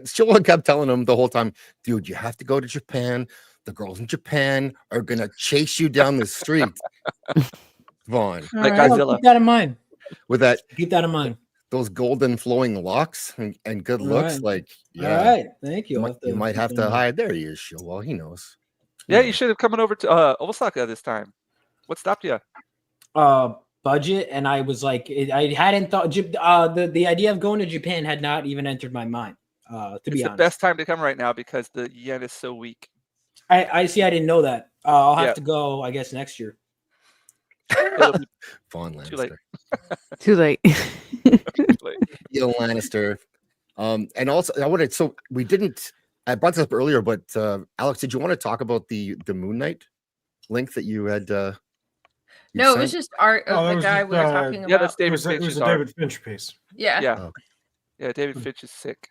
Sheila kept telling him the whole time, dude, you have to go to Japan. The girls in Japan are gonna chase you down the street. Vaughn. All right, I'll keep that in mind. With that, keep that in mind. Those golden flowing locks and good All looks. right. Like, All yeah. right, thank you. You might have to hide. There he is, Sheila. Well, he knows. Yeah, you should have come on over to Osaka this time. What stopped you? Budget, and I was like, I hadn't thought. The idea of going to Japan had not even entered my mind. To be It's the honest, best time to come right now because the yen is so weak. I see. I didn't know that. I'll have Yeah. to go. I guess next year. Vaughn Too late. Lannister. Too late. Neil Lannister. And also I wanted I brought this up earlier, but Alex, did you want to talk about the Moon Knight link that you had No, it was just art of the guy we were talking about. Yeah, that's David It was Finch's a art. David Finch piece. Yeah. Yeah. Yeah, David Finch is sick.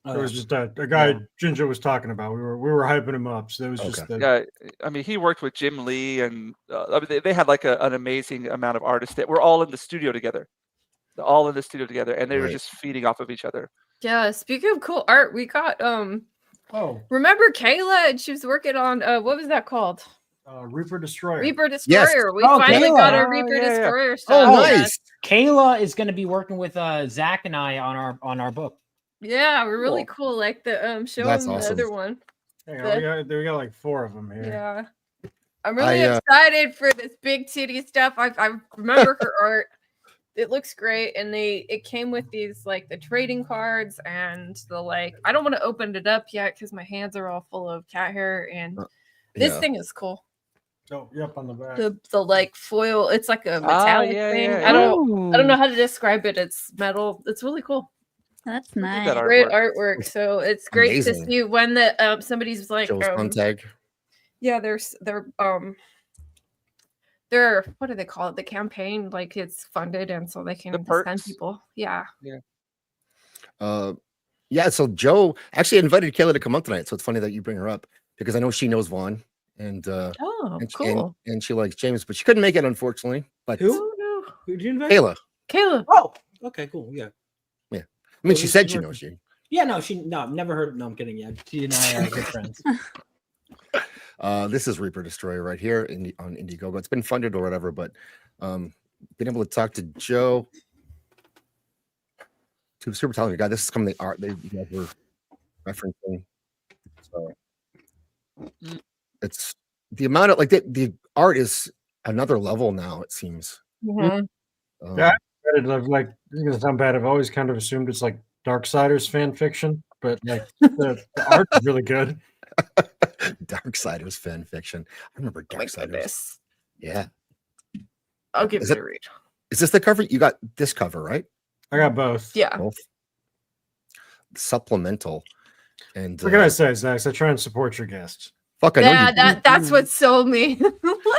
It was just a guy Jinja was talking about. We were hyping him up. So it was just Yeah, I mean, he worked with Jim Lee, and I mean, they had like an amazing amount of artists that were all in the studio together. They're all in the studio together, and they were Right. just feeding off of each other. Yeah. Speaking of cool art, we got remember Kayla and she was working on what was that called? Reaper Destroyer. Reaper Destroyer. We finally Kayla. got a Reaper Destroyer Oh, stuff. nice. Kayla is going to be working with Zach and I on our book. Yeah, we're really cool. Like the show That's them the awesome. other one. We got like 4 of them here. Yeah. I'm really I, excited for this big titty stuff. I remember her art. It looks great. And it came with these like the trading cards and the like. I don't want to open it up yet because my hands are all full of cat hair and this yeah. thing is cool. Oh, yep, on the back. The like foil, it's like a metallic thing. I don't know how to describe it. It's metal. It's really cool. That's nice. Great artwork. So it's great Amazing. to see when the somebody's like Joe's contact. yeah, they're what do they call it? The campaign, like it's funded and so they can send perks. people. Yeah. Yeah, so Joe actually invited Kayla to come on tonight. So it's funny that you bring her up because I know she knows Vaughn and cool. and she likes James, but she couldn't make it unfortunately. But Who did you invite? Kayla. Oh, okay, cool. Yeah. Yeah. I mean, she said she knows you. Yeah, no, I've never heard. No, I'm kidding. Yeah, she and I are good friends. This is Reaper Destroyer right here on Indiegogo. It's been funded or whatever, but been able to talk to Joe. super talented guy. This is some of the art you guys were referencing. So it's the amount of like the art is another level now. It seems. Mhm. Yeah, I've like it's gonna sound bad. I've always kind of assumed it's like Darksiders fan fiction, but like the art is really good. Darksiders fan fiction. I remember Oh my Darksiders. goodness. Yeah. I'll give Is it it- a read. Is this the cover? You got this cover, right? I got both. Yeah. Both. Supplemental. And What can I say, Zach? I try and support your guests. fuck, I know Yeah, you do. that's what sold me.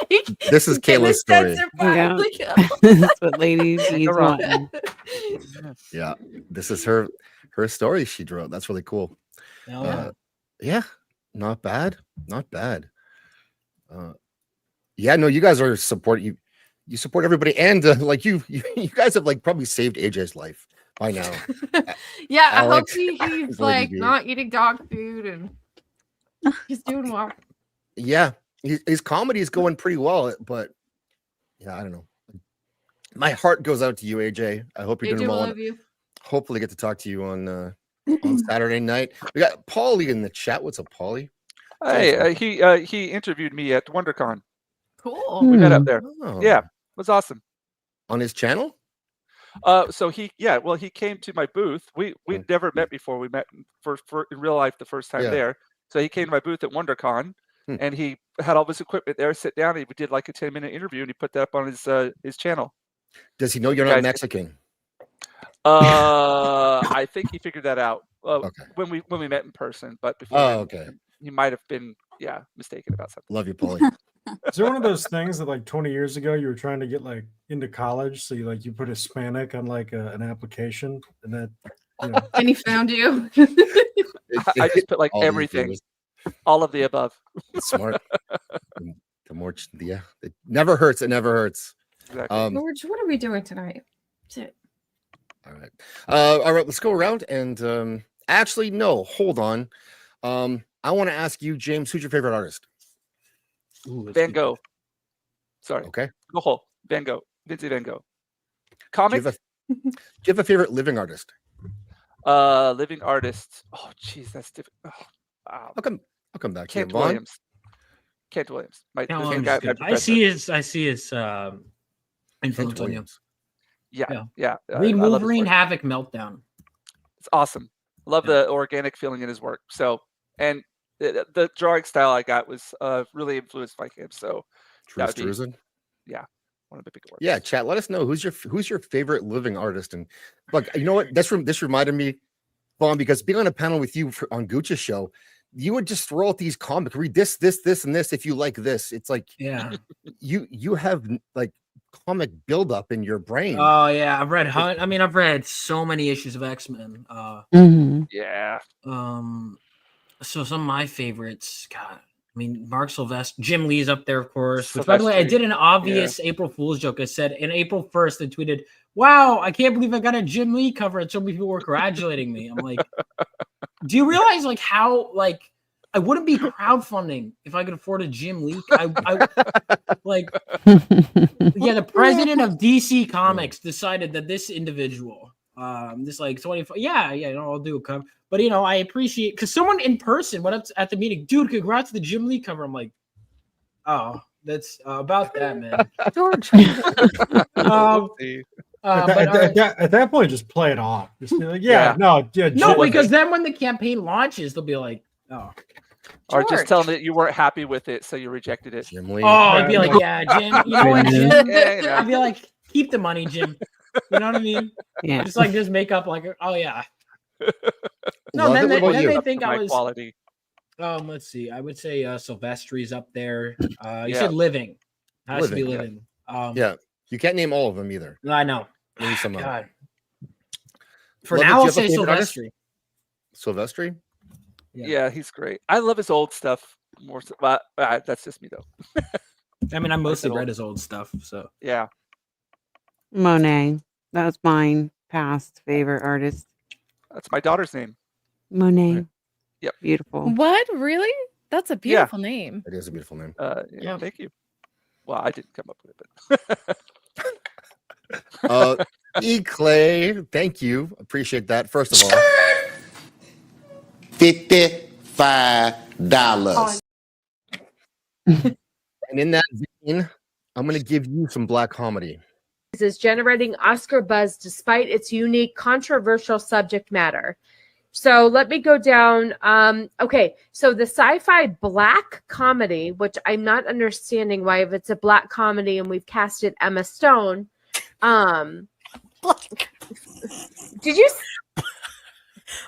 Like This is in the Kayla's story. censor Yeah. pile, like, That's what Lady B's go wrong. wanting. Yeah. This is her story she wrote. That's really cool. Hell yeah. Yeah, not bad. Not bad. Yeah, no, you guys are support you support everybody, and like you guys have like probably saved AJ's life by now. Yeah, I hope Alex, he's Lady like B. not eating dog food and he's doing well. Yeah, his comedy is going pretty well, but yeah, I don't know. My heart goes out to you, AJ. I hope you're AJ, doing we well. love you. Hopefully, get to talk to you on Saturday night. We got Paulie in the chat. What's up, Paulie? Hey, he interviewed me at WonderCon. Cool. We met up there. Oh, Yeah, it was awesome. on his channel. So he came to my booth. We'd never met before. We met for in real life the first time Yeah. there. So he came to my booth at WonderCon, Hmm. and he had all his equipment there. Sit down. And we did like a 10-minute interview, and he put that up on his channel. Does he know you're not Guys- Mexican? I think he figured that out Okay. when we met in person. But before Oh, then, okay. he might have been mistaken about something. Love you, Paulie. Is there one of those things that like 20 years ago you were trying to get like into college, so you put Hispanic on like an application, and that And he found you. I just put like All these everything, years. all of the above. Smart. The more, yeah, it never hurts. It never hurts. Exactly. George, what are we doing tonight? Sit. All right. All right. Let's go around and actually, no, hold on. I want to ask you, James, who's your favorite artist? Van Gogh. Sorry. Okay. Go Van Gogh. Vincent Van Gogh. Do Comic. you have a favorite living artist? Living artist. Oh, jeez, that's difficult. Oh, wow. How come that? Kent Vaughn? Williams. Kent Williams. The Kent same Williams guy, is good. my I see his influence Kent on you. Williams. Yeah. Read I love his Wolverine work. Havoc Meltdown. It's awesome. Love Yeah. the organic feeling in his work. So, and the drawing style I got was really influenced by him. So, that would be- Truzen? one of the big works. Yeah, chat. Let us know who's your favorite living artist. And look, you know what? This reminded me, Vaughn, because being on a panel with you on Gucci's show, you would just throw out these comics, read this, and this. If you like this, it's like Yeah. you have like comic buildup in your brain. Oh yeah, I've read. I've read so many issues of X-Men. Mhm. Yeah. So some of my favorites, God. I mean, Mark Sylvester, Jim Lee's up there, of course. Which, by the way, I did an obvious April Fool's joke. I said in April 1st, I tweeted, "Wow, I can't believe I got a Jim Lee cover," and so many people were congratulating me. I'm like, do you realize like how like I wouldn't be crowdfunding if I could afford a Jim Lee? I like, yeah, the president of DC Comics decided that this individual, this like 25, I'll do a cover. But I appreciate because someone in person went up at the meeting, dude, congrats to the Jim Lee cover. I'm like, oh, that's about that, man. George. At that point, just play it off. Just be like, No, Jim- because then when the campaign launches, they'll be like, oh. Or just George. tell them that you weren't happy with it, so you rejected it. Jim Lee. Oh, I'd be like, yeah, Jim. You know what, Jim? Yeah. I'd be like, keep the money, Jim. You know what I mean? Yeah. Just make up like, oh yeah. No, Love then it. they, What about then you? they think I High was. quality. Let's see. I would say Sylvestri's up there. You Yeah. said living. Has to be Living, living. Yeah, you can't name all of them either. I know. Maybe some of them. God. For Lovett, now, do I'll you have a say favorite artist? Sylvestri. Sylvester? Yeah, he's great. I love his old stuff more. But that's just me though. I mean, I mostly old. read his old stuff. So Yeah. Monet. That was mine. Past favorite artist. That's my daughter's name. Monet. Yep. Beautiful. What? Really? That's a beautiful name. It is a beautiful name. Yeah. Thank you. Well, I didn't come up with it, but Clay, thank you. Appreciate that. First of all, $55. and in that vein, I'm going to give you some black comedy. Is generating Oscar buzz despite its unique, controversial subject matter. So let me go down. Okay, so the sci-fi black comedy, which I'm not understanding why, if it's a black comedy and we've casted Emma Stone. Did you?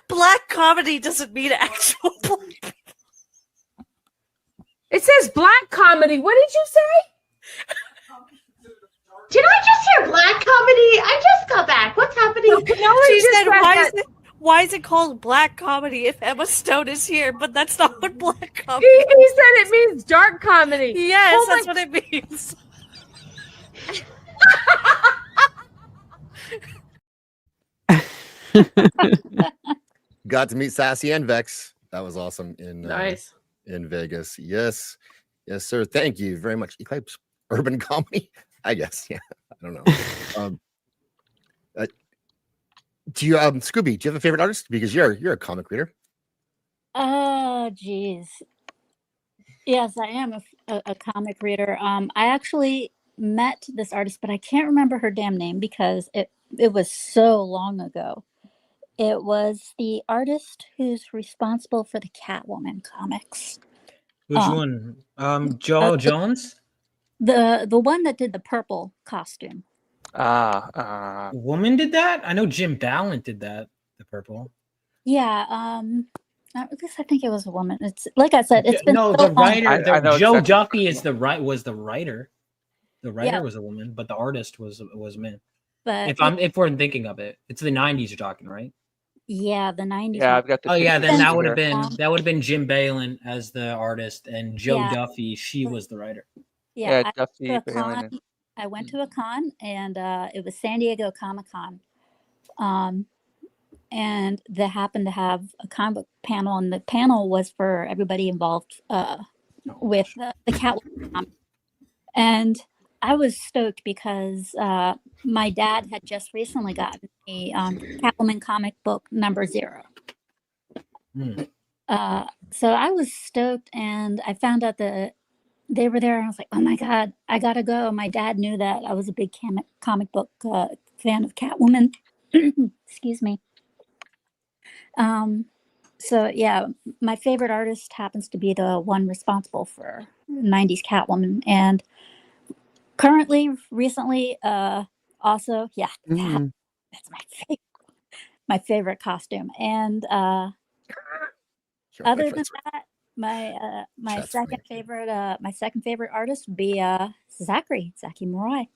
Black comedy doesn't mean actual black. It says black comedy. What did you say? Did I just hear black comedy? I just got back. What's happening? She said, why is it called black comedy if Emma Stone is here? But that's not what black comedy He said it means dark comedy. Yes, Oh that's what it means. Got to meet Sassy and Vex. That was awesome in Nice. In Vegas. Yes, sir. Thank you very much. Eclipse urban comedy, I guess. Yeah, I don't know. Do you, Scooby? Do you have a favorite artist? Because you're a comic reader. Oh, geez. Yes, I am a comic reader. I actually met this artist, but I can't remember her damn name because it was so long ago. It was the artist who's responsible for the Catwoman comics. Which one? Joel Jones? The one that did the purple costume. Woman did that? I know Jim Ballant did that. The purple. Yeah. At least I think it was a woman. It's like I said. It's been no, so the writer. long. I know Joe exactly. Duffy is was the writer. The writer was a woman, but the artist was a man. But if we're thinking of it, it's the '90s you're talking, right? Yeah, the 90s. Yeah, I've got the. Oh yeah, then that would have here. been Jim Ballant as the artist, and Joe Duffy, she was the writer. Yeah, Duffy. I went to a con, and it was San Diego Comic-Con. And they happened to have a comic book panel, and the panel was for everybody involved with the Catwoman. And I was stoked because my dad had just recently gotten a Catwoman comic book number 0. So I was stoked, and I found out that they were there, and I was like, oh my God, I gotta go. My dad knew that I was a big comic book fan of Catwoman. Excuse me. So yeah, my favorite artist happens to be the one responsible for 90s Catwoman, and recently, also, that's my favorite costume. And other than that, my second favorite artist would be Zachary Morai.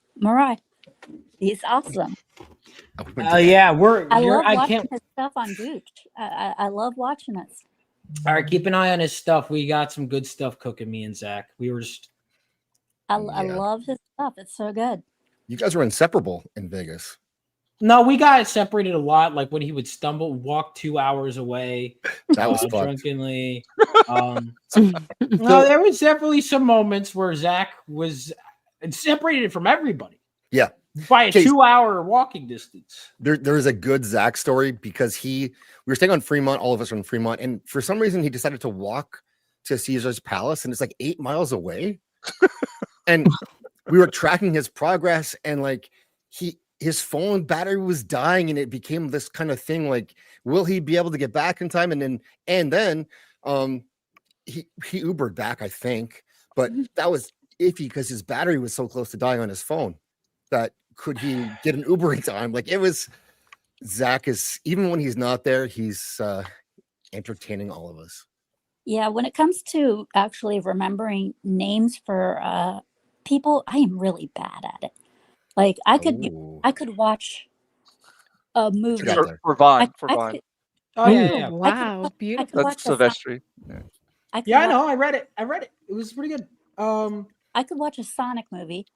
He's awesome. Yeah, I love watching his stuff on Gooch. I love watching it. All right, keep an eye on his stuff. We got some good stuff cooking. Me and Zach. We were just. I love his stuff. It's so good. You guys were inseparable in Vegas. No, we got separated a lot. Like when he would walk 2 hours away. That was fun. Drunkenly. No, there was definitely some moments where Zach was separated from everybody. Yeah. By a 2-hour walking distance. There is a good Zach story because we were staying on Fremont, all of us were in Fremont, and for some reason he decided to walk to Caesar's Palace, and it's like 8 miles away. And we were tracking his progress, and like his phone battery was dying, and it became this kind of thing like, will he be able to get back in time? And then he Ubered back, I think, but that was iffy because his battery was so close to dying on his phone that could he get an Uber in time? Like it was, Zach is, even when he's not there, he's entertaining all of us. Yeah, when it comes to actually remembering names for people, I am really bad at it. Like I could watch a movie for Vaughn. Wow, beautiful. That's Silvestri. I know. I read it. It was pretty good. I could watch a Sonic movie,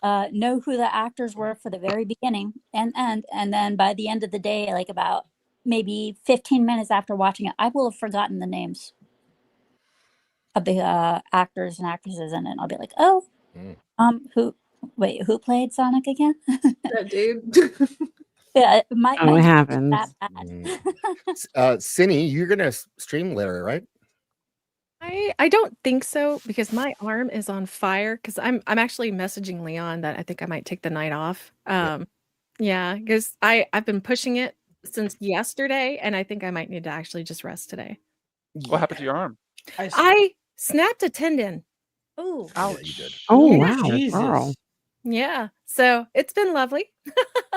know who the actors were for the very beginning and then by the end of the day, like about maybe 15 minutes after watching it, I will have forgotten the names of the actors and actresses in it. I'll be like, Wait, who played Sonic again? That dude. Yeah, Oh, my it happens. that bad. Cindy, you're gonna stream later, right? I don't think so because my arm is on fire because I'm actually messaging Leon that I think I might take the night off. Yeah, because I've been pushing it since yesterday and I think I might need to actually just rest today. What happened to your arm? I snapped a tendon. Oh, Yeah, you did. Oh, Yeah. wow, girl. Yeah. So it's been lovely.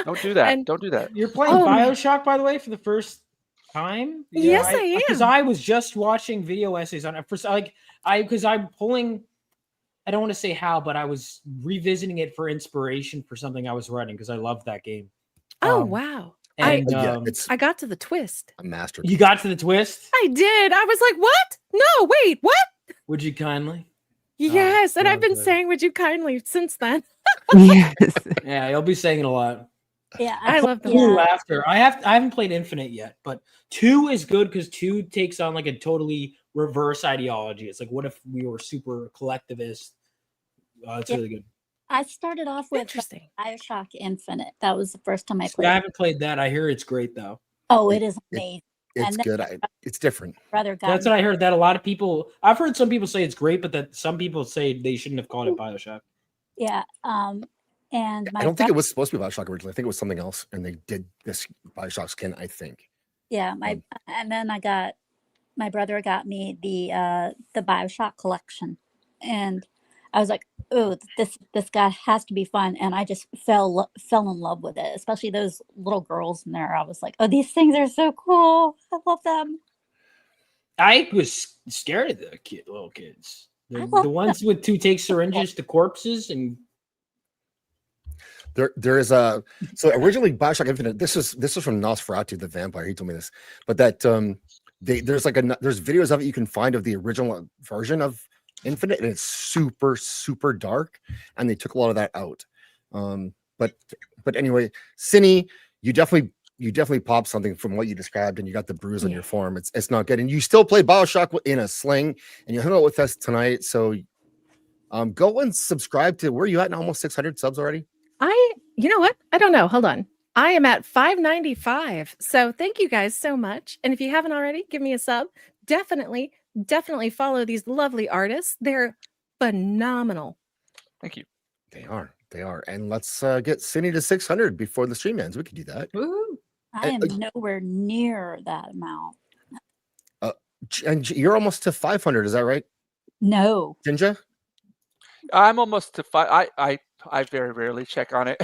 Don't do that. And- Don't do that. You're playing Oh, man. Bioshock, by the way, for the first time. Yes, I Because am. I was just watching video essays on it. Because I'm pulling. I don't want to say how, but I was revisiting it for inspiration for something I was writing because I loved that game. Oh Um, wow. And Yeah, it's I got to the twist. a master. you got to the twist. I did. I was like, what? No, wait, what? Would you kindly? Yes, and I've been okay. saying would you kindly since then. Yes. Yeah, you'll be saying it a lot. yeah. I love them. Two after I haven't played Infinite yet, but 2 is good because 2 takes on like a totally reverse ideology. It's like, what if we were super collectivist? It's Yeah. really good. I started off with Interesting. Bioshock Infinite. That was the first time I See, played. I haven't played that. I hear it's great though. Oh, it is amazing. It's And then good. It's different. brother got That's me. what I heard. That a lot of people. I've heard some people say it's great, but that some people say they shouldn't have called it Bioshock. Yeah. And my I don't think it brother- was supposed to be Bioshock originally. I think it was something else, and they did this Bioshock skin. I think. Yeah, and then my brother got me the Bioshock collection, and I was like, oh, this guy has to be fun, and I just fell in love with it, especially those little girls in there. I was like, oh, these things are so cool. I love them. I was scared of the little kids. I The love ones with 2 take syringes to corpses and There is a so originally Bioshock Infinite. This is from Nosferatu the vampire. He told me this, but that there's videos of it you can find of the original version of Infinite, and it's super dark, and they took a lot of that out. But anyway, Cindy, you definitely popped something from what you described, and you got the bruise on your form. It's not good, and you still play Bioshock in a sling, and you hung out with us tonight. So, go and subscribe to. Where are you at? Almost 600 subs already. You know what? I don't know. Hold on. I am at 595. So thank you guys so much. And if you haven't already, give me a sub. Definitely follow these lovely artists. They're phenomenal. Thank you. They are. And let's get Cindy to 600 before the stream ends. We could do that. Woo. I am nowhere near that amount. And you're almost to 500. Is that right? No. Jinja? I'm almost to 5. I very rarely check on it.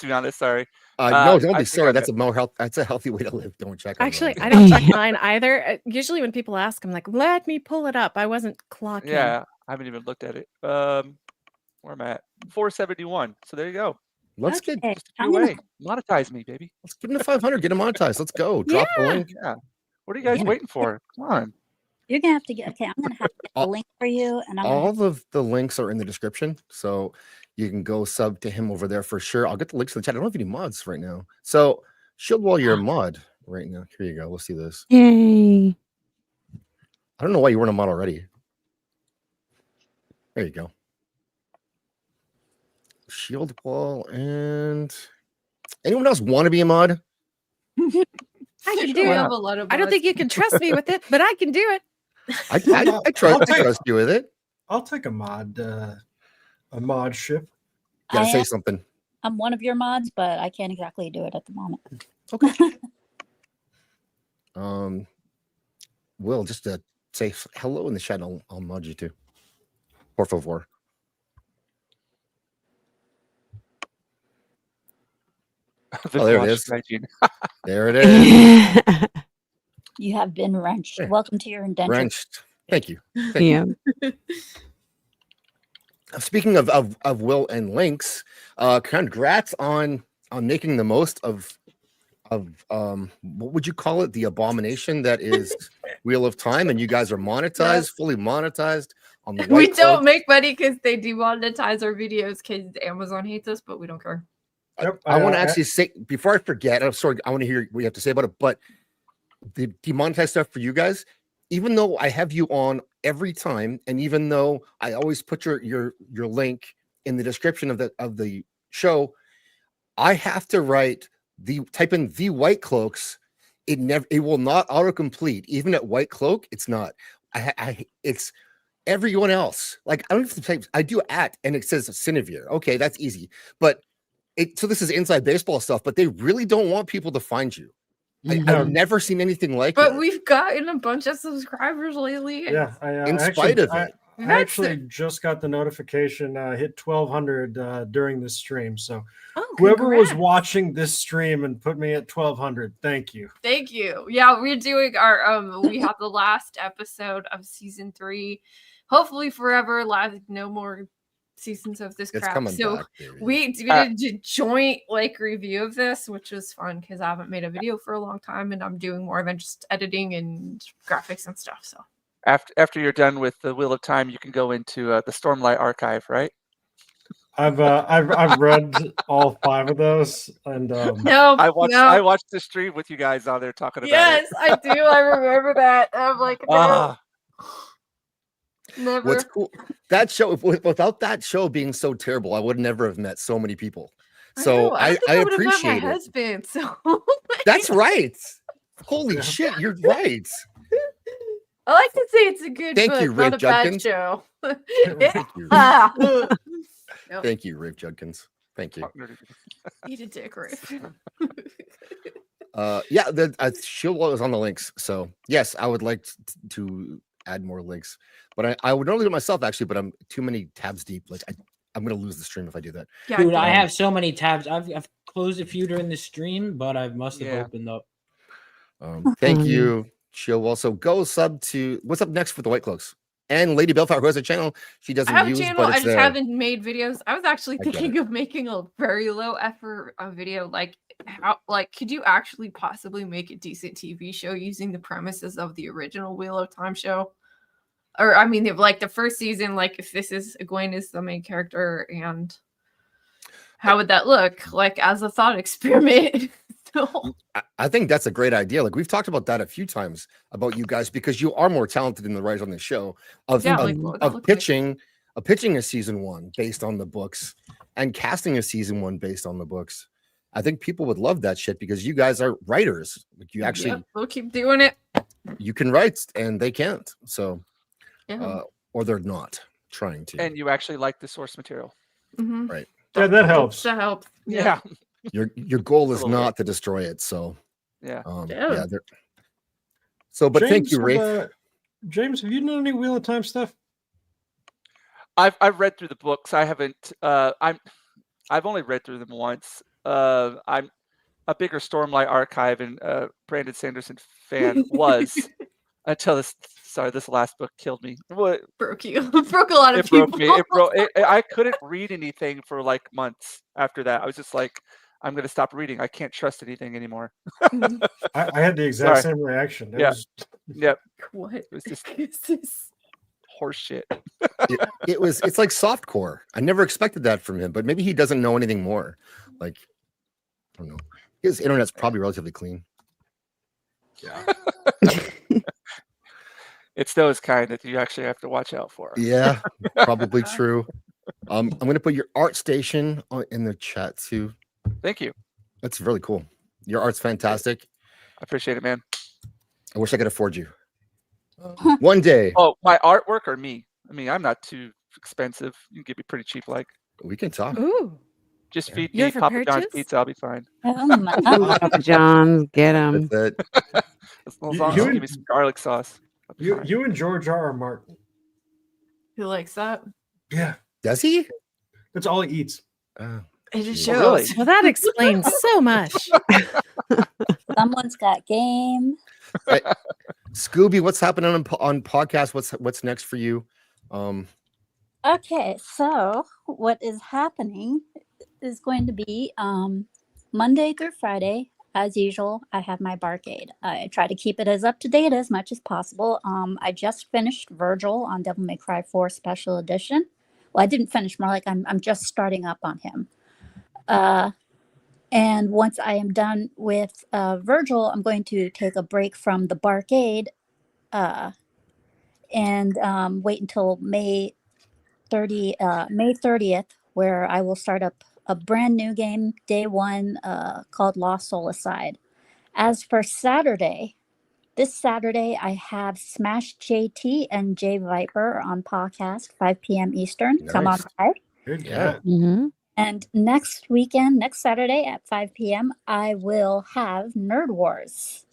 To be honest, sorry. No, don't I be think sorry. I'm That's a healthy way to live. Don't check. on Actually, mine. I don't check mine either. Usually when people ask, I'm like, let me pull it up. I wasn't clocking. Yeah, I haven't even looked at it. Where am I at? 471. So there you go. Let's get Just a few away. Monetize me, baby. let's get him to 500. Get him monetized. Let's go. Drop the link. Yeah. What are you guys waiting for? Come on. You're gonna have to get. Okay, I'm gonna have to get a link for you, and I'm gonna All of the links are in the description, so you can go sub to him over there for sure. I'll get the links in the chat. I don't have any mods right now, so Shield Wall, you're a mod right now. Here you go. Let's see this. Yay. I don't know why you weren't a mod already. There you go. Shield Wall, and anyone else want to be a mod? I can do We it. have a lot of I don't mods. think you can trust me with it, but I can do it. I trust you with it. I'll take a mod ship. Gotta I say am- something. I'm one of your mods, but I can't exactly do it at the moment. Will, just to say hello in the chat, I'll mod you too. Por favor. The Oh, there it Quash is. hygiene. There it is. You have been wrenched. Yeah. Welcome to your indenture. Wrenched. Thank you. Thank you. Speaking of Will and Links, congrats on making the most of what would you call it? The abomination that is Wheel of Time, and you guys are monetized, fully monetized on the We white don't cloak. make money because they demonetize our videos because Amazon hates us, but we don't care. I want to actually say before I forget, I'm sorry, I want to hear what you have to say about it, but the demonetized stuff for you guys, even though I have you on every time, and even though I always put your link in the description of the show, I have to write type in the White Cloaks. It will not autocomplete. Even at White Cloak, it's not. It's everyone else. Like I don't have to type. I do and it says Siniviere. Okay, that's easy. But so this is inside baseball stuff. But they really don't want people to find you. I've never seen anything like it. But we've gotten a bunch of subscribers lately. Yeah, in spite of it. I actually just got the notification, hit 1,200 during this stream. So whoever was watching this stream and put me at 1,200, thank you. Thank you. Yeah, we're doing our we have the last episode of season 3. Hopefully forever. No more seasons of this crap. So we did a joint review of this, which was fun because I haven't made a video for a long time, and I'm doing more than just editing and graphics and stuff. So after you're done with the Wheel of Time, you can go into the Stormlight archive, right? I've read all 5 of those, and I watched the stream with you guys on there talking about it. Yes, I do. I remember that. I'm like, no. Never. What's cool? That show, without that show being so terrible, I would never have met so many people. So I appreciate my it. husband, so that's right. Holy shit, you're right. I like to say it's a good Thank book, you, Rick not a bad Judkins. show. Thank you, Rick Judkins. Thank you. Eat a dick, Rick. Yeah, the show was on the links. So yes, I would like to add more links, but I would normally do it myself actually, but I'm too many tabs deep. Like I'm gonna lose the stream if I do that. Yeah, dude, I have so many tabs. I've closed a few during the stream, but I must have opened up. Thank you. She'll also go sub to what's up next for the White Cloaks and Lady Bellflower, who has a channel she doesn't I have use, a channel. but I it's just there. haven't made videos. I was actually thinking of making a very low effort video. Could you actually possibly make a decent TV show using the premises of the original Wheel of Time show? Or I mean, the first season, if this is Egwene is the main character, and how would that look as a thought experiment? I think that's a great idea. We've talked about that a few times about you guys because you are more talented than the writers on the show of pitching a season 1 based on the books and casting a season 1 based on the books. I think people would love that shit because you guys are writers. You actually we'll keep doing it. You can write and they can't. So yeah. Or they're not trying to. And you actually like the source material. Mm-hmm. Right. Yeah, that helps. That helps. Yeah. Your goal is not to destroy it. So yeah. So, but James, thank you, Rafe. James, have you done any Wheel of Time stuff? I've read through the books. I haven't. I've only read through them once. I'm a bigger Stormlight Archive and Brandon Sanderson fan was until this last book killed me. What broke you? Broke a lot of people. Broke me. It broke. I couldn't read anything for months after that. I was just like, I'm going to stop reading. I can't trust anything anymore. I had the exact same reaction. Yep. What? It was just this horse shit. It's like softcore. I never expected that from him, but maybe he doesn't know anything more. I don't know. His internet's probably relatively clean. Yeah. It's those kind that you actually have to watch out for. Yeah, probably true. I'm going to put your art station in the chat too. Thank you. That's really cool. Your art's fantastic. I appreciate it, man. I wish I could afford you. One day. Oh, my artwork or me? I mean, I'm not too expensive. You can get me pretty cheap. We can talk. Ooh. Just feed me Papa John's pizza. I'll be fine. Oh my God. Papa John's, get them. That's it. As long as you give me some garlic sauce. You and George R. R. Martin. Who likes that? Yeah. Does he? That's all he eats. It just shows. Really? Well, that explains so much. Someone's got game. Right. Scooby, what's happening on podcast? What's next for you? Okay, so what is happening is going to be Monday through Friday. As usual, I have my barcade. I try to keep it as up to date as much as possible. I just finished Virgil on Devil May Cry 4 Special Edition. Well, I didn't finish, more like I'm just starting up on him. And once I am done with Virgil, I'm going to take a break from the barcade and wait until May 30th where I will start up a brand new game day one called Lost Soul Aside. As for Saturday, this Saturday, I have Smash JT and J Viper on podcast, 5 p.m. Eastern. Come on Nice. by. Good Yeah. God. Mhm. And next weekend, next Saturday at 5 p.m., I will have Nerd Wars.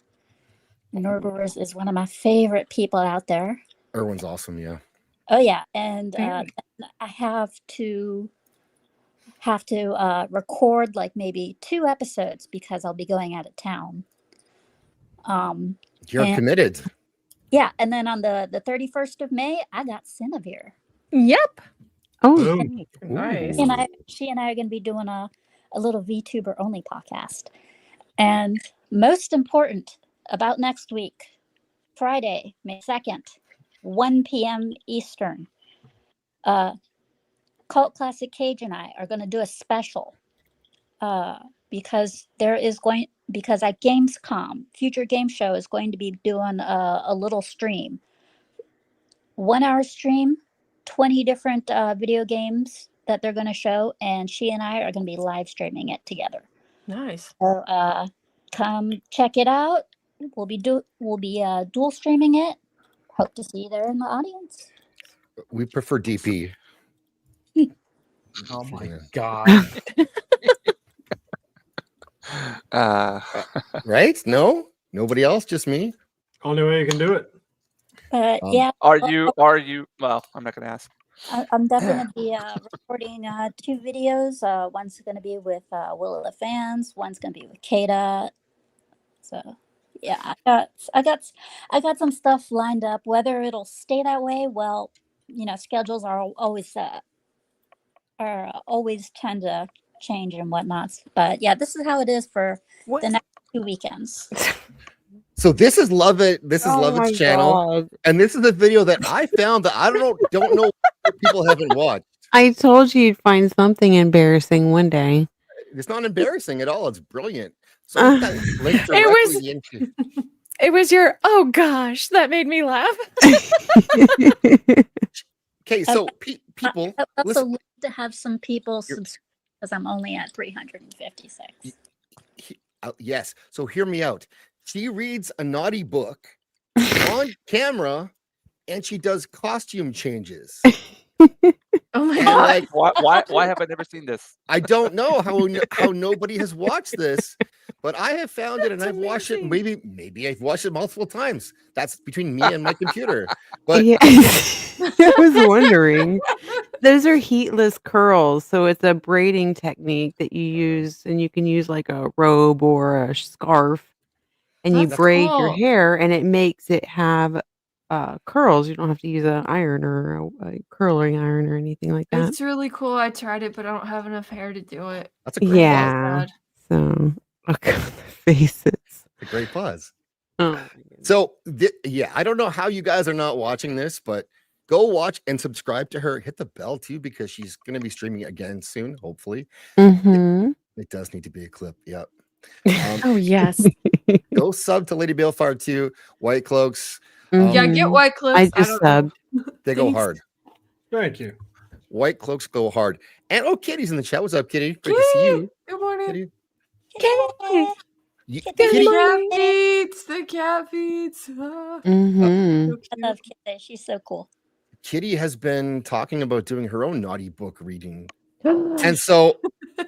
Nerd Wars is one of my favorite people out there. Erwin's awesome. Yeah. Oh yeah, and Very. then I have to record like maybe 2 episodes because I'll be going out of town. You're And committed. yeah, and then on the 31st of May, I got Siniviere. Yep. Oh, Boom. Nice. She and I are going to be doing a little VTuber only podcast. And most important about next week, Friday, May 2nd, 1 p.m. Eastern. Cult Classic Cage and I are going to do a special because at Gamescom, Future Game Show is going to be doing a little stream. 1 hour stream, 20 different video games that they're going to show, and she and I are going to be live streaming it together. Nice. So come check it out. We'll be dual streaming it. Hope to see you there in the audience. We prefer DP. Oh my Yeah. God. Right? No? Nobody else? Just me? Only way you can do it. Yeah. Are you? Well, I'm not going to ask. I'm definitely going to be recording 2 videos. One's going to be with Will of the Fans. One's going to be with Kata. So, yeah, I got some stuff lined up. Whether it'll stay that way, well, schedules are always tend to change and whatnot. But yeah, this is how it is for the next 2 weekends. So this is Lovett. This is Oh Lovett's my channel, God. and this is the video that I found that I don't know what people haven't watched. I told you you'd find something embarrassing one day. It's not embarrassing at all. It's brilliant. So we got linked It was- directly into. It was your oh gosh, that made me laugh. Okay, so people, I also listen. like to have some people subscribe because I'm only at 356. Yes. So hear me out. She reads a naughty book on camera, and she does costume changes. Oh my And, God. like, Why have I never seen this? I don't know how nobody has watched this, but I have found it, and That's I've watched it. amazing. Maybe I've watched it multiple times. That's between me and my computer. But Yeah, I was wondering. Those are heatless curls, so it's a braiding technique that you use, and you can use like a robe or a scarf, and you That's braid your cool. hair, and it makes it have curls. You don't have to use an iron or a curling iron or anything like that. It's really cool. I tried it, but I don't have enough hair to do it. that's a great pause. Yeah. Sad. So, oh God, the faces. A great pause. Oh, my goodness. So yeah, I don't know how you guys are not watching this, but go watch and subscribe to her. Hit the bell too, because she's going to be streaming again soon. Hopefully, Mhm. it does need to be a clip. Yep. Oh yes. Go sub to Lady Balefire too. White Cloaks. Yeah, get Mhm. white clips. I just don't know. subbed. They go Thanks. hard. Thank you. White Cloaks go hard. And Kitty's in the chat. What's up, Kitty? Great to see you. Good morning. Kitty. Yay. The Kitty. cat feeds. The cat feeds. Mhm. So I cute. love Kitty. She's so cool. Kitty has been talking about doing her own naughty book reading. And so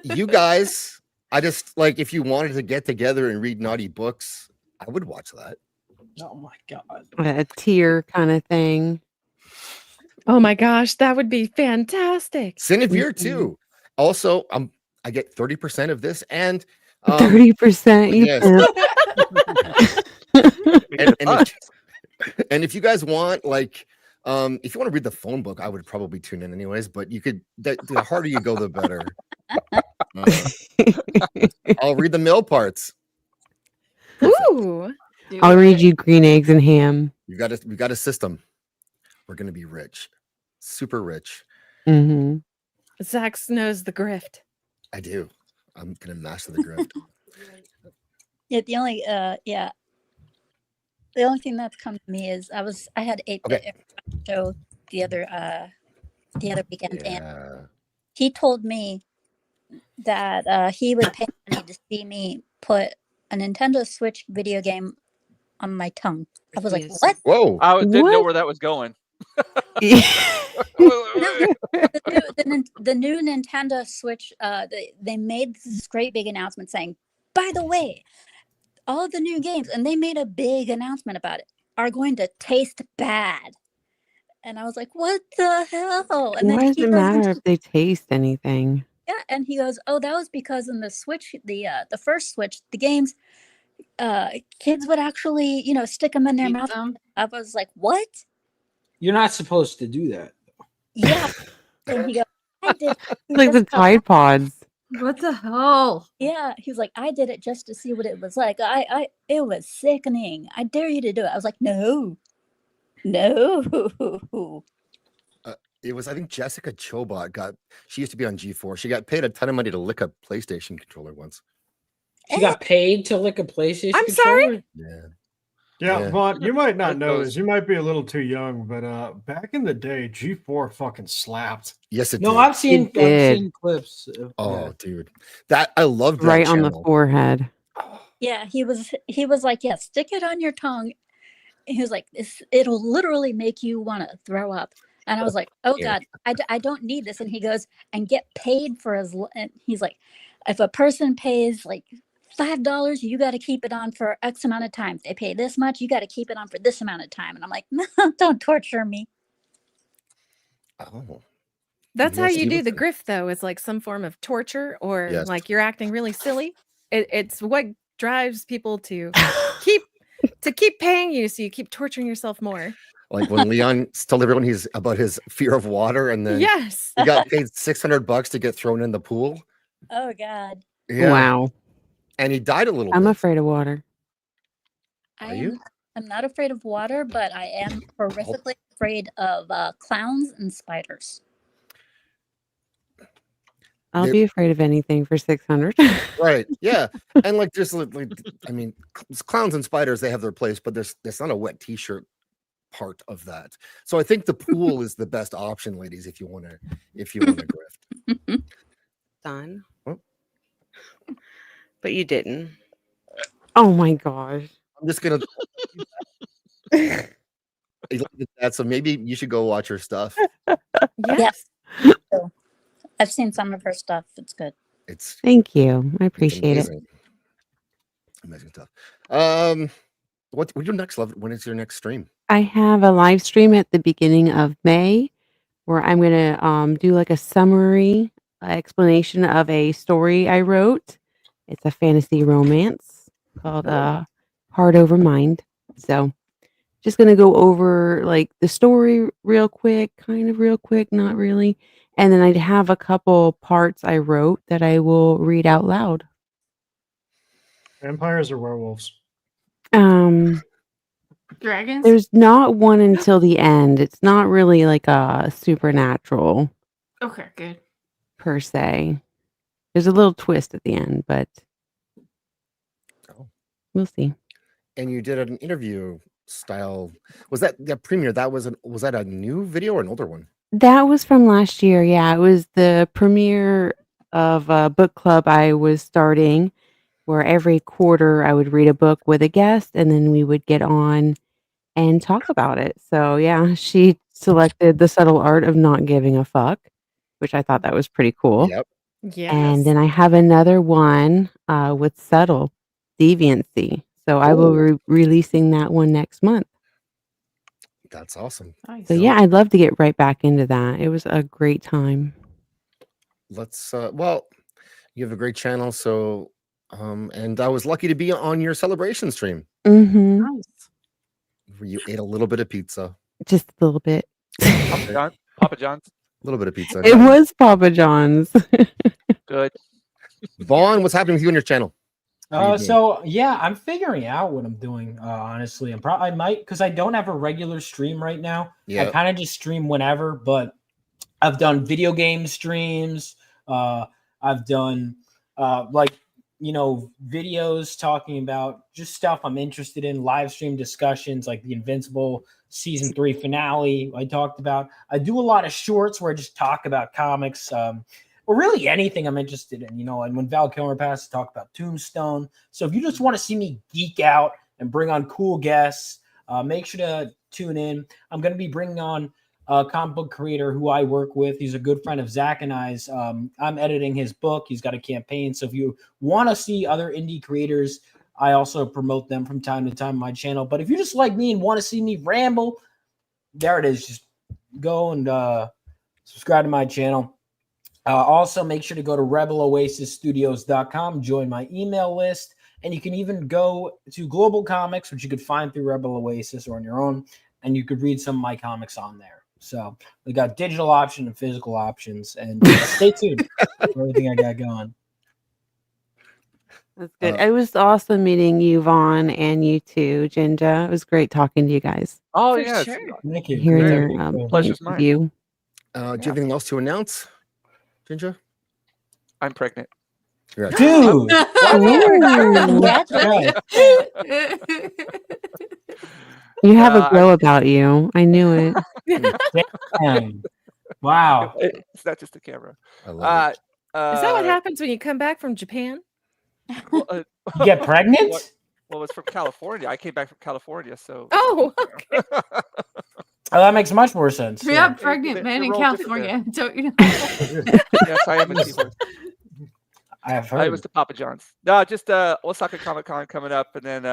you guys, I just like, if you wanted to get together and read naughty books, I would watch that. Oh my God. A tier kind of thing. Oh my gosh, that would be fantastic. Siniviere Mhm. too. Also, I get 30% of this, and 30%. You yes. pimp. and if you guys want, like, if you want to read the phone book, I would probably tune in anyways, but you could, the harder you go, the better. I'll read the mill parts. Ooh. Do I'll read it. you green eggs and ham. We got a system. We're gonna be rich, super rich. Hmm. Zach knows the grift. I do. I'm gonna master the grift. Yeah, the only thing that's come to me is I had 8-bit Okay. show the other weekend, and Yeah. he told me that he would pay money to see me put a Nintendo Switch video game on my tongue. I was like, what? Whoa. I didn't know What? where that was going. The new Nintendo Switch, they made this great big announcement saying, by the way, all of the new games, and they made a big announcement about it, are going to taste bad. And I was like, what the hell? And Why then does he it goes matter into, if they taste anything? yeah, and he goes, oh, that was because in the Switch, the first Switch, the games, kids would actually, stick them in their mouth. I was like, what? You're not supposed to do that. Yeah. And he goes, I did. It's like the Tide Pods. What the hell? Yeah, he was like, I did it just to see what it was like. It was sickening. I dare you to do it. I was like, no. It was, I think, Jessica Chobot she used to be on G4. She got paid a ton of money to lick a PlayStation controller once. She got paid to lick a PlayStation I'm controller? sorry? Yeah. Yeah, Vaughn, you might not It know goes- this. You might be a little too young, but back in the day, G4 fucking slapped. Yes, it No, did. I've seen did. clips. Of Oh, that. dude. I loved that Right on the channel. forehead. Yeah, he was like, yeah, stick it on your tongue. He was like, it'll literally make you want to throw up. And I was like, oh Yeah. God, I don't need this. And he goes, and get paid for and he's like, if a person pays like $5, you got to keep it on for X amount of time. If they pay this much, you got to keep it on for this amount of time. And I'm like, no, don't torture me. Oh. That's how Yes, you he do was the a- grift, though. It's like some form of torture, or Yes. like you're acting really silly. It's what drives people to keep paying you, so you keep torturing yourself more. Like when Leon told everyone he's about his fear of water, and then Yes. he got paid $600 to get thrown in the pool. Oh God. Yeah. Wow. And he died a little I'm bit. afraid of water. Are you? I'm not afraid of water, but I am horrifically afraid of clowns and spiders. I'll There- be afraid of anything for 600. Right. Yeah. And like just like I mean, clowns and spiders, they have their place, but there's not a wet t-shirt part of that. So I think the pool is the best option, ladies, if you want to grift. Son. What? But you didn't. Oh my gosh. I'm just gonna You look at that, so maybe you should go watch her stuff. Yes. So, I've seen some of her stuff. It's good. It's Thank you. I it's appreciate it. amazing. Amazing stuff. What your next love? When is your next stream? I have a live stream at the beginning of May where I'm going to do like a summary explanation of a story I wrote. It's a fantasy romance called Heart Over Mind. So just going to go over like the story real quick, kind of real quick, not really. And then I'd have a couple parts I wrote that I will read out loud. Vampires or werewolves? Dragons? There's not one until the end. It's not really like a supernatural Okay, good. per se. There's a little twist at the end, but we'll see. And you did an interview style. Was that the premiere? Was that a new video or an older one? That was from last year. Yeah, it was the premiere of a book club I was starting, where every quarter I would read a book with a guest, and then we would get on and talk about it. So yeah, she selected The Subtle Art of Not Giving a Fuck, which I thought that was pretty cool. Yep. Yes. And then I have another one with Subtle Deviancy. So I will be releasing that one next month. That's awesome. Nice. So yeah, I'd love to get right back into that. It was a great time. Let's well, you have a great channel, so and I was lucky to be on your celebration stream Mm-hmm. Nice. where you ate a little bit of pizza. Just a little bit. Papa John's. A little bit of pizza. It was Papa John's. Good. Vaughn, what's happening with you and your channel? What are you doing? So yeah, I'm figuring out what I'm doing. Honestly, I might, because I don't have a regular stream right now. Yeah. I kind of just stream whenever, but I've done video game streams. I've done videos talking about just stuff I'm interested in, live stream discussions like the Invincible season 3 finale I talked about. I do a lot of shorts where I just talk about comics. or really anything I'm interested in, and when Val Kilmer passed, talk about Tombstone. So if you just want to see me geek out and bring on cool guests, make sure to tune in. I'm going to be bringing on a comic book creator who I work with. He's a good friend of Zach and I's. I'm editing his book. He's got a campaign. So if you want to see other indie creators, I also promote them from time to time on my channel. But if you just like me and want to see me ramble, there it is. Just go and subscribe to my channel. Also, make sure to go to RebelOasisStudios.com, join my email list, and you can even go to Global Comics, which you could find through Rebel Oasis or on your own, and you could read some of my comics on there. So we got digital option and physical options, and stay tuned for everything I got going. That's good. It was awesome meeting you, Vaughn, and you too, Jinja. It was great talking to you guys. Oh For yeah, sure. Thank you. Hearing Yeah, your cool. Pleasure's point of mine. view. Do you have anything else to announce, Jinja? I'm pregnant. You're right. Dude, Congratulations. You have a Uh, glow about you. I knew it. damn. Wow. It's not just the camera. I love it. Is that what happens when you come back from Japan? Well, You get pregnant? Well, it's from California. I came back from California, so. Oh, okay. Oh, that makes much more sense. Yeah, pregnant man in They're all different California. Don't you know? Yes, I am a seahorse. I have I heard. was to Papa John's. No, just Osaka Comic Con coming up, and then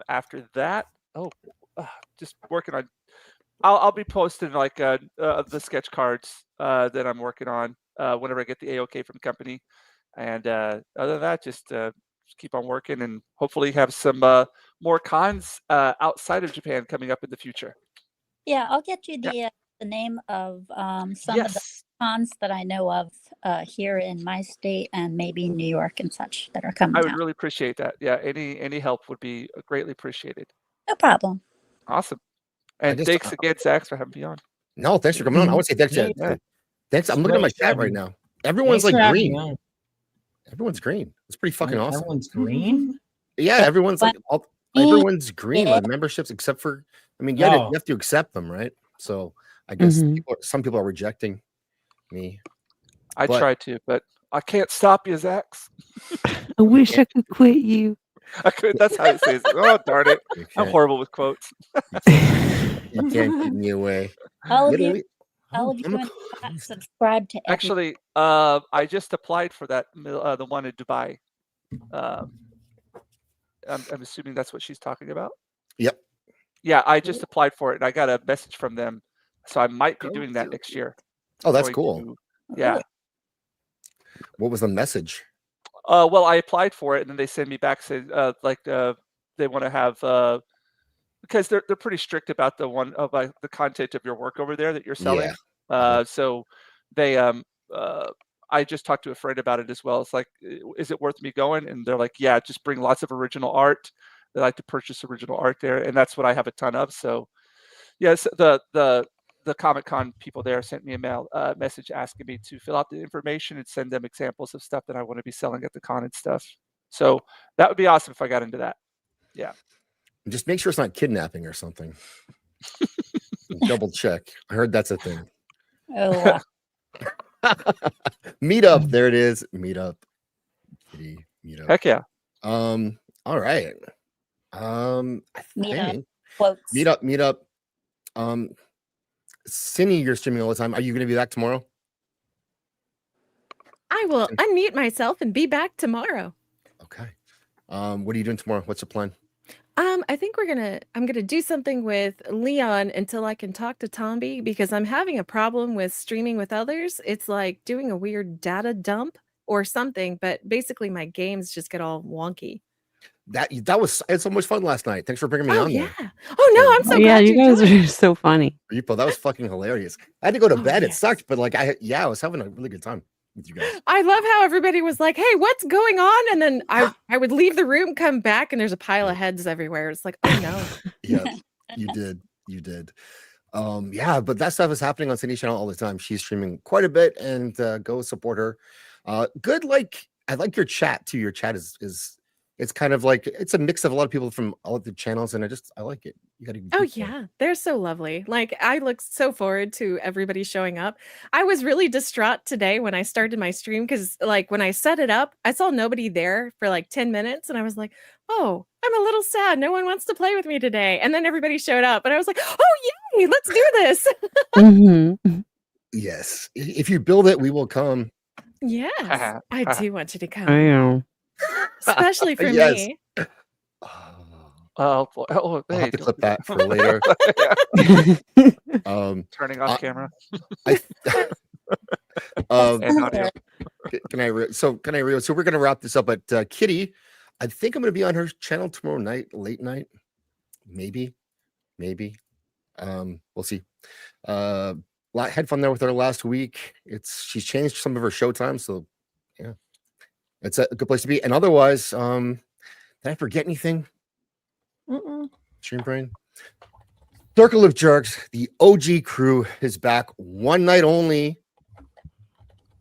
after that, just working on. I'll be posting like the sketch cards that I'm working on whenever I get the AOK from the company, and other than that, just keep on working and hopefully have some more cons outside of Japan coming up in the future. Yeah, I'll get you the name of some of the cons that I know of here in my state and maybe New York and such that are coming I would out. really appreciate that. Yeah, any help would be greatly appreciated. No problem. Awesome. And thanks again, Zach, for having me on. No, thanks for coming on. I would say thanks. Yeah. Thanks. I'm looking at my chat right now. Everyone's Thanks like for having me green. on. Everyone's green. It's pretty fucking awesome. Everyone's green? Yeah, everyone's like everyone's green. Yeah. Like memberships, except for you have to accept them, right? So I guess some people are rejecting me. I tried to, but I can't stop you, Zach. I wish I could quit you. I could. That's how it says. Oh, darn it! I'm horrible with quotes. You can't keep me away. All of Literally- you, all of you in the chat subscribe to every- Actually, I just applied for that the one in Dubai. I'm assuming that's what she's talking about. Yep. Yeah, I just applied for it, and I got a message from them, so I might be doing that next year. Oh, that's Going cool. to- yeah. What was the message? Well, I applied for it, and then they send me back saying they want to have because they're pretty strict about the content of your work over there that you're selling. Yeah. So they I just talked to a friend about it as well. It's like, is it worth me going? And they're like, yeah, just bring lots of original art. They like to purchase original art there, and that's what I have a ton of. So yes, the Comic-Con people there sent me a message asking me to fill out the information and send them examples of stuff that I want to be selling at the con and stuff. So that would be awesome if I got into that. Yeah. Just make sure it's not kidnapping or something. Double check. I heard that's a thing. Oh, Meetup. There it is. Meetup. Meetup. Heck yeah. All right. I Meetup. think Quotes. meetup. Cindy, you're streaming all the time. Are you going to be back tomorrow? I will unmute myself and be back tomorrow. Okay. What are you doing tomorrow? What's the plan? I think I'm gonna do something with Leon until I can talk to Tomby because I'm having a problem with streaming with others. It's like doing a weird data dump or something, but basically my games just get all wonky. It's so much fun last night. Thanks for bringing me Oh on yeah. there. Oh no, I'm so Yeah, glad you guys joined. are so funny. Repo, that was fucking hilarious. I had to go to bed. yes. It sucked, but like I was having a really good time with you guys. I love how everybody was like, "Hey, what's going on?" And then I would leave the room, come back, and there's a pile of heads everywhere. It's like, oh no. Yeah, you did. Yeah, but that stuff is happening on Cindy's channel all the time. She's streaming quite a bit, and go support her. Good, I like your chat too. Your chat is it's kind of like it's a mix of a lot of people from all of the channels, and I like it. You got to. Oh yeah, they're so lovely. Like I look so forward to everybody showing up. I was really distraught today when I started my stream because like when I set it up, I saw nobody there for like 10 minutes, and I was like, oh, I'm a little sad. No one wants to play with me today. And then everybody showed up, and I was like, oh yay, let's do this. Mm-hmm. Yes, if you build it, we will come. Yes, I do want you to come. I know. Especially for Yes. me. Oh, boy. I'll hey, have to don't clip do that for later. Turning off camera. I, And audio. can I? So we're gonna wrap this up. But Kitty, I think I'm gonna be on her channel tomorrow night, late night, maybe. We'll see. Had fun there with her last week. She's changed some of her showtime, so yeah, it's a good place to be. And otherwise, did I forget anything? Stream brain. Circle of Jerks, the OG crew is back one night only.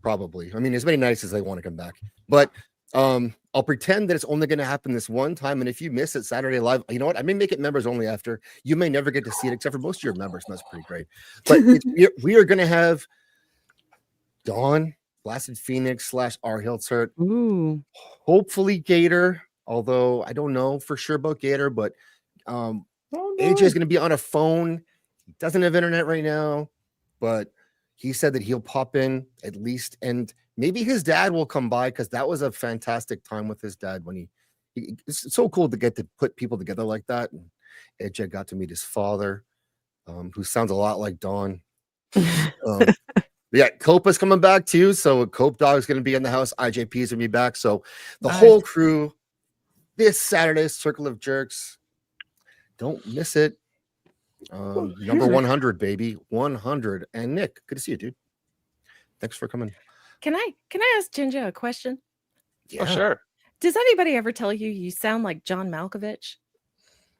Probably. I mean, as many nights as they want to come back. But I'll pretend that it's only going to happen this one time. And if you miss it Saturday live, you know what? I may make it members only after. You may never get to see it except for most of your members. And that's pretty great. But we are going to have Dawn, Blasted Phoenix / R. Hiltzert. Ooh. Hopefully Gator, although I don't know for sure about Gator, but AJ is going to be on a phone. He doesn't have internet right now, but he said that he'll pop in at least, and maybe his dad will come by because that was a fantastic time with his dad when it's so cool to get to put people together like that. And AJ got to meet his father, who sounds a lot like Dawn. Yeah, Cope is coming back too. So Cope Dog is going to be in the house. IJP is going to be back. So the whole crew this Saturday, Circle of Jerks. Don't miss it. Number 100, baby. 100. And Nick, good to see you, dude. Thanks for coming. Can I ask Jinja a question? Yeah. Oh, sure. Does anybody ever tell you sound like John Malkovich?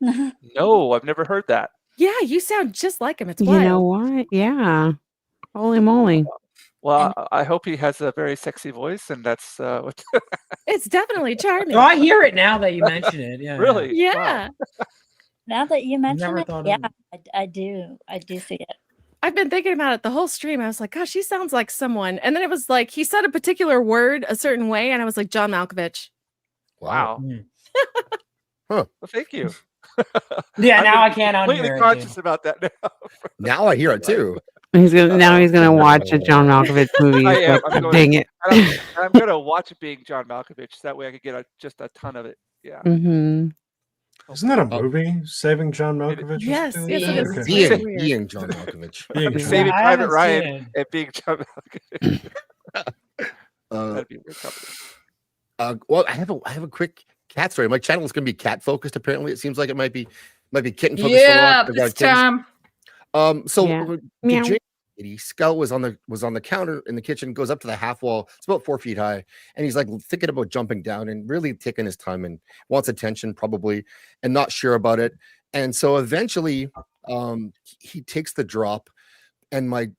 No, I've never heard that. Yeah, you sound just like him. It's You wild. know what? Yeah. Holy moly. Well, I hope he has a very sexy voice, and that's what. It's definitely charming. No, I hear it now that you mention it. Yeah. Really? Yeah. Wow. Now that you mention Never it, thought of yeah, it. I do see it. I've been thinking about it the whole stream. I was like, gosh, he sounds like someone. And then it was like he said a particular word a certain way, and I was like, John Malkovich. Wow. Huh. Well, thank you. Yeah, now I I'm can't completely unhear it. conscious about that now. Now I hear it too. He's gonna watch a John Malkovich movie. I am. Dang it. And I'm going to watch it being John Malkovich. So that way I could get just a ton of it. Yeah. Mm-hmm. Isn't that a movie? Saving John Malkovich? Yes, or yes, something? it is. Okay. It's Being, weird. being John Malkovich. Being John Saving I Private haven't Ryan seen it. and being John Malkovich. Uh, That'd be a weird combination. well, I have a quick cat story. My channel is going to be cat focused. Apparently, it seems like it might be kitten focused. Yeah, a lot. this time. So Yeah. the Meow. Jinja lady, Scout was on the counter in the kitchen, goes up to the half wall. It's about 4 feet high, and he's like thinking about jumping down and really taking his time and wants attention probably, and not sure about it. And so eventually, he takes the drop, and my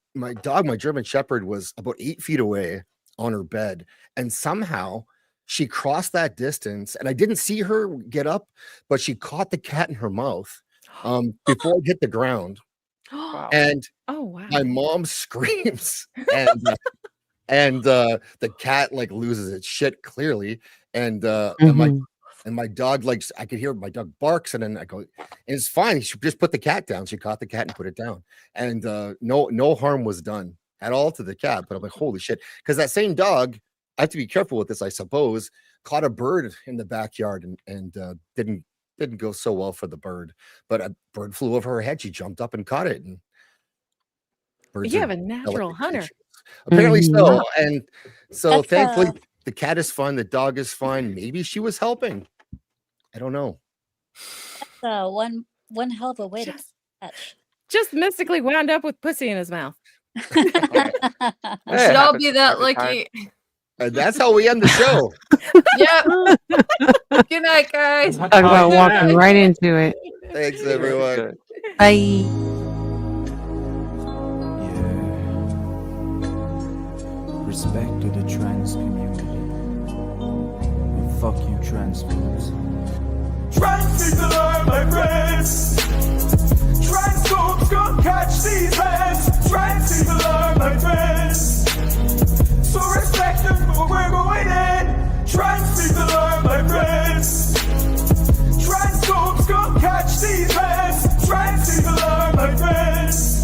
dog, my German Shepherd, was about 8 feet away on her bed, and somehow she crossed that distance, and I didn't see her get up, but she caught the cat in her mouth before it hit the ground. Wow. And Oh wow. my mom screams, and the cat like loses its shit clearly, and my dog, like, I could hear my dog barks, and then I go, and it's fine. She just put the cat down. She caught the cat and put it down, and no harm was done at all to the cat. But I'm like, holy shit, because that same dog, I have to be careful with this, I suppose, caught a bird in the backyard and didn't go so well for the bird. But a bird flew over her head. She jumped up and caught it. And birds You are have a natural delicate hunter. creatures. Apparently so. Wow. And so That's, thankfully the cat is fine. The dog is fine. Maybe she was helping. I don't know. That's one hell of a way to catch. Just mystically wound up with pussy in his mouth. We should all be that lucky. And that's how we end the show. Yep. Good night, guys. Talk about walking right into it. Thanks, everyone. Bye. Respect to the trans community. fuck you, transphobes. Trans people are my friends. Transphobes come catch these hands. Trans people are my friends. So respect them for we're going in. Trans people are my friends. Transphobes come catch these hands. Trans people are my friends.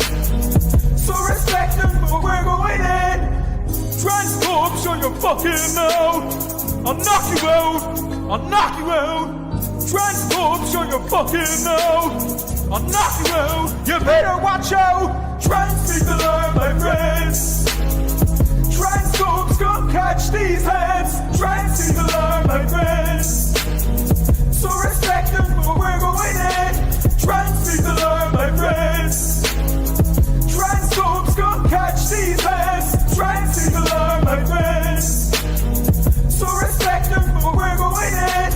So respect them for we're going in. Transphobes, show your fucking mouth. I'll knock you out. I'll knock you out. Transphobes, show your fucking mouth. I'll knock you out. You better watch out. Trans people are my friends. Transphobes, come catch these hands. Trans people are my friends. So respect them for we're going in. Trans people are my friends. Transphobes, come catch these hands. Trans people are my friends. So respect them for we're going in.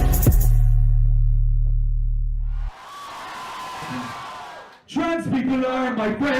Trans people are my friends.